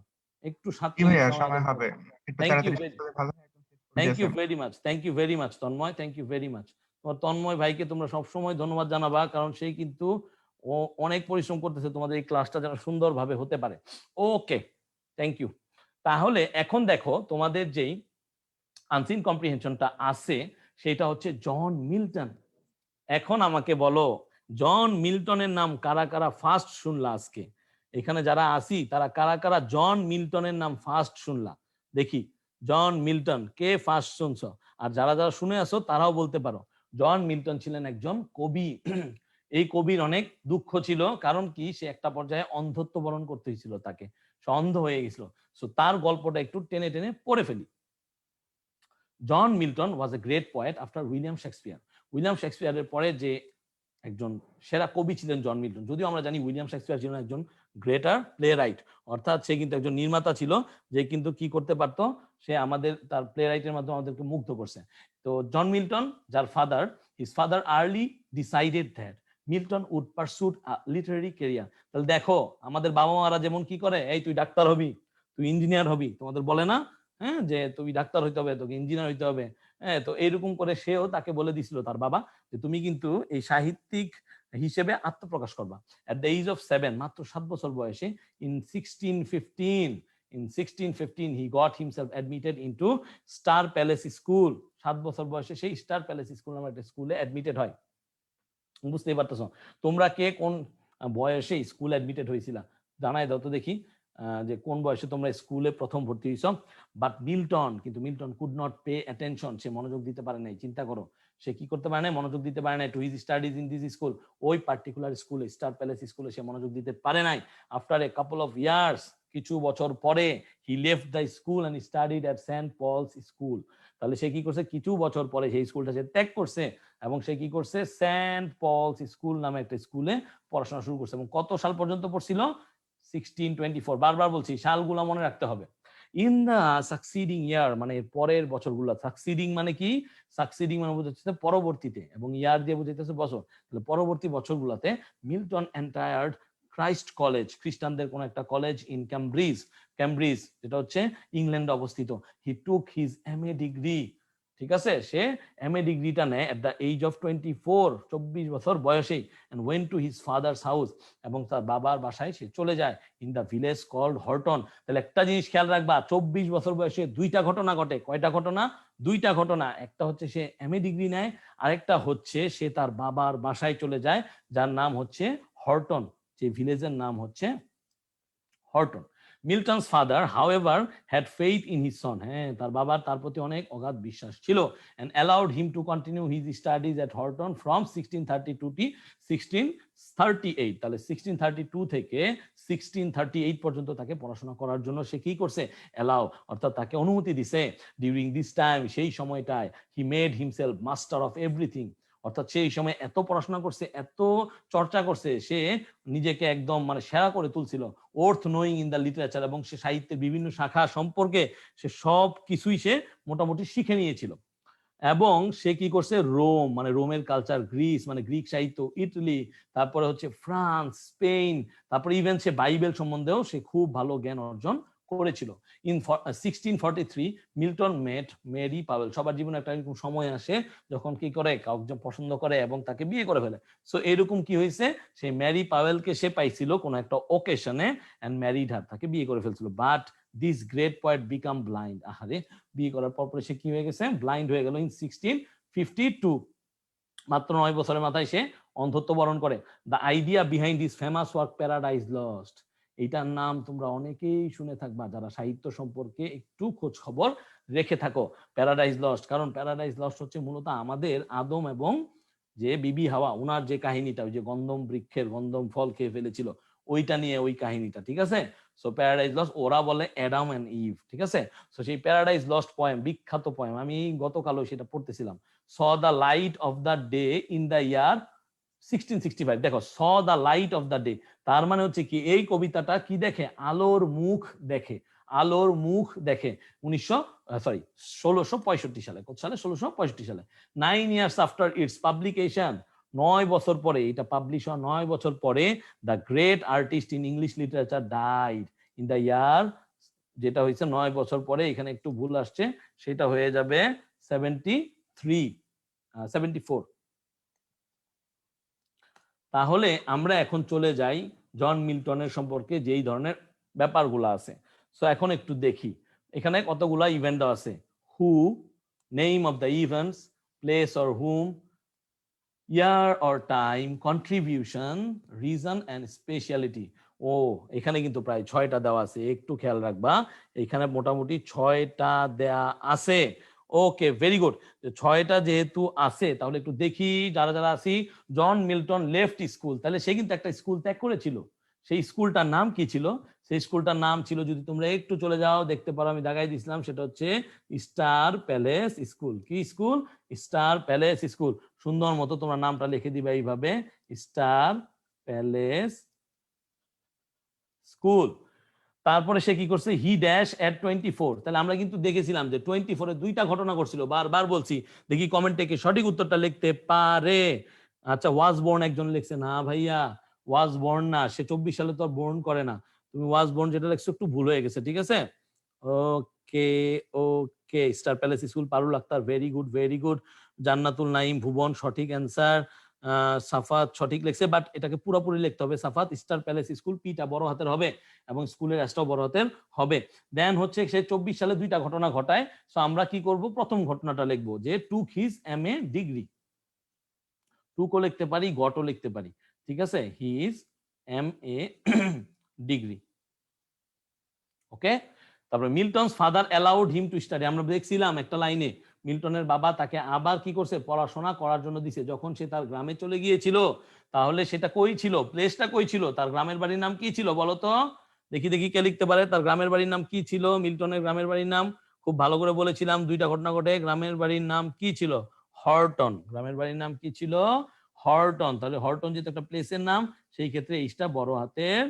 একটু 7 মিনিট সময় সময় হবে, একটু থ্যাংক ইউ, তাড়াতাড়ি শেষ করলে ভালো হয়, একদম শেষ করে থ্যাংক দিয়েছে। You very much, thank you very much Tanmoy, thank you very much. তোমার তন্ময় ভাইকে তোমরা সবসময় ধন্যবাদ জানাবা, কারণ সেই কিন্তু ও অনেক পরিশ্রম করতেছে তোমাদের এই ক্লাসটা যেন সুন্দরভাবে হতে পারে। ওকে, থ্যাংক ইউ। তাহলে এখন দেখো তোমাদের যেই আনসিন কম্প্রিহেনশনটা আছে সেটা হচ্ছে জন মিল্টন। এখন আমাকে বলো, জন মিল্টনের নাম কারা কারা ফার্স্ট শুনলা আজকে? এখানে যারা আসি তারা কারা কারা জন মিল্টনের নাম ফার্স্ট শুনলা? দেখি, জন মিল্টন কে ফার্স্ট শুনছো? আর যারা যারা শুনে আসো তারাও বলতে পারো। জন মিল্টন ছিলেন একজন কবি। এই কবির অনেক দুঃখ ছিল, কারণ কি, সে একটা পর্যায়ে অন্ধত্ব বরণ করতে হয়েছিল, তাকে সে অন্ধ হয়ে গেছিল। সো তার গল্পটা একটু টেনে টেনে পড়ে ফেলি। John Milton was a great poet after William Shakespeare. William শেক্সপিয়ারের পরে যে একজন সেরা কবি ছিলেন জন মিল্টন। যদিও আমরা জানি উইলিয়াম শেক্সপিয়ার ছিলেন একজন গ্রেটার প্লে রাইট, অর্থাৎ সে কিন্তু একজন নির্মাতা ছিল, যে কিন্তু কি করতে পারতো, সে আমাদের তার প্লে রাইটের মাধ্যমে আমাদেরকে মুগ্ধ করছে। তো জন মিল্টন, যার father, his father early decided that Milton would pursue a literary career. তাহলে দেখো, আমাদের বাবা মারা যেমন কি করে, এই তুই ডাক্তার হবি, তুই ইঞ্জিনিয়ার হবি, তোমাদের বলে না, হ্যাঁ, যে তুমি ডাক্তার হইতে হবে, তোকে ইঞ্জিনিয়ার হইতে হবে। হ্যাঁ, তো এইরকম করে সেও তাকে বলে দিছিল তার বাবা, যে তুমি কিন্তু এই সাহিত্যিক হিসেবে আত্মপ্রকাশ করবা। এট দ্য এজ অফ 7, মাত্র 7 বছর বয়সে, in 1615 he got himself admitted into star Palace school. 7 বছর বয়সে সেই স্টার প্যালেস স্কুল নামে একটা স্কুলে অ্যাডমিটেড হয়। বুঝতেই পারতেছো, তোমরা কে কোন বয়সে স্কুল অ্যাডমিটেড হয়েছিলা, জানাই দাও তো দেখি, যে কোন বয়সে তোমরা স্কুলে প্রথম ভর্তি হয়েছ। বাট মিল্টন, কিন্তু Milton could not pay attention, সে মনোযোগ দিতে পারে নাই। চিন্তা করো, সে কি করতে পারে নাই, মনোযোগ দিতে পারে নাই to his studies in this school. ওই পার্টিকুলার স্কুলে, স্টার প্যালেস স্কুলে সে মনোযোগ দিতে পারে নাই। After a couple of years, কিছু বছর পরে, he left the school and studied at saint Paul's school. তাহলে সে কি করছে, কিছু বছর পরে সেই স্কুলটা সে ত্যাগ করছে, এবং সে কি করছে, সেন্ট পলস স্কুল নামে একটা স্কুলে পড়াশোনা শুরু করছে। এবং কত সাল পর্যন্ত পড়ছিল? 1624। বারবার বলছি, সালগুলো মনে রাখতে হবে। ইন দা সাকসিডিং ইয়ার, মানে পরের বছরগুলো, সাকসিডিং মানে কি, সাকসিডিং মানে বোঝাচ্ছে পরবর্তীতে, এবং ইয়ার দিয়ে বোঝাইতেছে বছর। তাহলে পরবর্তী বছরগুলোতে মিল্টন এন্টায়ার্ড ক্রাইস্ট কলেজ, খ্রিস্টানদের কোন একটা কলেজ, ইন ক্যামব্রিজ, যেটা হচ্ছে ইংল্যান্ডে অবস্থিত। হি টুক হিজ এমএ ডিগ্রি, ঠিক আছে, সে এমএ ডিগ্রিটা নেয় এট দ্য এজ অফ 24 বছর বয়সেই, and went to his father's house, এবং তার বাবার বাসায় সে চলে যায়, in the village called Horton. তাহলে একটা জিনিস খেয়াল রাখবা, 24 বছর বয়সে দুইটা ঘটনা ঘটে। কয়টা ঘটনা? দুইটা ঘটনা। একটা হচ্ছে সে এমএ ডিগ্রি নেয়, আরেকটা হচ্ছে সে তার বাবার বাসায় চলে যায়, যার নাম হচ্ছে হর্টন, যে ভিলেজের নাম হচ্ছে Horton. Milton's father however had faith in his son, হ্যাঁ, তার বাবার তার প্রতি অনেক অগাধ বিশ্বাস ছিল, and allowed him to continue his studies at Horton from 1632 to 1638। তাহলে 1632 থেকে 1638 পর্যন্ত তাকে পড়াশোনা করার জন্য সে কি করছে, অ্যালাউ, অর্থাৎ তাকে অনুমতি দিছে। ডিউরিং দিস টাইম, সেই সময়টায়, he made himself master of everything, অর্থাৎ সেই সময় এত পড়াশোনা করছে, এত চর্চা করছে, সে নিজেকে একদম মানে সেরা করে তুলছিল। Worth knowing in the literature, এবং সে সাহিত্যের বিভিন্ন শাখা সম্পর্কে সে সব কিছুই সে মোটামুটি শিখে নিয়েছিল। এবং সে কি করছে, রোম মানে রোমের কালচার, গ্রিস মানে গ্রিক সাহিত্য, ইটালি, তারপরে হচ্ছে ফ্রান্স, স্পেন, তারপরে ইভেন সে বাইবেল সম্বন্ধেও সে খুব ভালো জ্ঞান অর্জন করেছিল। In 1643 Milton met Mary Powell. সবার জীবনে একটা এরকম সময় আসে যখন কি করে কাউকে পছন্দ করে এবং তাকে বিয়ে করে ফেলে। সো এরকম কি হয়েছে, সেই ম্যারি পাওয়েলকে সে পাইছিল কোন একটা ওকেশনে এন্ড ম্যারিড হার, তাকে বিয়ে করে ফেলছিল। But this great poet became blind. আহারে, বিয়ে করার পর সে কি হয়ে গেছে, ব্লাইন্ড হয়ে গেল ইন 1652। মাত্র 9 বছরের মাথায় সে অন্ধত্ব বরণ করে। The idea behind this famous work paradise lost, এইটার নাম তোমরা অনেকেই শুনে থাকবা যারা সাহিত্য সম্পর্কে একটু খোঁজ খবর রেখে থাকো, প্যারাডাইজ লস্ট। কারণ প্যারাডাইজ লস্ট হচ্ছে মূলত আমাদের আদম এবং যে বিবি হাওয়া, ওনার যে কাহিনীটা, ওই যে গন্ধম বৃক্ষের গন্ধম ফল খেয়ে ফেলেছিল, ওইটা নিয়ে ওই কাহিনীটা, ঠিক আছে। সো প্যারাডাইজ লস্ট ওরা বলে অ্যাডাম এন্ড ইভ, ঠিক আছে। সো সেই প্যারাডাইজ লস্ট পোয়েম, বিখ্যাত পোয়েম, আমি গতকালও সেটা পড়তেছিলাম। saw the light of the day in the year 1665। দেখো, saw the light of the day, তার মানে হচ্ছে কি এই কবিতাটা কি দেখে, আলোর মুখ দেখে, আলোর মুখ দেখে 1665 সালে। কত সালে? 1665 সালে। 9 years after its publication, 9 বছর পরে, এটা পাবলিশ হওয়া 9 বছর পরে, the great artist in English literature died in the year, যেটা হয়েছে 9 বছর পরে, এখানে একটু ভুল আসছে, সেটা হয়ে যাবে 74। তাহলে আমরা এখন চলে যাই জন মিল্টনের সম্পর্কে যেই ধরনের ব্যাপারগুলো আছে। সো এখন একটু দেখি, এখানে কতগুলা ইভেন্ট আছে। হু, name of the events, place or hmm, year or time, contribution, reason and speciality. ও, এখানে কিন্তু প্রায় 6টা দেওয়া আছে, একটু খেয়াল রাখবা, এখানে মোটামুটি 6টা দেয়া আছে। ওকে, ভেরি গুড। 6টা যেহেতু আছে, তাহলে একটু দেখি যারা যারা আছি। জন মিল্টন লেফট স্কুল, তাহলে সে কিন্তু একটা স্কুল ত্যাগ করেছিল। সেই স্কুলটার নাম কি ছিল? সেই স্কুলটার নাম ছিল, যদি তোমরা একটু চলে যাও দেখতে পারো, আমি দেখাই দিয়েছিলাম, সেটা হচ্ছে স্টার প্যালেস স্কুল। কি স্কুল? Star Palace school. সুন্দর মতো তোমরা নামটা লিখে দিবে এইভাবে, স্টার প্যালেস স্কুল। তারপরে সে কি করছে, হি ড্যাশ এট 24। তাহলে আমরা কিন্তু দেখেছিলাম যে 24-এ 2টা ঘটনা ঘটছিল, বারবার বলছি। দেখি কমেন্টে কি সঠিক উত্তরটা লিখতে পারে। আচ্ছা, ওয়াজ বোর্ন একজন লিখছে, না ভাইয়া ওয়াজ বোর্ন না, সে 24 সালে তো বোর্ন করে না, তুমি ওয়াজ বোর্ন যেটা লিখছো একটু ভুল হয়ে গেছে, ঠিক আছে। Okay okay, Star Palace school, Parul Akter, very good very good. Jannatul Naim Bhuban, সঠিক অ্যান্সার। সাফাত সঠিক লিখছে, বাট এটাকে পুরোপুরি লিখতে হবে সাফাত। স্টার প্যালেস স্কুল, পিটা বড় হাতের হবে এবং স্কুলের এসটাও বড় হাতের হবে। দেন হচ্ছে সে 24 সালে 2টা ঘটনা ঘটায়। সো আমরা কি করব, প্রথম ঘটনাটা লিখবো যে টুক হিজ MA ডিগ্রি। টুকও লিখতে পারি, গটও লিখতে পারি, ঠিক আছে। হিজ MA ডিগ্রি, ওকে। তারপরে Milton's father allowed him to study, আমরা দেখছিলাম একটা লাইনে, মিল্টনের বাবা তাকে আবার কি করছে, পড়াশোনা করার জন্য দিছে। যখন সে তার গ্রামে চলে গিয়েছিল, তাহলে সেটা কই ছিল, প্লেসটা কই ছিল, তার গ্রামের বাড়ির নাম কি ছিল বলো তো? দেখি দেখি কে লিখতে পারে, তার গ্রামের বাড়ির নাম কি ছিল? মিল্টনের গ্রামের বাড়ির নাম খুব ভালো করে বলেছিলাম, 2টা ঘটনা ঘটে। গ্রামের বাড়ির নাম কি ছিল? হর্টন। গ্রামের বাড়ির নাম কি ছিল? হর্টন। তাহলে হর্টন যেহেতু একটা প্লেসের নাম, সেই ক্ষেত্রে এইটা বড় হাতের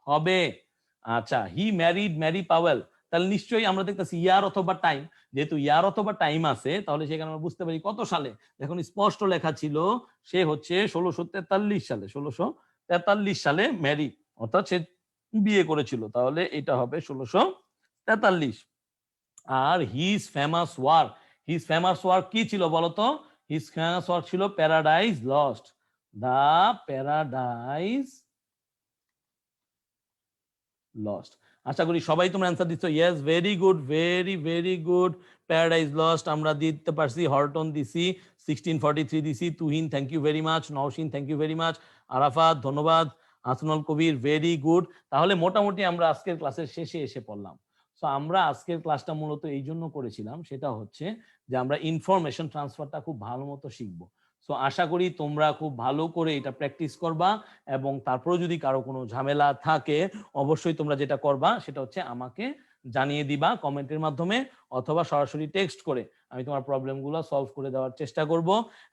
হবে। আচ্ছা, হি ম্যারিড ম্যারি পাওয়েল, তাহলে নিশ্চয়ই আমরা দেখতেছি ইয়ার অথবা টাইম, যেহেতু ইয়ার অথবা টাইম আছে, তাহলে সেখানে আমরা বুঝতে পারি কত সালে। এখন স্পষ্ট লেখা ছিল সে হচ্ছে 1643 সালে, 1643 সালে ম্যারি, অর্থাৎ সে বিয়ে করেছিল, তাহলে এটা হবে 1643। আর his famous work, his famous work কি ছিল বলতো? হিজ ফেমাস ওয়ার্ক ছিল Paradise Lost, the Paradise Lost. আশা করি সবাই তোমরা অ্যান্সার দিচ্ছ। Yes, very good very very good. Paradise Lost আমরা দিতে পারছি, হর্টন দিছি, 1643 দিছি। Tuhin thank you very much, Naushin thank you very much, Arafat ধন্যবাদ, আসনুল কবির ভেরি গুড। তাহলে মোটামুটি আমরা আজকের ক্লাসের শেষে এসে পড়লাম। সো আমরা আজকের ক্লাসটা মূলত এই জন্য করেছিলাম, সেটা হচ্ছে যে আমরা ইনফরমেশন ট্রান্সফারটা খুব ভালো মতো শিখবো। সো আশা করি তোমরা খুব ভালো করে এটা প্র্যাকটিস করবা, এবং তারপরে যদি কারো কোনো ঝামেলা থাকে, অবশ্যই তোমরা যেটা করবা সেটা হচ্ছে আমাকে জানিয়ে দিবা কমেন্টের মাধ্যমে, অথবা সরাসরি টেক্সট করে। আমি তোমার প্রবলেমগুলো সলভ করে দেওয়ার চেষ্টা করব।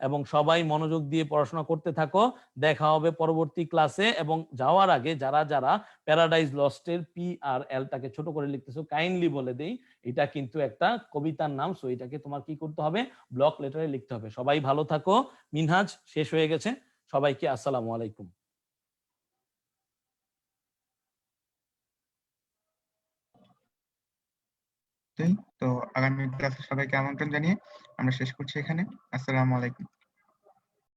এবং সবাই মনোযোগ দিয়ে পড়াশোনা করতে থাকো। দেখা হবে পরবর্তী ক্লাসে। এবং যাওয়ার আগে যারা যারা প্যারাডাইজ লস্টের PRL টাকে ছোট করে লিখতেছো, কাইন্ডলি বলে দেই এটা কিন্তু একটা কবিতার নাম। সো এটাকে তোমার কি করতে হবে, ব্লক লেটারে লিখতে হবে। সবাই ভালো থাকো। মিনহাজ শেষ হয়ে গেছে। সবাইকে আসসালামু আলাইকুম। পর্যন্তই। তো আগামী ক্লাসে সবাইকে আমন্ত্রণ জানিয়ে আমরা শেষ করছি এখানে। আসসালামু আলাইকুম।